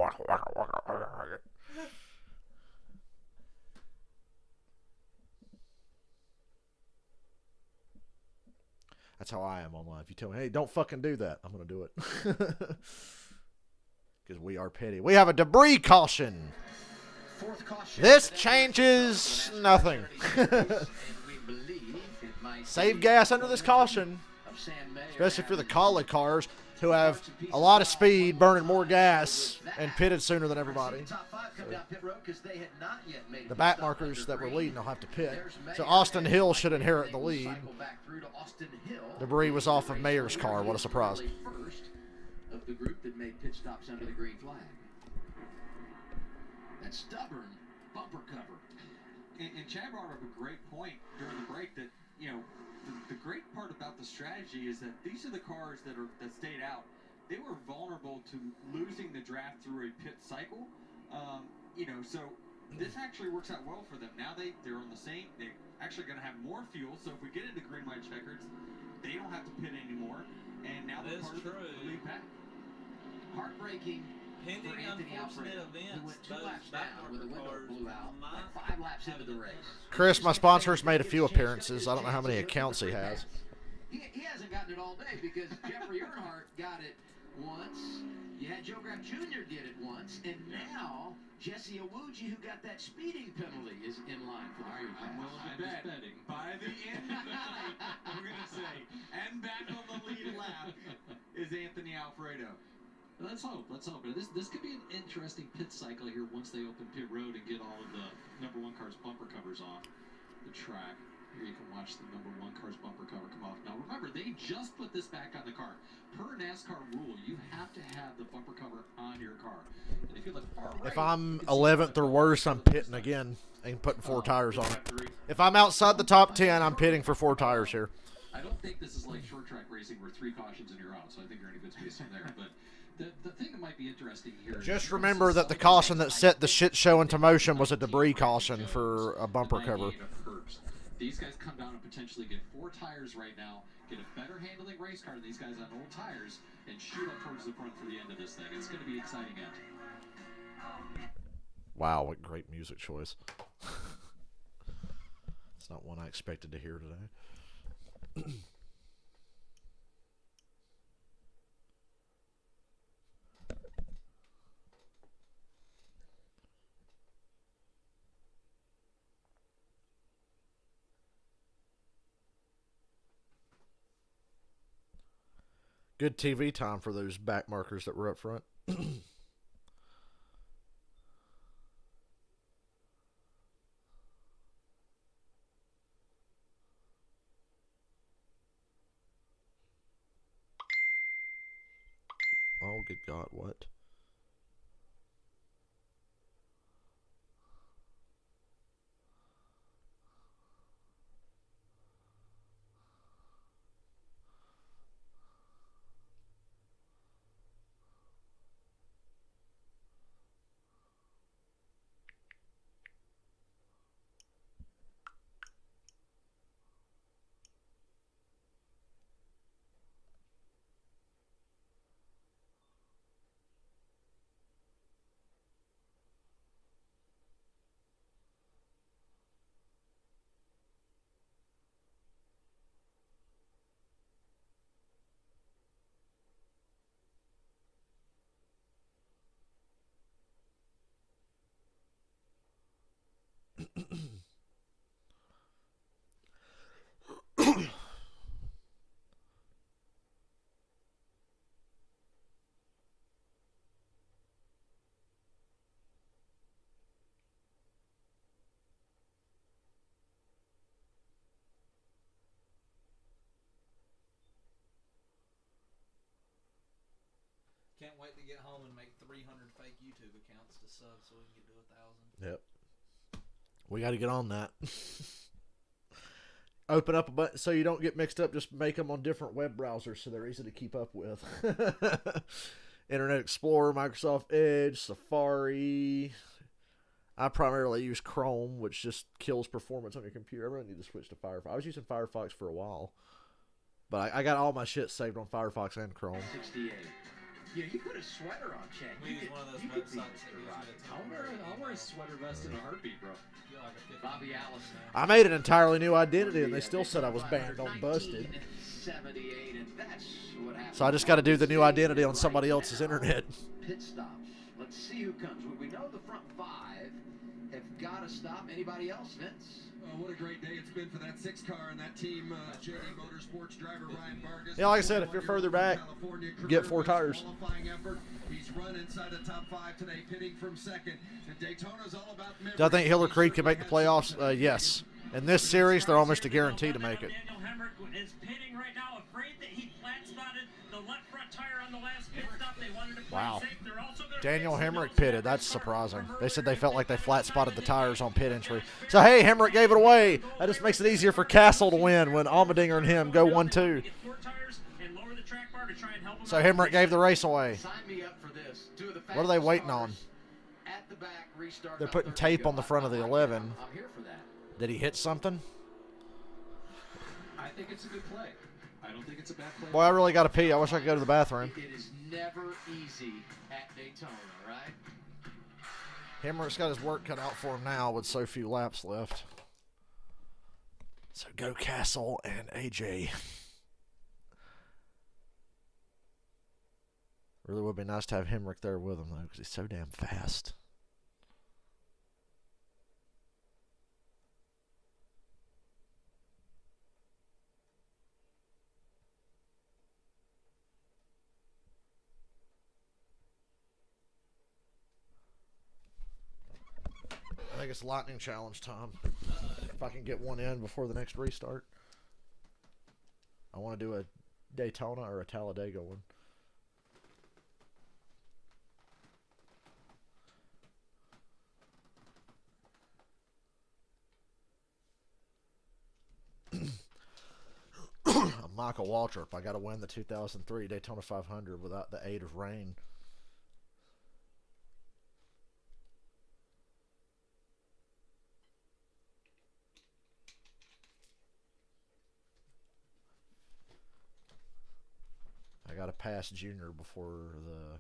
that's how I am online. If you tell me, hey, don't fucking do that, I'm going to do it. Because we are petty. We have a debris caution. This changes nothing. Save gas under this caution, especially for the collie cars who have a lot of speed, burning more gas, and pitted sooner than everybody. So the back markers that were leading will have to pit. So Austin Hill should inherit the lead. Debris was off of Mayer's car. What a surprise. Of the group that made pit stops under the green flag. That stubborn bumper cover. And Chad brought up a great point during the break that, you know, the great part about the strategy is that these are the cars that stayed out. They were vulnerable to losing the draft through a pit cycle. You know, so this actually works out well for them. Now they're on the same. They're actually going to have more fuel. So if we get into green white checkers, they don't have to pit anymore. And now they're part of the lead pack. Heartbreaking. Pending unfortunate events, those back with the window blew out, like 5 laps into the race. Chris, my sponsor's made a few appearances. I don't know how many accounts he has. He hasn't gotten it all day because Jeffrey Earnhardt got it once. You had Joe Graf Jr. get it once, and now Jesse Awuji, who got that speeding penalty, is in line for the free pass. I'm willing to bet by the end of the night, we're going to say, and back on the lead lap is Anthony Alfredo. Let's hope. This could be an interesting pit cycle here once they open pit road and get all of the number one car's bumper covers off the track. Here you can watch the number one car's bumper cover come off. Now remember, they just put this back on the car. Per NASCAR rule, you have to have the bumper cover on your car. And if you look far right, if I'm 11th or worse, I'm pitting again and putting 4 tires on it. If I'm outside the top 10, I'm pitting for 4 tires here. I don't think this is like short track racing where 3 cautions and you're out, so I think you're in a good space from there. But the thing that might be interesting here. Just remember that the caution that set the shit show into motion was a debris caution for a bumper cover. These guys come down and potentially get 4 tires right now, get a better handling race car than these guys on old tires, and shoot up towards the front for the end of this thing. It's going to be exciting end. Wow, what great music choice. It's not one I expected to hear today. Good TV time for those back markers that were up front. Oh, good God, what? Can't wait to get home and make 300 fake YouTube accounts to sub so we can get to 1,000. Yep. We got to get on that. Open up a button so you don't get mixed up. Just make them on different web browsers so they're easy to keep up with. Internet Explorer, Microsoft Edge, Safari. I primarily use Chrome, which just kills performance on your computer. I really need to switch to Firefox. I was using Firefox for a while, but I got all my shit saved on Firefox and Chrome. 68. Yeah, you put a sweater on, Chad. We use one of those websites that gives you I'll wear a sweater vest in a heartbeat, bro. Feel like a 50. Bobby Allison. I made an entirely new identity, and they still said I was banned on Busted. 78, and that's what happened. So I just got to do the new identity on somebody else's internet. Pit stops. Let's see who comes. We know the front five have got to stop. Anybody else, Vince? What a great day it's been for that 6 car and that team. JD Motorsports driver Ryan Vargas. Yeah, like I said, if you're further back, get 4 tires. He's run inside the top 5 today, pitting from second. And Daytona's all about Do I think Hiller Creek can make the playoffs? Yes. In this series, they're almost a guarantee to make it. Daniel Hemrick is pitting right now, afraid that he flat spotted the left front tire on the last pit stop. They wanted to play Wow. safe. They're also gonna Daniel fix the Hemrick nose pitted. of That's the car. surprising. They said they felt like they flat spotted the tires on pit entry. So, hey, Hemrick gave it away. That just makes it easier for Castle to win when Allmendinger and him go 1-2. Get 4 tires and lower the track bar to try and help him So out. Hemrick gave the race away. Sign me up for this. 2 of the What are they fastest waiting cars on? At the back, restart They're about putting 30 tape to go. on the front of the 11. I'm here for that. Did he hit something? I think it's a good play. I don't think it's a bad play. Boy, I really got to pee. I wish I could go to the bathroom. It is never easy at Daytona, right? Hemrick's got his work cut out for him now with so few laps left. So go Castle and AJ. Really would be nice to have Hemrick there with him, though, because he's so damn fast. I think it's lightning challenge time. If I can get one in before the next restart. I want to do a Daytona or a Talladega one. Michael Waltrip. I got to win the 2003 Daytona 500 without the aid of rain. I got to pass Junior before the...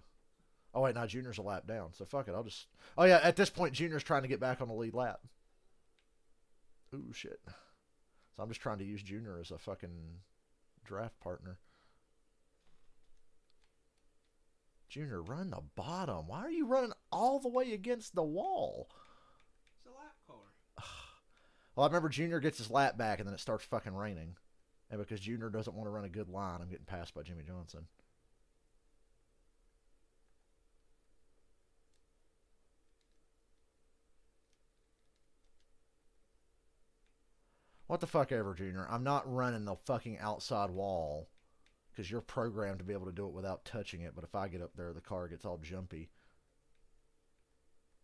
Oh, wait, no, Junior's a lap down. So, fuck it. I'll just... Oh, yeah, at this point, Junior's trying to get back on the lead lap. Ooh, shit. So, I'm just trying to use Junior as a fucking draft partner. Junior, run the bottom. Why are you running all the way against the wall? It's a lap car. Well, I remember Junior gets his lap back, and then it starts fucking raining. And because Junior doesn't want to run a good line, I'm getting passed by Jimmy Johnson. What the fuck ever, Junior. I'm not running the fucking outside wall because you're programmed to be able to do it without touching it. But if I get up there, the car gets all jumpy.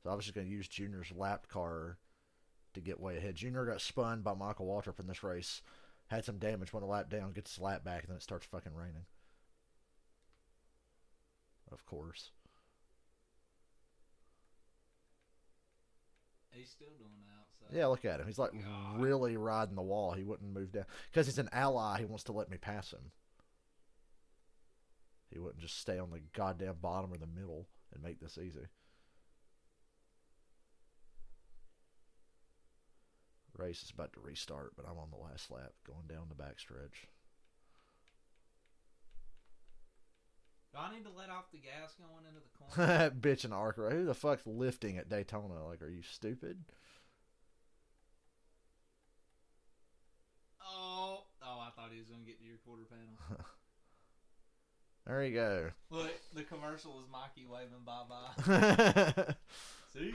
So I was just going to use Junior's lap car to get way ahead. Junior got spun by Michael Waltrip in this race. Had some damage, went a lap down, gets his lap back, and then it starts fucking raining. Of course. He's still doing the outside. Yeah, look at him. He's like really riding the wall. He wouldn't move down. Because he's an ally, he wants to let me pass him. He wouldn't just stay on the goddamn bottom or the middle and make this easy. Race is about to restart, but I'm on the last lap going down the backstretch. Do I need to let off the gas going into the corner? Bitch and arc. Who the fuck's lifting at Daytona? Like, are you stupid? Oh, I thought he was going to get to your quarter panel. There you go. Look, the commercial is Mikey waving bye-bye. See ya.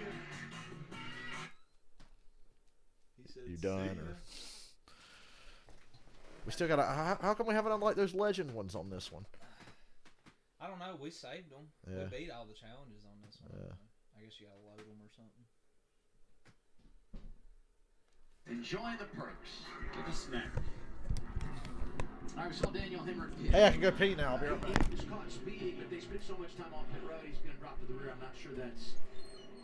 He said, You done? "See ya." Or... We still got to... How come we haven't unlocked those legend ones on this one? I don't know. We saved them. Yeah. We beat all the challenges on this one. Yeah. I guess you got to load them or something. Enjoy the perks. Get a snack. All right, we saw Daniel Hemrick pit. Hey, I can go pee now. I'll be right back. He was caught speeding, but they spent so much time on pit road, he's going to drop to the rear. I'm not sure that's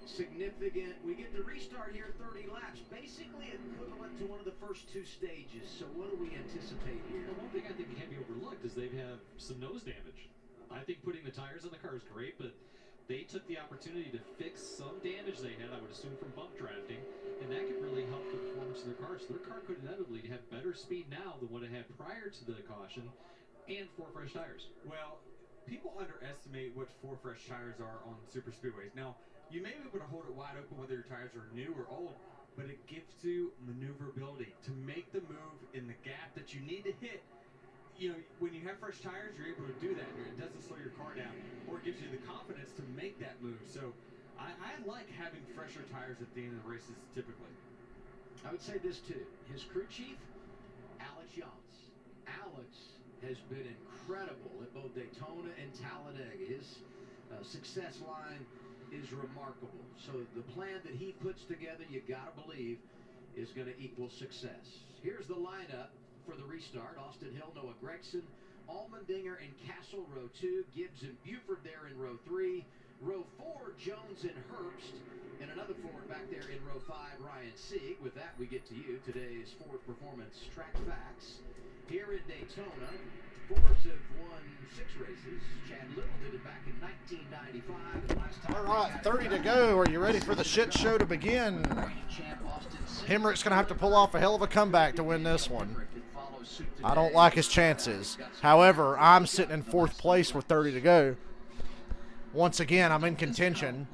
significant. We get the restart here, 30 laps, basically equivalent to one of the first two stages. So what do we anticipate here? One thing I think can't be overlooked is they've had some nose damage. I think putting the tires on the car is great, but they took the opportunity to fix some damage they had, I would assume, from bump drafting, and that could really help the performance of their car. So their car could inevitably have better speed now than what it had prior to the caution, and 4 fresh tires. Well, people underestimate what 4 fresh tires are on super speedways. Now, you may be able to hold it wide open whether your tires are new or old, but it gives you maneuverability to make the move in the gap that you need to hit. You know, when you have fresh tires, you're able to do that. It doesn't slow your car down, or it gives you the confidence to make that move. So I like having fresher tires at the end of the races typically. I would say this too. His crew chief, Alex Yance. Alex has been incredible at both Daytona and Talladega. His success line is remarkable. So the plan that he puts together, you gotta believe, is going to equal success. Here's the lineup for the restart. Austin Hill, Noah Gregson, Allmendinger and Castle, row 2. Gibbs and Buford there in row 3. Row 4, Jones and Herbst. And another Ford back there in row 5, Ryan Sieg. With that, we get to you. Today's Ford Performance Track Facts. Here in Daytona, Fords have won 6 races. Chad Little did it back in 1995. And last time All right, 30 to go. Are you ready for the shit show to begin? Hemrick's going to have to pull off a hell of a comeback to win this one. I don't like his chances. However, I'm sitting in 4th place with 30 to go. Once again, I'm in contention.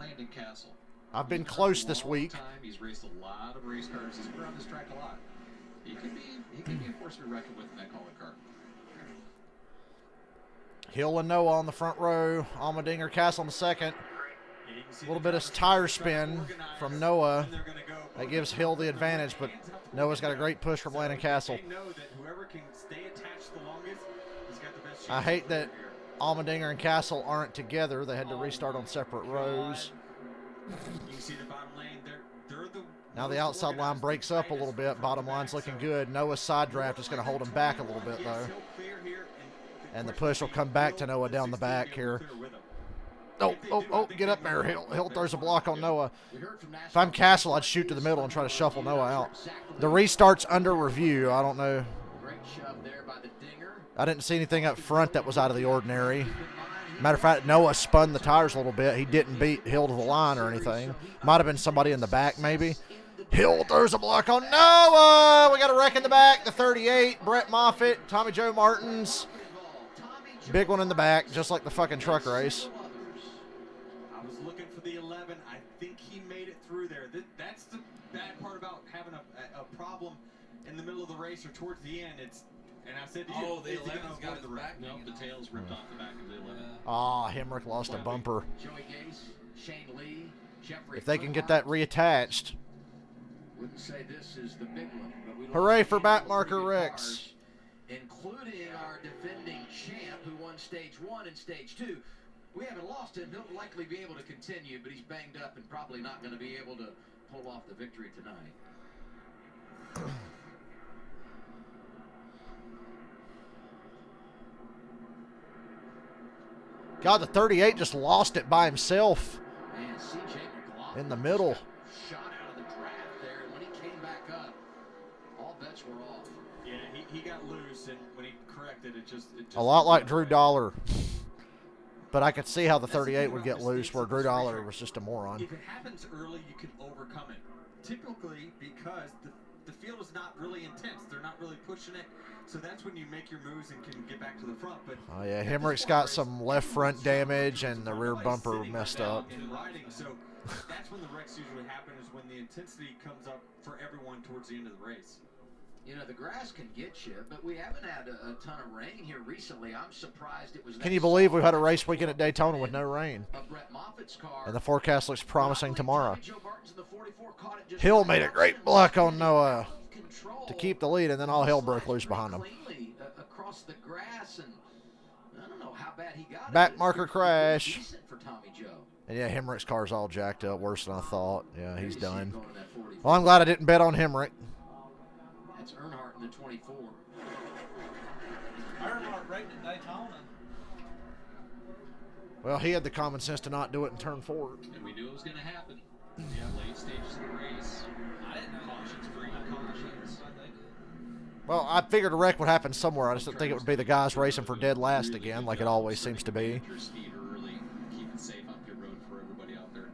I've been close this week. He's raced a lot of race cars. He's been around this track a lot. He could be a force to be reckoned with in that calling car. Hill and Noah on the front row. Allmendinger, Castle on the second. A little bit of tire spin from Noah. That gives Hill the advantage, but Noah's got a great push from Landon Castle. I hate that Allmendinger and Castle aren't together. They had to restart on separate rows. Now the outside line breaks up a little bit. Bottom line's looking good. Noah's side draft is going to hold him back a little bit, though. And the push will come back to Noah down the back here. Oh, get up there. Hill throws a block on Noah. If I'm Castle, I'd shoot to the middle and try to shuffle Noah out. The restart's under review. I don't know. I didn't see anything up front that was out of the ordinary. Matter of fact, Noah spun the tires a little bit. He didn't beat Hill to the line or anything. Might have been somebody in the back, maybe. Hill throws a block on Noah. We got a wreck in the back. The 38, Brett Moffitt, Tommy Joe Martins. Big one in the back, just like the fucking truck race. I was looking for the 11. I think he made it through there. That's the bad part about having a problem in the middle of the race or towards the end. And I said to you, the 11's got the back. Nope, the tail's ripped off the back of the 11. Hemrick lost a bumper. Joey Gase, Shane Lee, Jeffrey If they can get that reattached. Wouldn't say this is the big one, but we Hooray for backmarker Rex. Including our defending champ who won stage 1 and stage 2. We haven't lost him. He'll likely be able to continue, but he's banged up and probably not going to be able to pull off the victory tonight. God, the 38 just lost it by himself in the middle. Shot out of the draft there, and when he came back up, all bets were off. Yeah, he got loose, and when he corrected it, just a lot like Drew Dollar. But I could see how the 38 would get loose, where Drew Dollar was just a moron. If it happens early, you can overcome it. Typically, because the field is not really intense. They're not really pushing it. So that's when you make your moves and can get back to the front. But oh yeah, Hemrick's got some left front damage and the rear bumper messed up. So that's when the wrecks usually happen, is when the intensity comes up for everyone towards the end of the race. You know, the grass can get you, but we haven't had a ton of rain here recently. I'm surprised it was. Can you believe we've had a race weekend at Daytona with no rain? Car, and the forecast looks promising tomorrow. Hill made a great block on Noah to keep the lead, and then all hell broke loose behind him. Across the grass, and I don't know how bad that, he got Back it. marker crash. Decent for Tommy Joe. And yeah, Hemrick's car's all jacked up, worse than I thought. Yeah, he's There you see him done. going to that 44. Well, I'm glad I didn't bet on Hemrick. That's Earnhardt in the 24. Earnhardt rated at Daytona. Well, he had the common sense to not do it in turn 4. And we knew it was going to happen. Yeah, late stages of the race. I didn't know Cautions, green cautions. Well, I figured a wreck would happen somewhere. I just didn't think it would be the guys racing for dead last again, like it always seems to be. Your speed early, keep it safe on pit road for everybody out there.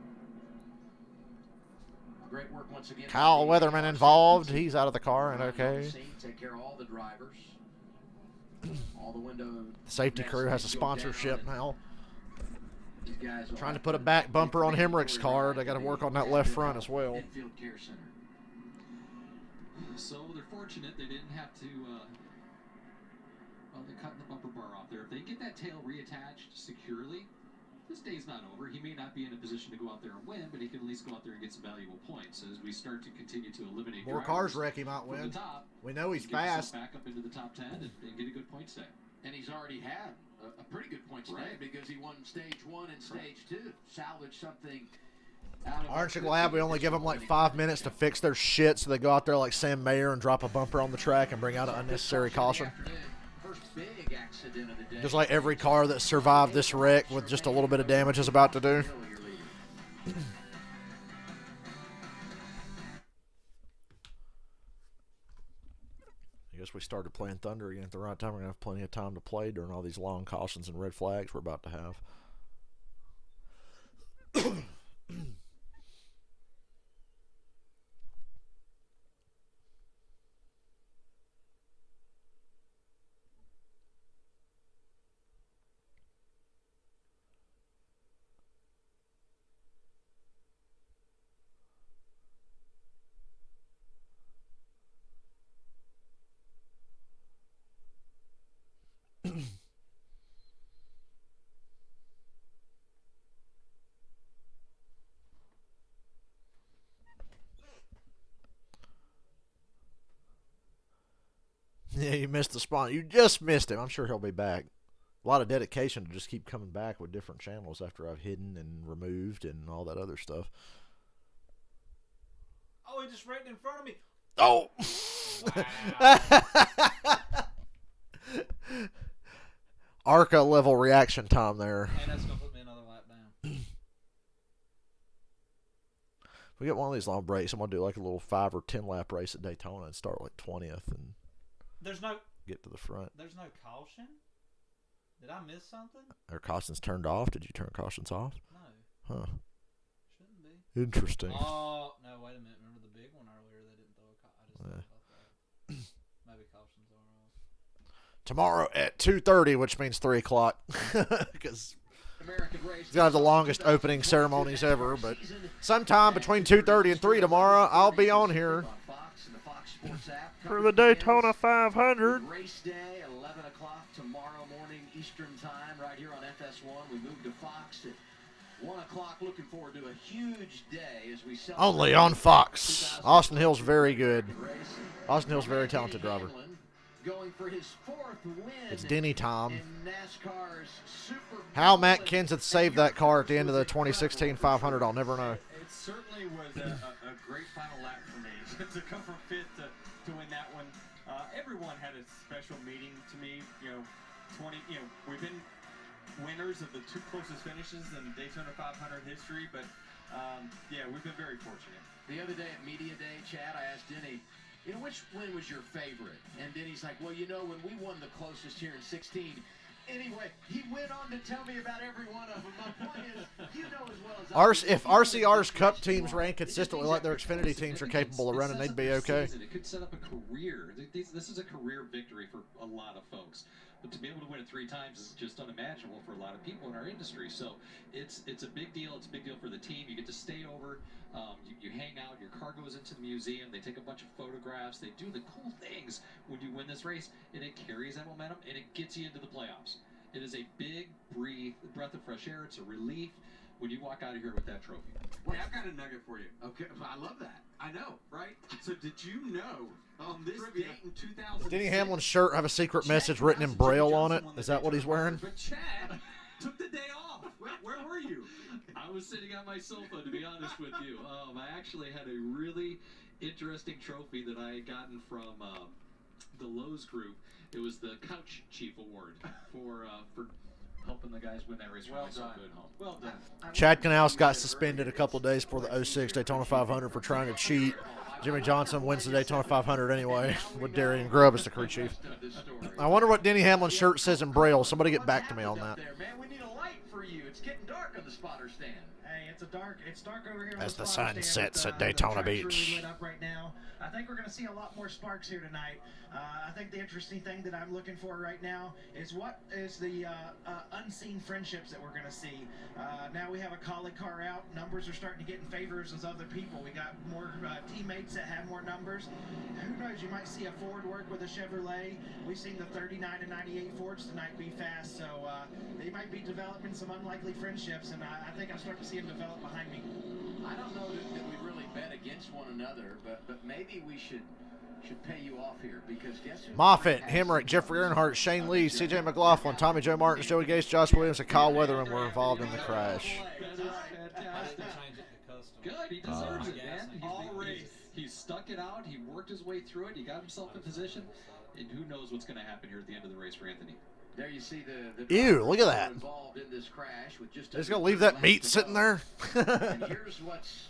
Great work once again. Kyle Weatherman involved. He's out of the car and okay. Take care of all the drivers. All the window. The safety crew has a sponsorship now. These guys Trying to put a back bumper on Hemrick's car. They got to work on that left front as well. Infield Care Center. So they're fortunate they didn't have to, well, they're cutting the bumper bar off there. If they get that tail reattached securely, this day's not over. He may not be in a position to go out there and win, but he can at least go out there and get some valuable points as we start to continue to eliminate More cars wreck, he might win. Top, we know he's get fast. Back up into the top 10 and get a good point stay. And he's already had a pretty good point stay because he won stage 1 and stage 2. Salvaged something. Aren't you glad we only give them like 5 minutes to fix their shit so they go out there like Sam Mayer and drop a bumper on the track and bring out an unnecessary caution? Just like every car that survived this wreck with just a little bit of damage is about to do. I guess we started playing Thunder again at the right time. We're going to have plenty of time to play during all these long cautions and red flags we're about to have. Yeah, you missed the spawn. You just missed him. I'm sure he'll be back. A lot of dedication to just keep coming back with different channels after I've hidden and removed and all that other stuff. Oh, he just wrecked in front of me. Oh! Wow. Arca level reaction time there. And that's going to put me another lap down. If we get one of these long breaks, I'm going to do like a little 5 or 10 lap race at Daytona and start like 20th and There's no get to the front. There's no caution? Did I miss something? Are cautions turned off? Did you turn cautions off? No. Huh. Shouldn't be. Interesting. Oh, no, wait a minute. Remember the big one earlier? They didn't throw a caution. I just thought about that. Maybe cautions are off. Tomorrow at 2:30, which means 3 o'clock. Because it's got the longest opening ceremonies ever. But sometime between 2:30 and 3 tomorrow, I'll be on here for the Daytona 500. Race day, 11 o'clock tomorrow morning Eastern time, right here on FS1. We move to Fox at 1 o'clock. Looking forward to a huge day as we celebrate. Only on Fox. Austin Hill's very good. Austin Hill's a very talented driver. Going for his 4th win. It's Denny time. In NASCAR's Super How Matt Kenseth saved that car at the end of the 2016 500, I'll never know. It certainly was a great final lap for me to come from 5th to win that one. Everyone had a special meaning to me. We've been winners of the 2 closest finishes in Daytona 500 history, but yeah, we've been very fortunate. The other day at Media Day, Chad, I asked Denny, which win was your favorite? And Denny's like, well, when we won the closest here in 16. Anyway, he went on to tell me about every one of them. My point is, you know as well as If RCR's Cup teams ran consistently like their Xfinity teams are capable of running, they'd be okay. It could set up a career. This is a career victory for a lot of folks. But to be able to win it 3 times is just unimaginable for a lot of people in our industry. So it's a big deal. It's a big deal for the team. You get to stay over. You hang out. Your car goes into the museum. They take a bunch of photographs. They do the cool things when you win this race, and it carries that momentum, and it gets you into the playoffs. It is a big breath of fresh air. It's a relief when you walk out of here with that trophy. Wait, I've got a nugget for you. Okay, I love that. I know, right? So did you know on this date in 2000? Denny Hamlin's shirt have a secret message written in Braille on it? Is that what he's wearing? But Chad took the day off. Where were you? I was sitting on my sofa, to be honest with you. I actually had a really interesting trophy that I had gotten from the Lowe's group. It was the Couch Chief Award for helping the guys win that race. Well so done. good home. Well done. Chad Knaus got suspended a couple of days before the 06 Daytona 500 for trying to cheat. Jimmy Johnson wins the Daytona 500 anyway with Darian Grubb as the crew chief. I wonder what Denny Hamlin's shirt says in Braille. Somebody get back to me on that. Man, we need a light for you. It's getting dark on the spotter stand. Hey, it's dark over here. As on the spotter sun stand, sets but, at Daytona the track's Beach. really lit up right now. I think we're going to see a lot more sparks here tonight. I think the interesting thing that I'm looking for right now is what is the unseen friendships that we're going to see. Now we have a collie car out. Numbers are starting to get in favors as other people. We got more teammates that have more numbers. Who knows? You might see a Ford work with a Chevrolet. We've seen the 39 and 98 Fords tonight be fast, so they might be developing some unlikely friendships, and I think I'll start to see them develop behind me. I don't know that we really bet against one another, but maybe we should pay you off here, because guess who? Moffitt, Hemrick, Jeffrey Earnhardt, Shane Lee, C.J. McLaughlin, Tommy Joe Martins, Joey Gates, Josh Williams, and Kyle Weatherman were involved in the crash. Good, he deserves it, man. All race. He stuck it out. He worked his way through it. He got himself in position. And who knows what's going to happen here at the end of the race for Anthony. There you see the Ew, look at that. involved in this crash with just They're just going to leave that meat sitting there? And here's what's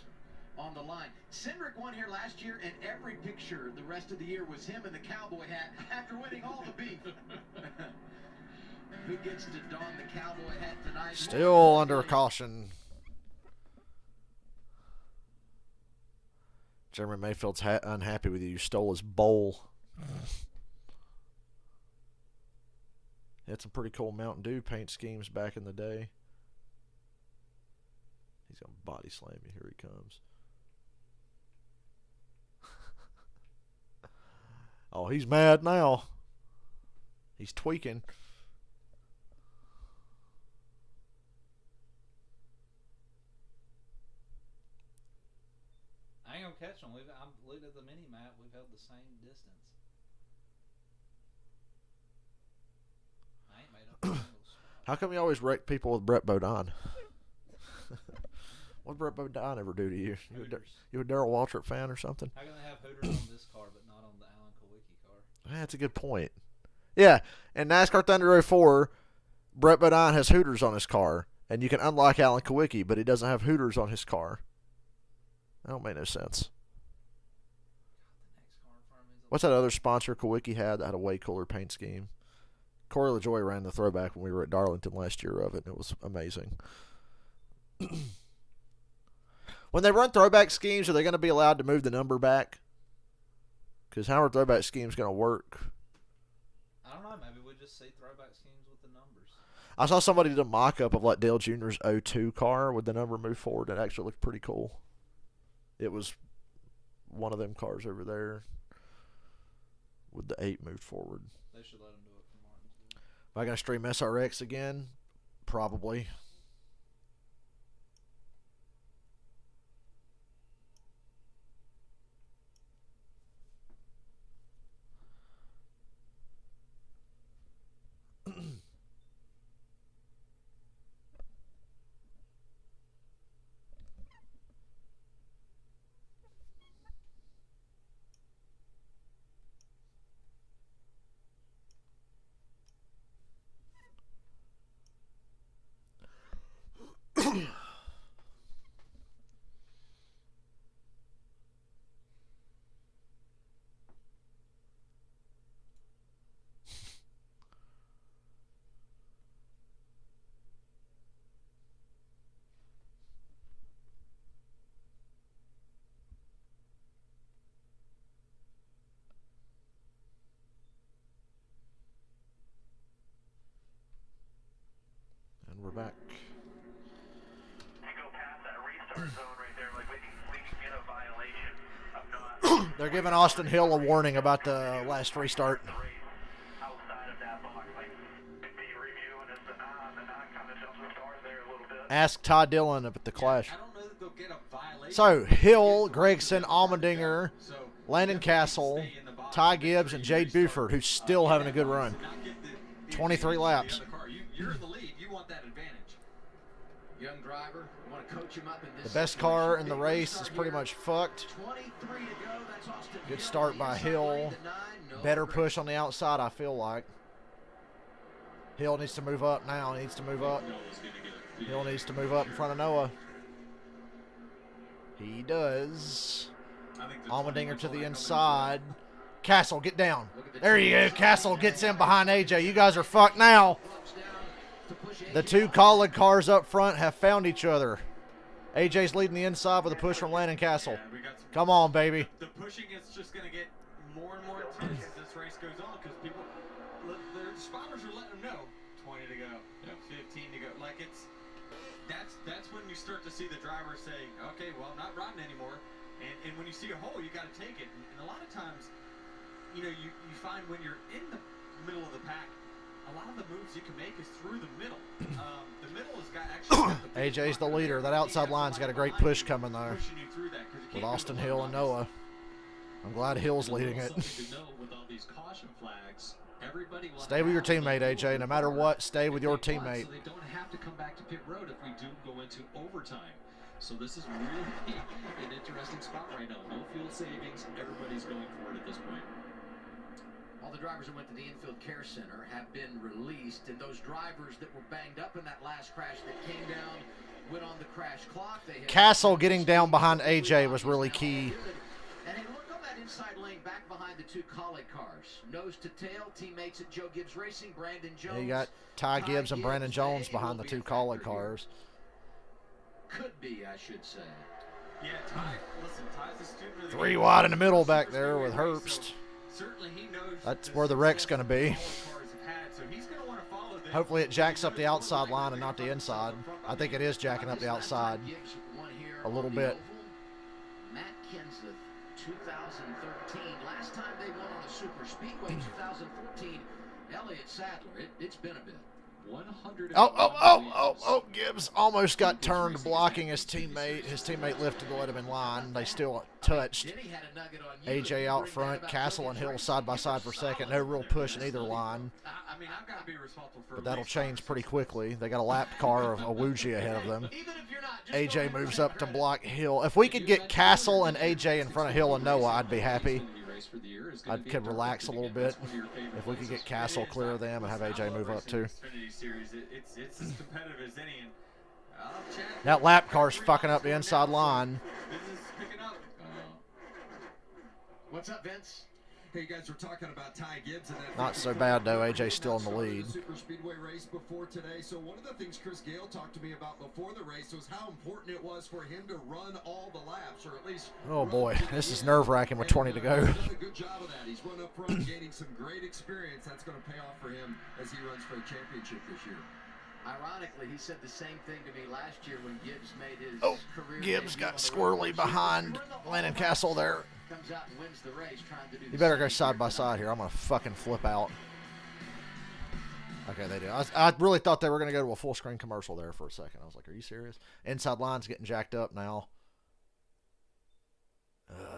on the line. Cindric won here last year, and every picture the rest of the year was him in the cowboy hat after winning all the beef. Who gets to don the cowboy hat tonight? Still under caution. Jeremy Mayfield's unhappy with you. You stole his bowl. He had some pretty cool Mountain Dew paint schemes back in the day. He's going to body slam you. Here he comes. Oh, he's mad now. He's tweaking. I ain't gonna catch them. I'm looking at the mini map. We've held the same distance. I ain't made up a single spot. How come you always wreck people with Brett Bodine? What did Brett Bodine ever do to you? You a Darrell Waltrip fan or something? How can they have Hooters on this car but not on the Alan Kulwicki car? That's a good point. Yeah, and NASCAR Thunder 04, Brett Bodine has Hooters on his car, and you can unlock Alan Kulwicki, but he doesn't have Hooters on his car. That don't make no sense. What's that other sponsor Kulwicki had that had a way cooler paint scheme? Corey LaJoy ran the throwback when we were at Darlington last year of it, and it was amazing. When they run throwback schemes, are they going to be allowed to move the number back? Because how are throwback schemes going to work? I don't know. Maybe we just see throwback schemes with the numbers. I saw somebody did a mock-up of like Dale Jr.'s 02 car with the number moved forward. It actually looked pretty cool. It was one of them cars over there with the 8 moved forward. They should let him do it for Martinsville. Am I going to stream SRX again? Probably. And we're back. They're giving Austin Hill a warning about the last restart. Ask Todd Dillon up at the Clash. I don't know that they'll get a violation. So, Hill, Gregson, Allmendinger, So Landon Castle, Ty Gibbs, and Jade Buford, who's still having a good run. 23 laps. You're in the lead. You want that advantage. Young driver, want to coach him up in this. The best car in the race is pretty much fucked. 23 to go. That's Austin Good Hill. start by Hill. Better push on the outside, I feel like. Hill needs to move up now. He needs to move up. Hill needs to move up in front of Noah. He does. Allmendinger to the inside. Castle, get down. There you go. Castle gets in behind AJ. You guys are fucked now. The two Colleague cars up front have found each other. AJ's leading the inside with a push from Landon Castle. Come on, baby. The pushing is just going to get more and more intense as this race goes on because people, the spotters are letting them know 20 to go, 15 to go. Like that's when you start to see the driver say, okay, well, I'm not riding anymore. And when you see a hole, you got to take it. And a lot of times, you find when you're in the middle of the pack, a lot of the moves you can make is through the middle. The middle has got AJ's the leader. That outside line's got a great push coming there with Austin Hill and Noah. I'm glad Hill's leading it. Stay with your teammate, AJ. No matter what, stay with your teammate. So they don't have to come back to pit road if we do go into overtime. So this is really an interesting spot right now. No fuel savings. Everybody's going for it at this point. All the drivers that went to the infield care center have been released, and those drivers that were banged up in that last crash that came down went on the crash clock. Castle getting down behind AJ was really key. And hey, look on that inside lane back behind the two Colleague cars. Nose to tail, teammates at Joe Gibbs Racing, Brandon Jones. You got Ty Gibbs and Brandon Jones behind the two Colleague cars. Could be, I should say. Yeah, Ty, listen, Ty's a student of the 3 wide in the middle back there with Herbst. Certainly he knows that's where the wreck's going to be. So he's going to want to follow this. Hopefully it jacks up the outside line and not the inside. I think it is jacking up the outside a little bit. Matt Kenseth, 2013. Last time they won on the Super Speedway, 2014. Elliott Sadler. It's been a bit. Oh, Gibbs almost got turned blocking his teammate. His teammate lifted to let him in line. They still touched. AJ out front, Castle and Hill side by side for second. No real push in either line. But that'll change pretty quickly. They got a lap car of Awuji ahead of them. AJ moves up to block Hill. If we could get Castle and AJ in front of Hill and Noah, I'd be happy. I could relax a little bit if we could get Castle clear of them and have AJ move up too. Xfinity Series, it's as competitive as any. That lap car's fucking up the inside line. Business is picking up. What's up, Vince? Hey, you guys were talking about Ty Gibbs and that. Not so bad though. AJ's still in the lead. Super Speedway race before today. So one of the things Chris Gale talked to me about before the race was how important it was for him to run all the laps, or at least. Oh boy, this is nerve-wracking with 20 to go. He's done a good job of that. He's run up front, gaining some great experience. That's going to pay off for him as he runs for a championship this year. Ironically, he said the same thing to me last year when Gibbs made his career. Gibbs got squirrely behind Landon Castle there. Comes out and wins the race, trying to do you better go side by side here. I'm going to fucking flip out. Okay, they do. I really thought they were going to go to a full screen commercial there for a second. I was like, are you serious? Inside line's getting jacked up now.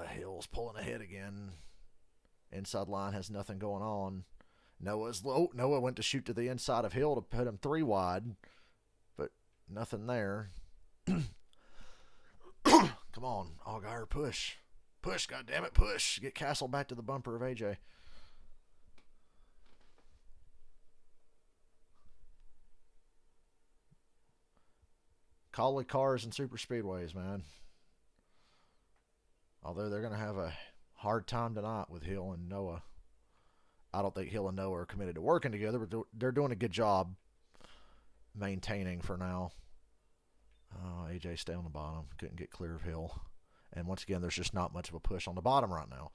Hill's pulling ahead again. Inside line has nothing going on. Noah went to shoot to the inside of Hill to put him 3 wide, but nothing there. Come on, Allgaier, push. Push, goddammit, push. Get Castle back to the bumper of AJ. Colleague cars and super speedways, man. Although they're going to have a hard time tonight with Hill and Noah. I don't think Hill and Noah are committed to working together, but they're doing a good job maintaining for now. AJ stay on the bottom. Couldn't get clear of Hill. And once again, there's just not much of a push on the bottom right now.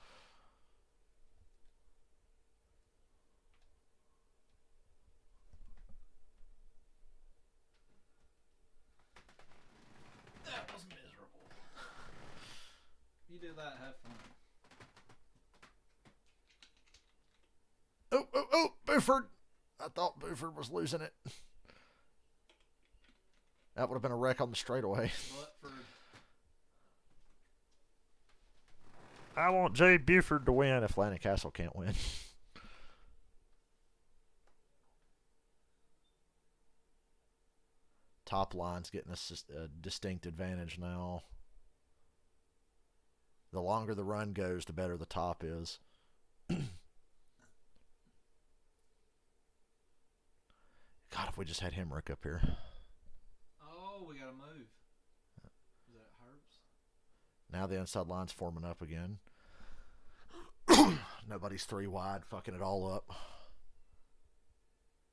That was miserable. You do that, have fun. Oh, Buford. I thought Buford was losing it. That would have been a wreck on the straightaway. I want Jade Buford to win if Landon Castle can't win. Top line's getting a distinct advantage now. The longer the run goes, the better the top is. God, if we just had Hemrick up here. Oh, we got to move. Is that Herbst? Now the inside line's forming up again. Nobody's 3 wide, fucking it all up.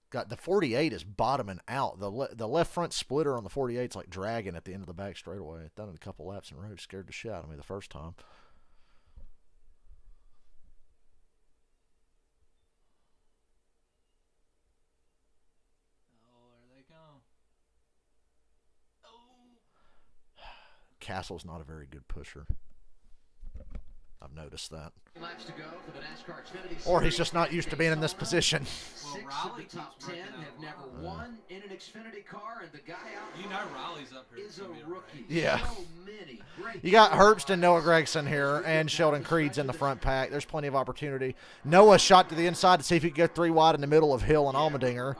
Got the 48 is bottoming out. The left front splitter on the 48 is like dragging at the end of the back straightaway. Done it a couple laps in a row. Scared the shit out of me the first time. Oh, there they go. Oh. Castle's not a very good pusher. I've noticed that. Laps to go for the NASCAR Xfinity Series. Or he's just not used to being in this position. Well, 6 Riley of the top 10 have never won in an Xfinity car, and the guy out You know Riley's up here. is a rookie. Yeah. So many great You got Herbst and Noah Gregson here, and Sheldon Creed's in the front pack. There's plenty of opportunity. Noah shot to the inside to see if he could go 3 wide in the middle of Hill and Allmendinger.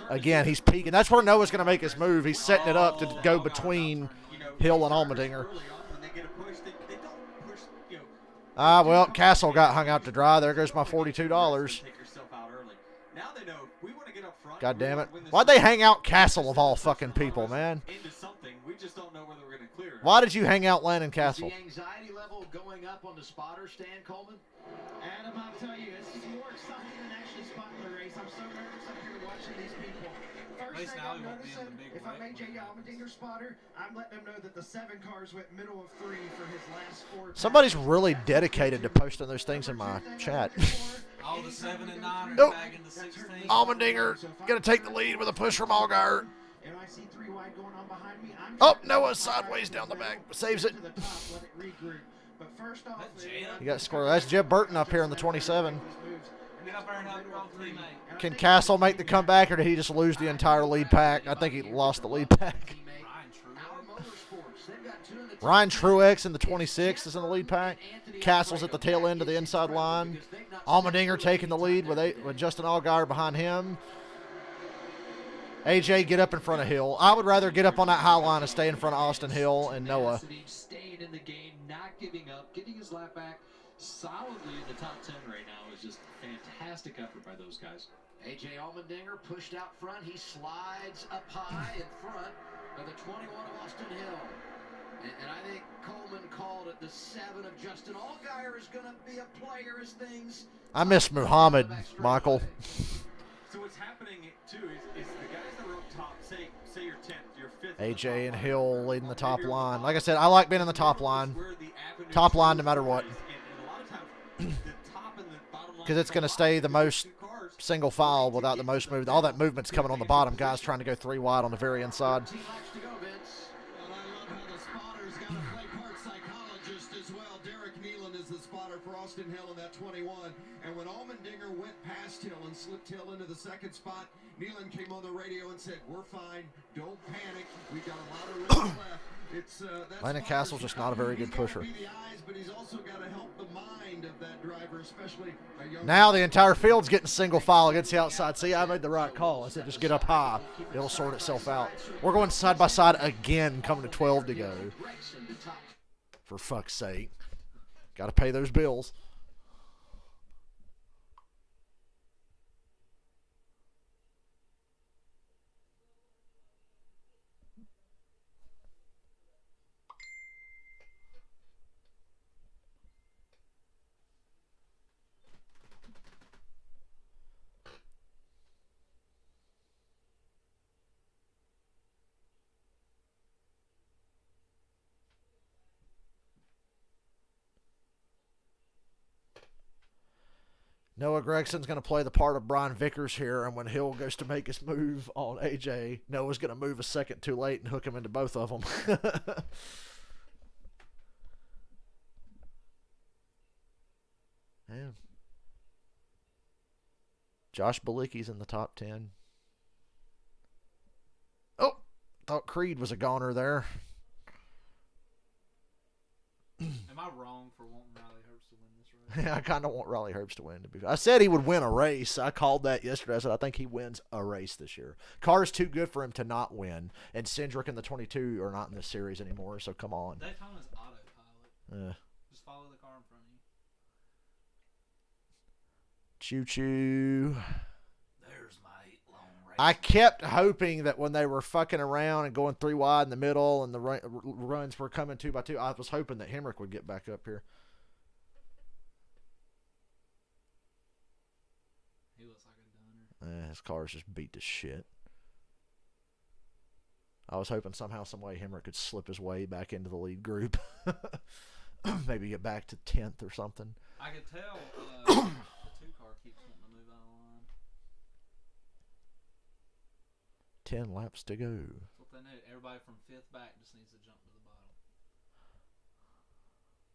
Again, he's peeking. That's where Noah's going to make his move. He's setting it up to go between Hill and Allmendinger. Well, Castle got hung out to dry. There goes my $42. God damn it. Why'd they hang out Castle of all fucking people, man? Why did you hang out Landon Castle? The anxiety level going up on the spotter stand, Coleman? Adam, I'll tell you, it's more exciting than actually spotting the race. I'm so nervous up here watching these people. First thing I'm noticing, if I'm AJ Allmendinger spotter, I'm letting them know that the 7 cars went middle of 3 for his last 4. Somebody's really dedicated to posting those things in my chat. All the 7 and 9 are Nope. bagging the 16. Allmendinger going to take the lead with a push from Allgaier. And I see 3 wide going on behind me. I'm Oh, Noah sideways down the back. Saves it. to the top, let it regroup. But first off, You got square. That's Jeb Burton up here in the 27. Get up there and help your old teammate. Can Castle make the comeback, or did he just lose the entire lead pack? I think he lost the lead pack. Ryan Truex in the 26 is in the lead pack. Castle's at the tail end of the inside line. Allmendinger taking the lead with Justin Allgaier behind him. AJ, get up in front of Hill. I would rather get up on that high line and stay in front of Austin Hill and Noah. Staying in the game, not giving up, getting his lap back solidly in the top 10 right now is just fantastic effort by those guys. AJ Allmendinger pushed out front. He slides up high in front of the 21 of Austin Hill. And I think Coleman called it. The 7 of Justin Allgaier is going to be a player as things. I miss Muhammad, Michael. So what's happening too is the guys that are up top, say you're 10th, you're 5th. AJ and Hill leading the top line. Like I said, I like being in the top line. Top line no matter what. Because it's going to stay the most single file without the most movement. All that movement's coming on the bottom. Guys trying to go 3 wide on the very inside. For Austin Hill in that 21, and when Allmendinger went past Hill and slipped Hill into the 2nd spot, Nealon came on the radio and said, "We're fine, don't panic, we've got a lot of room left." Landon Castle's just not a very good pusher. But he's also got to help the mind of that driver, especially a young Now the entire field's getting single file against the outside. See, I made the right call. I said just get up high. It'll sort itself out. We're going side by side again, coming to 12 to go. For fuck's sake. Got to pay those bills. Noah Gregson's going to play the part of Brian Vickers here, and when Hill goes to make his move on AJ, Noah's going to move a second too late and hook him into both of them. Man. Josh Bilicki's in the top 10. Oh, Thought Creed was a goner there. Am I wrong for wanting Riley Herbst to win this race? Yeah, I kind of want Riley Herbst to win. I said he would win a race. I called that yesterday. I said I think he wins a race this year. Car's too good for him to not win. And Cindric and the 22 are not in this series anymore, so come on. Daytona's autopilot. Just follow the car in front of you. Choo-choo. There's my long race. I kept hoping that when they were fucking around and going 3 wide in the middle and the runs were coming 2 by 2, I was hoping that Hemrick would get back up here. He looks like a dunner. His car's just beat to shit. I was hoping somehow, some way, Hemrick could slip his way back into the lead group. Maybe get back to 10th or something. I could tell the 2 car keeps wanting to move out of line. 10 laps to go. That's what they know. Everybody from 5th back just needs to jump to the bottom.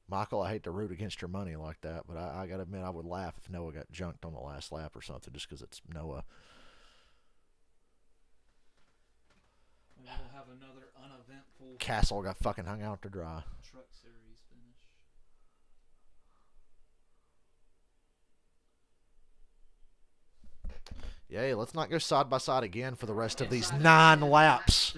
Michael, I hate to root against your money like that, but I got to admit I would laugh if Noah got junked on the last lap or something just because it's Noah. And we'll have another uneventful Castle got fucking hung out to dry. Truck Series finish. Yay, let's not go side by side again for the rest of these 9 laps.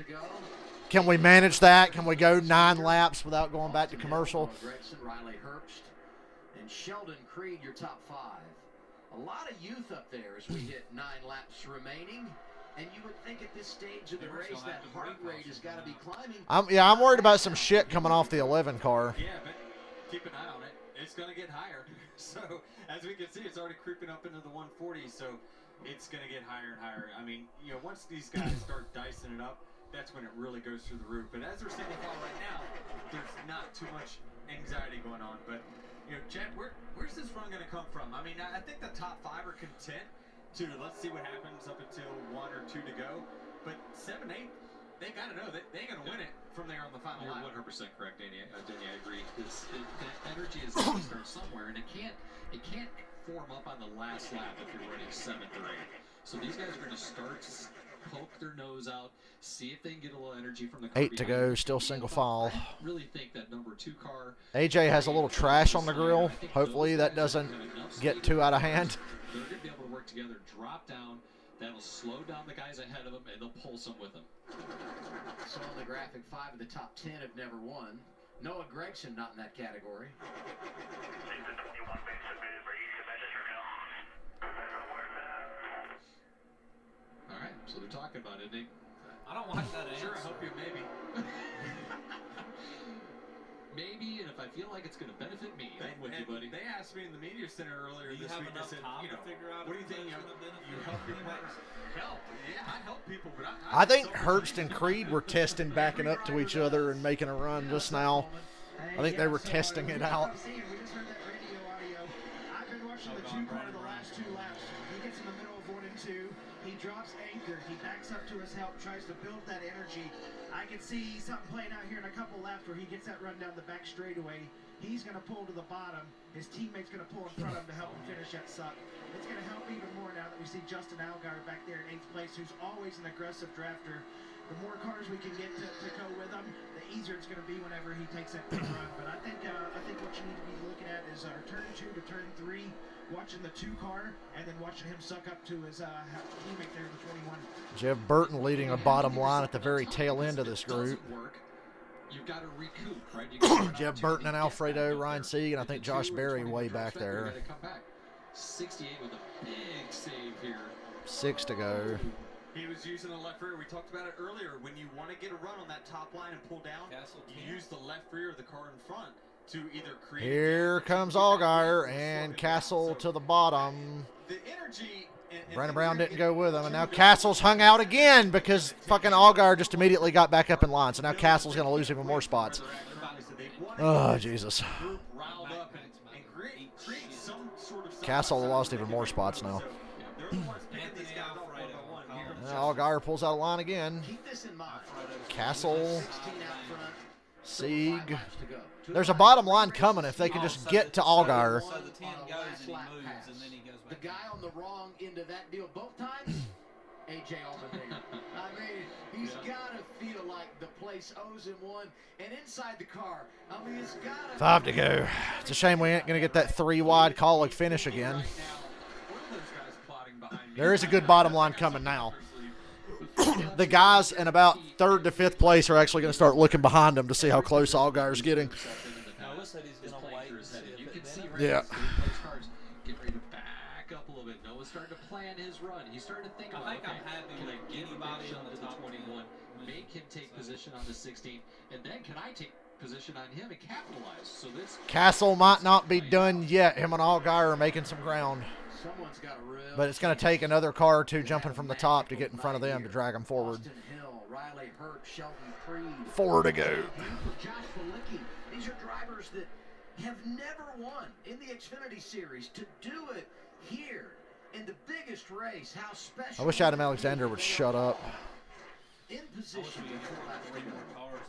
Can we manage that? Can we go 9 laps without going back to commercial? Gregson, Riley Herbst, and Sheldon Creed, your top 5. A lot of youth up there as we hit 9 laps remaining. And you would think at this stage of the race that heart rate has got to be climbing. I'm worried about some shit coming off the 11 car. Yeah, but keep an eye on it. It's going to get higher. So, as we can see, it's already creeping up into the 140s. So, it's going to get higher and higher. I mean, you know, once these guys start dicing it up, that's when it really goes through the roof. But as we're seeing the call right now, there's not too much anxiety going on. But, you know, Chad, where's this run going to come from? I mean, I think the top 5 are content to let's see what happens up until 1 or 2 to go. But 7, 8, they got to know that they ain't going to win it from there on the final You're lap. 100% correct, Danny. Danny, I agree. The energy is going to start somewhere, and it can't form up on the last lap if you're running 7th or 8th. So these guys are going to start to poke their nose out, see if they can get a little energy from the car 8 to go, still single file. I really think that number 2 car. AJ has a little trash on the grill. Hopefully that doesn't get too out of hand. They're going to be able to work together, drop down. That'll slow down the guys ahead of them, and they'll pull some with them. So on the graphic, 5 of the top 10 have never won. Noah Gregson not in that category. All right, so they're talking about it. I don't like that answer. Sure, I hope you maybe. Maybe, and if I feel like it's going to benefit me, I'm with you, buddy. They asked me in the media center earlier this week. They said, time you know, to figure out what do you think? You help your players? Help? Yeah, I help people, but I think Herbst and Creed were testing backing up to each other and making a run just now. I think they were testing it out. We just heard that radio audio. I've been watching the 2 car the last 2 laps. He gets in the middle of 1 and 2. He drops anchor. He backs up to his help, tries to build that energy. I can see something playing out here in a couple laps where he gets that run down the back straightaway. He's going to pull to the bottom. His teammate's going to pull in front of him to help him finish that suck. It's going to help even more now that we see Justin Allgaier back there in 8th place, who's always an aggressive drafter. The more cars we can get to go with him, the easier it's going to be whenever he takes that big run. But I think what you need to be looking at is turn 2 to turn 3, watching the 2 car, and then watching him suck up to his teammate there in the 21. Jeff Burton leading a bottom line at the very tail end of this group. You've got to recoup, right? Jeff Burton and Alfredo, Ryan Sieg, and I think Josh Berry way back there. 68 with a big save here. 6 to go. he was using the left rear. We talked about it earlier. When you want to get a run on that top line and pull down, you use the left rear of the car in front to either create. Here comes Allgaier and Castle to the bottom. The energy. Brandon Brown didn't go with him, and now Castle's hung out again because fucking Allgaier just immediately got back up in line. So now Castle's going to lose even more spots. Oh, Jesus. Castle lost even more spots now. Allgaier pulls out a line again. Castle, Sieg. There's a bottom line coming if they can just get to Allgaier. So the 10 goes and he moves and then he goes back. The guy on the wrong end of that deal both times, AJ Allmendinger. I mean, He's got to feel like the place owes him one. And inside the car, I mean, it's got to... 5 to go. It's a shame we ain't going to get that 3 wide colleague finish again. There is a good bottom line coming now. The guys in about 3rd to 5th place are actually going to start looking behind them to see how close Allgaier's getting. Noah said he's going to wait and see if it advances. Yeah. Get ready to back up a little bit. Noah's starting to plan his run. He's starting to think about, I'm happy can with I get anybody anybody on on the the top 21, make him take position on the 16, and then can I take position on him and capitalize? So this Castle might not be done yet. Him and Allgaier are making some ground. Someone's got a real... But it's going to take another car or two jumping from the top to get in front of them to drag them forward. Austin Hill, Riley Hurt, Shelton Creed. 4 to go. Josh Palicki. These are drivers that have never won in the Xfinity Series. To do it here in the biggest race, how special. I wish Adam Alexander would shut up. In position.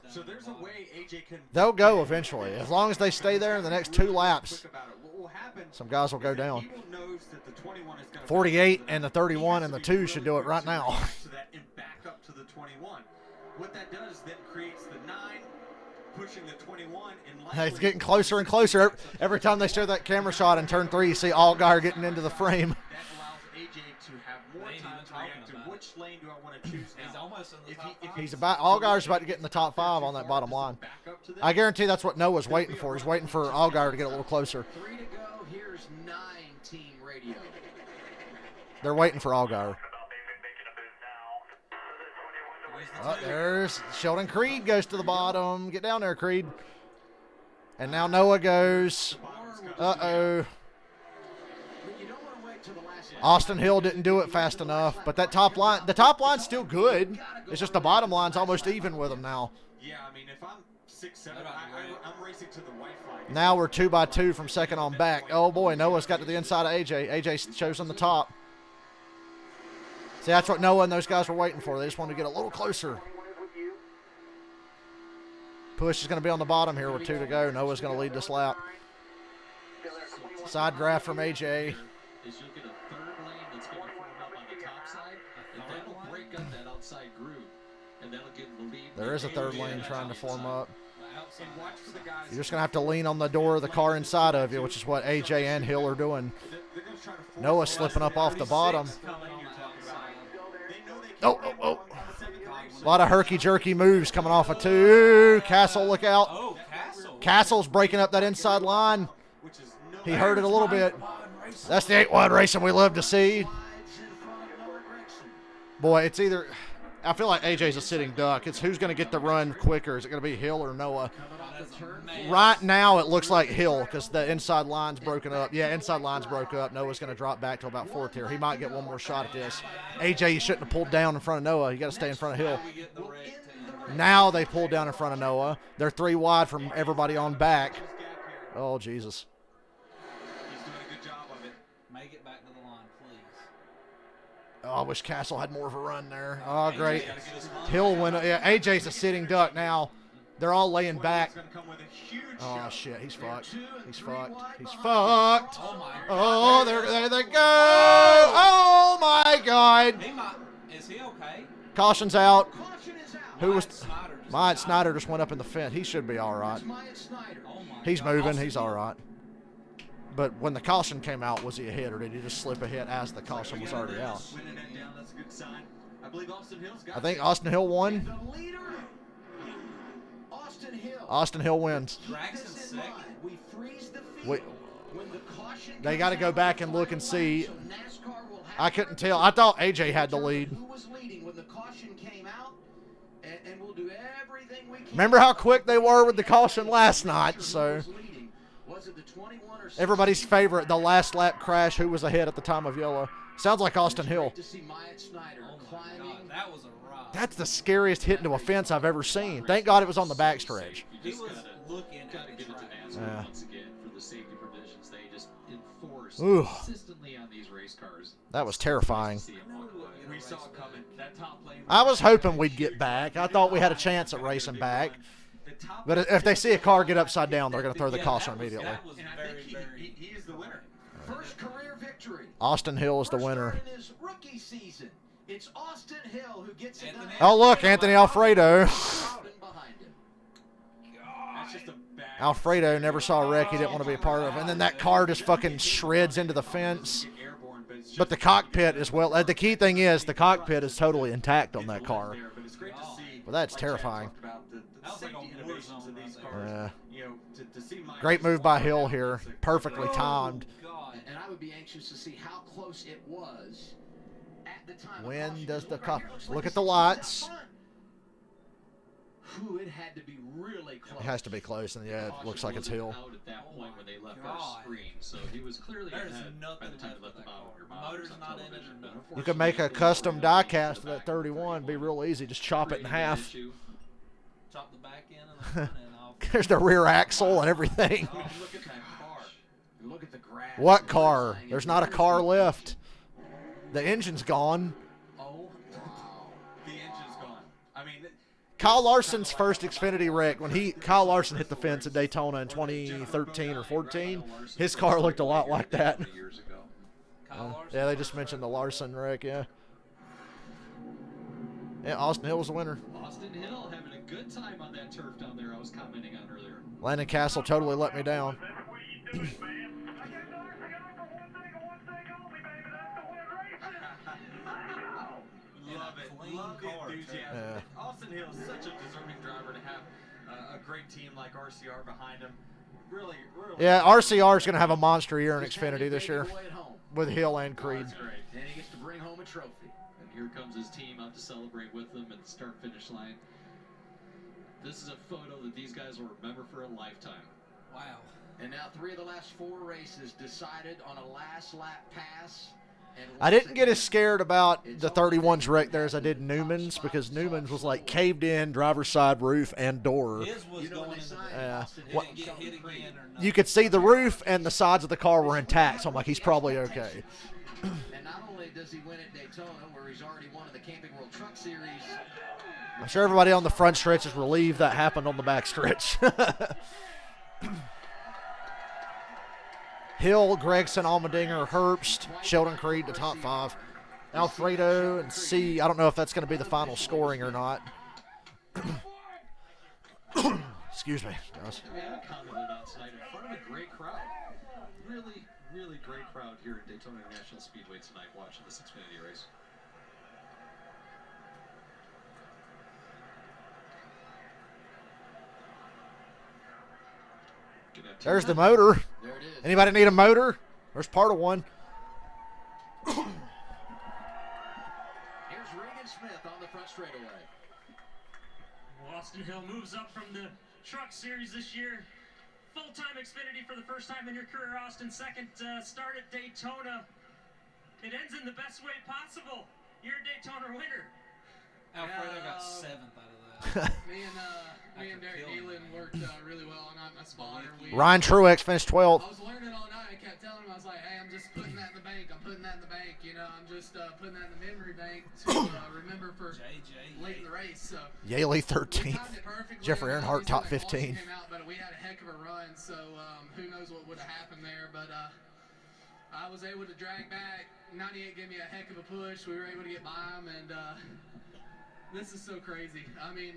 So there's a way AJ can... They'll go eventually. As long as they stay there in the next 2 laps, What will happen, some guys will go down. he knows that the 21 is going to... 48 and the 31 and the 2 should do it right now. To that and back up to the 21. What that does then creates the 9 pushing the 21 and It's getting closer and closer. Every time they show that camera shot in turn 3, you see Allgaier getting into the frame. that allows AJ to have more time to react to which lane do I want to choose now. He's almost in the top 5. He's about Allgaier's about to get in the top 5 on that bottom line. I guarantee that's what Noah's waiting for. He's waiting for Allgaier to get a little closer. 3 to go. Here's 9 team radio. They're waiting for Allgaier. Oh, there's Sheldon Creed goes to the bottom. Get down there, Creed. And now Noah goes. Uh-oh. Austin Hill didn't do it fast enough, but that top line, the top line's still good. It's just the bottom line's almost even with him now. Yeah, I mean, if I'm 6'7", I'm racing to the white flag. Now we're 2 by 2 from second on back. Oh boy, Noah's got to the inside of AJ. AJ shows on the top. See, that's what Noah and those guys were waiting for. They just wanted to get a little closer. Push is going to be on the bottom here with 2 to go. Noah's going to lead this lap. Side draft from AJ. is you'll get a third lane that's going to form up on the top side, and that'll break up that outside groove, and that'll give the lead. There is a third lane trying to form up. And watch for the guys. You're just going to have to lean on the door of the car inside of you, which is what AJ and Hill are doing. Noah's slipping up off the bottom. Oh. A lot of herky-jerky moves coming off of 2. Castle, look out. Oh, Castle's breaking up that inside line. He heard it a little bit. That's the 8-wide racing we love to see. Boy, it's either... I feel like AJ's a sitting duck. It's who's going to get the run quicker. Is it going to be Hill or Noah? Right now, it looks like Hill because the inside line's broken up. Yeah, inside line's broke up. Noah's going to drop back to about 4th here. He might get one more shot at this. AJ, you shouldn't have pulled down in front of Noah. You got to stay in front of Hill. Now they pulled down in front of Noah. They're 3 wide from everybody on back. Oh, Jesus. He's doing a good job of it. Make it back to the line, please. Oh, I wish Castle had more of a run there. Oh, great. Hill went. Yeah, AJ's a sitting duck now. They're all laying back. Oh, shit. He's fucked. He's fucked. He's fucked. Oh, there they go. Oh, my God. Is he okay? Caution's out. Who was... Myatt Snyder just went up in the fence. He should be all right. He's moving. He's all right. But when the caution came out, was he a hit, or did he just slip a hit as the caution was already out? I think Austin Hill won. Austin Hill wins. They got to go back and look and see. I couldn't tell. I thought AJ had the lead. Remember how quick they were with the caution last night, so... Everybody's favorite, the last lap crash, who was ahead at the time of yellow. Sounds like Austin Hill. That was a ride. That's the scariest hit into a fence I've ever seen. Thank God it was on the backstretch. He was looking at the track. Yeah. Once again, for the safety provisions, they just enforce Ooh. consistently on these race cars. That was terrifying. We saw it coming. That top lane. I was hoping we'd get back. I thought we had a chance at racing back. But if they see a car get upside down, they're going to throw the caution immediately. That was very... He is the winner. First career victory. Austin Hill is the winner. In his rookie season It's Austin Hill who gets it done. Oh, look, Anthony Alfredo. Behind him. That's just a bad Alfredo never saw a wreck he didn't want to be a part of. And then that car just fucking shreds into the fence. airborne, but it's But the cockpit is well. The key thing is the cockpit is totally intact on that car. But it's great to see. Well, that's like Chad terrifying. talked about, the That was like safety a war innovations zone of these right cars. there. You know, to see my Great move by Hill here. Perfectly timed. God. And I would be anxious to see how close it was at the time. When does the car? look at the lights? Whew, it had to be really close. It has to be close, and yeah, it looks like it's Hill. Out at that point when they left God. our screen, so he was clearly There's ahead by nothing the time left he left the of that bottom of car. your The monitors motor's on not in it television. or But nothing. You could make a custom die unfortunately, cast of the that back of the 31. Be 31. real easy. Just chop it in half. Issue. Chop the back end and the front end off. There's the rear axle and everything. Oh, look at that car. Look at the grass. What car? There's not a car left. The engine's gone. Oh, wow. The engine's gone. I mean, Kyle Larson's first Xfinity wreck, when Kyle Larson hit the fence at Daytona in 2013 or 14, his car looked a lot like that. Years ago. Kyle Larson. Yeah, they just mentioned the Larson wreck, yeah. Yeah, Austin Hill was the winner. Austin Hill having a good time on that turf down there I was commenting on earlier. Landon Castle totally let me down. What are you doing, man? I got the RCR for one thing and one thing only, baby. That's to win races. love it. clean Love the car, too. enthusiasm. Yeah. Austin Hill is such a deserving driver to have a great team like RCR behind him. Really. Yeah, RCR is going to have a monster year in Xfinity this year with Hill and Creed. That's great. And he gets to bring home a trophy. And here comes his team out to celebrate with them at the start-finish line. This is a photo that these guys will remember for a lifetime. Wow. And now 3 of the last 4 races decided on a last lap pass. And I didn't get as scared about the 31's wreck there as I did Newman's, because Newman's was like caved in, driver's side roof and door. His was going into the Yeah. didn't get hit again or nothing. You could see the roof and the sides of the car were intact, so I'm like, he's probably okay. And not only does he win at Daytona, where he's already won in the Camping World Truck Series. I'm sure everybody on the front stretch is relieved that happened on the back stretch. Hill, Gregson, Allmendinger, Herbst, Sheldon Creed, the top 5. Alfredo and C. I don't know if that's going to be the final scoring or not. Excuse me, guys. We haven't commented on tonight in front of a great crowd. Really, really great crowd here at Daytona International Speedway tonight watching this Xfinity race. There's the motor. There it is. Anybody need a motor? There's part of one. Here's Regan Smith on the front straightaway. Austin Hill moves up from the Truck Series this year. Full-time Xfinity for the first time in your career, Austin. Second start at Daytona. It ends in the best way possible. You're a Daytona winner. Alfredo got 7th out of that. Me and Derek Nealon worked really well on my spotter. Ryan Truex finished 12th. I was learning all night. I kept telling him, I was like, hey, I'm just putting that in the bank. I'm putting that in the bank. You know, I'm just putting that in the memory bank to remember for late in the race. So Yaley we 13th. timed it perfectly. Jeffrey Earnhardt top Obviously, 15. that caution came out, but we had a heck of a run. So who knows what would have happened there. But I was able to drag back. 98 gave me a heck of a push. We were able to get by him, and this is so crazy. I mean,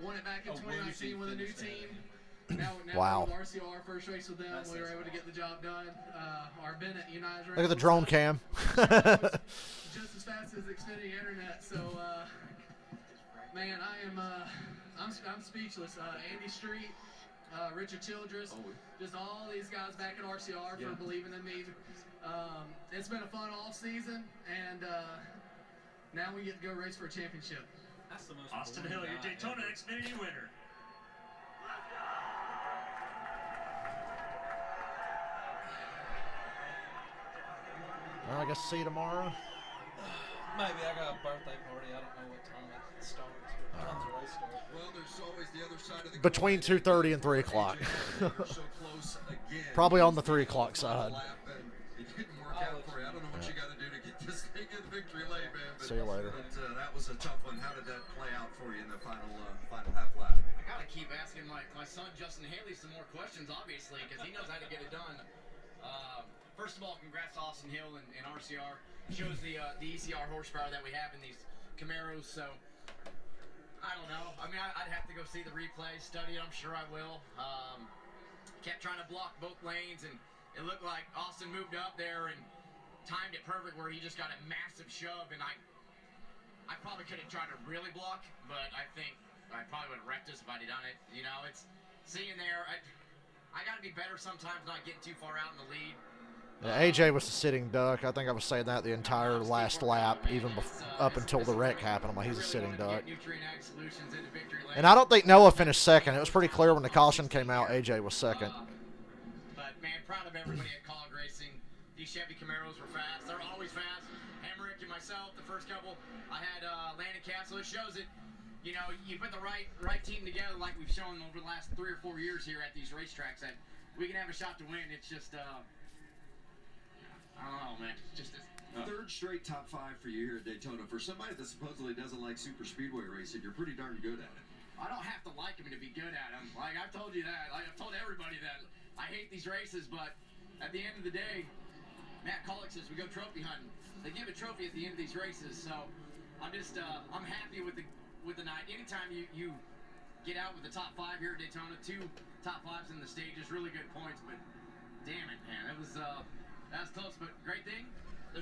won it back in 2019 with a new team. Now Wow. we're RCR first race with them. We were able to get the job done. Our Bennett United race. Look at the drone cam. Just as fast as Xfinity Internet. So, man, I'm speechless. Andy Street, Richard Childress, just all these guys back at RCR for believing in me. It's been a fun off season, and now we get to go race for a championship. That's the most Austin Hill, your Daytona Xfinity winner. Well, I guess see you tomorrow. Maybe I got a birthday party. I don't know what time it starts. What time's the race start? Well, there's always the other side of the Between 2:30 and 3 o'clock. so close again. Probably on the 3 o'clock side. It didn't work out for you. I don't know what you got to do to get this thing in victory lane, man. But, See you later. But that was a tough one. How did that play out for you in the final half lap? I gotta keep asking my son Justin Haley some more questions, obviously, because he knows how to get it done. First of all, congrats to Austin Hill and RCR. shows the ECR horsepower that we have in these Camaros. So I don't know. I mean, I'd have to go see the replay, study it. I'm sure I will. Kept trying to block both lanes, and it looked like Austin moved up there and timed it perfect where he just got a massive shove, and I probably could have tried to really block, but I think I probably would have wrecked us if I'd have done it. You know, it's seeing there. I got to be better sometimes, not getting too far out in the lead. Yeah, AJ was the sitting duck. I think I was saying that the entire last lap, even up until the wreck happened. I'm like, he's a sitting duck. And I don't think Noah finished second. It was pretty clear when the caution came out, AJ was second. But, man, proud of everybody at College Racing. These Chevy Camaros were fast. They're always fast. Emmerich and myself, the first couple, I had Landon Castle. It shows it. You know, you put the right team together like we've shown over the last 3 or 4 years here at these racetracks that we can have a shot to win. It's just, I don't know, man. Just third straight top 5 for you here at Daytona. For somebody that supposedly doesn't like super speedway racing, you're pretty darn good at it. I don't have to like him to be good at him. Like, I've told you that. Like, I've told everybody that. I hate these races, but at the end of the day, Matt Collick says we go trophy hunting. They give a trophy at the end of these races, so I'm just, I'm happy with the night. Anytime you get out with the top 5 here at Daytona, 2 top 5s in the stages, really good points, but damn it, man. It was, that's close, but great thing.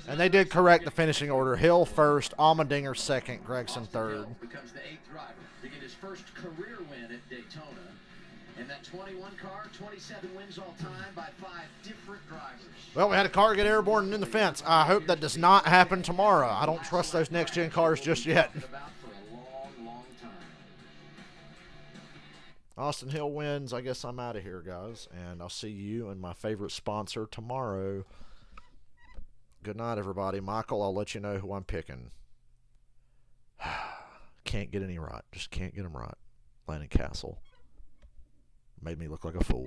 And they did correct the finishing order. Hill first, Allmendinger second, Gregson third. Becomes the 8th driver to get his first career win at Daytona. And that 21 car, 27 wins all time by 5 different drivers. Well, we had a car get airborne in the fence. I hope that does not happen tomorrow. I don't trust those next-gen cars just yet. Austin Hill wins. I guess I'm out of here, guys. And I'll see you and my favorite sponsor tomorrow. Good night, everybody. Michael, I'll let you know who I'm picking. Can't get any right. Just can't get them right. Landon Castle. Made me look like a fool.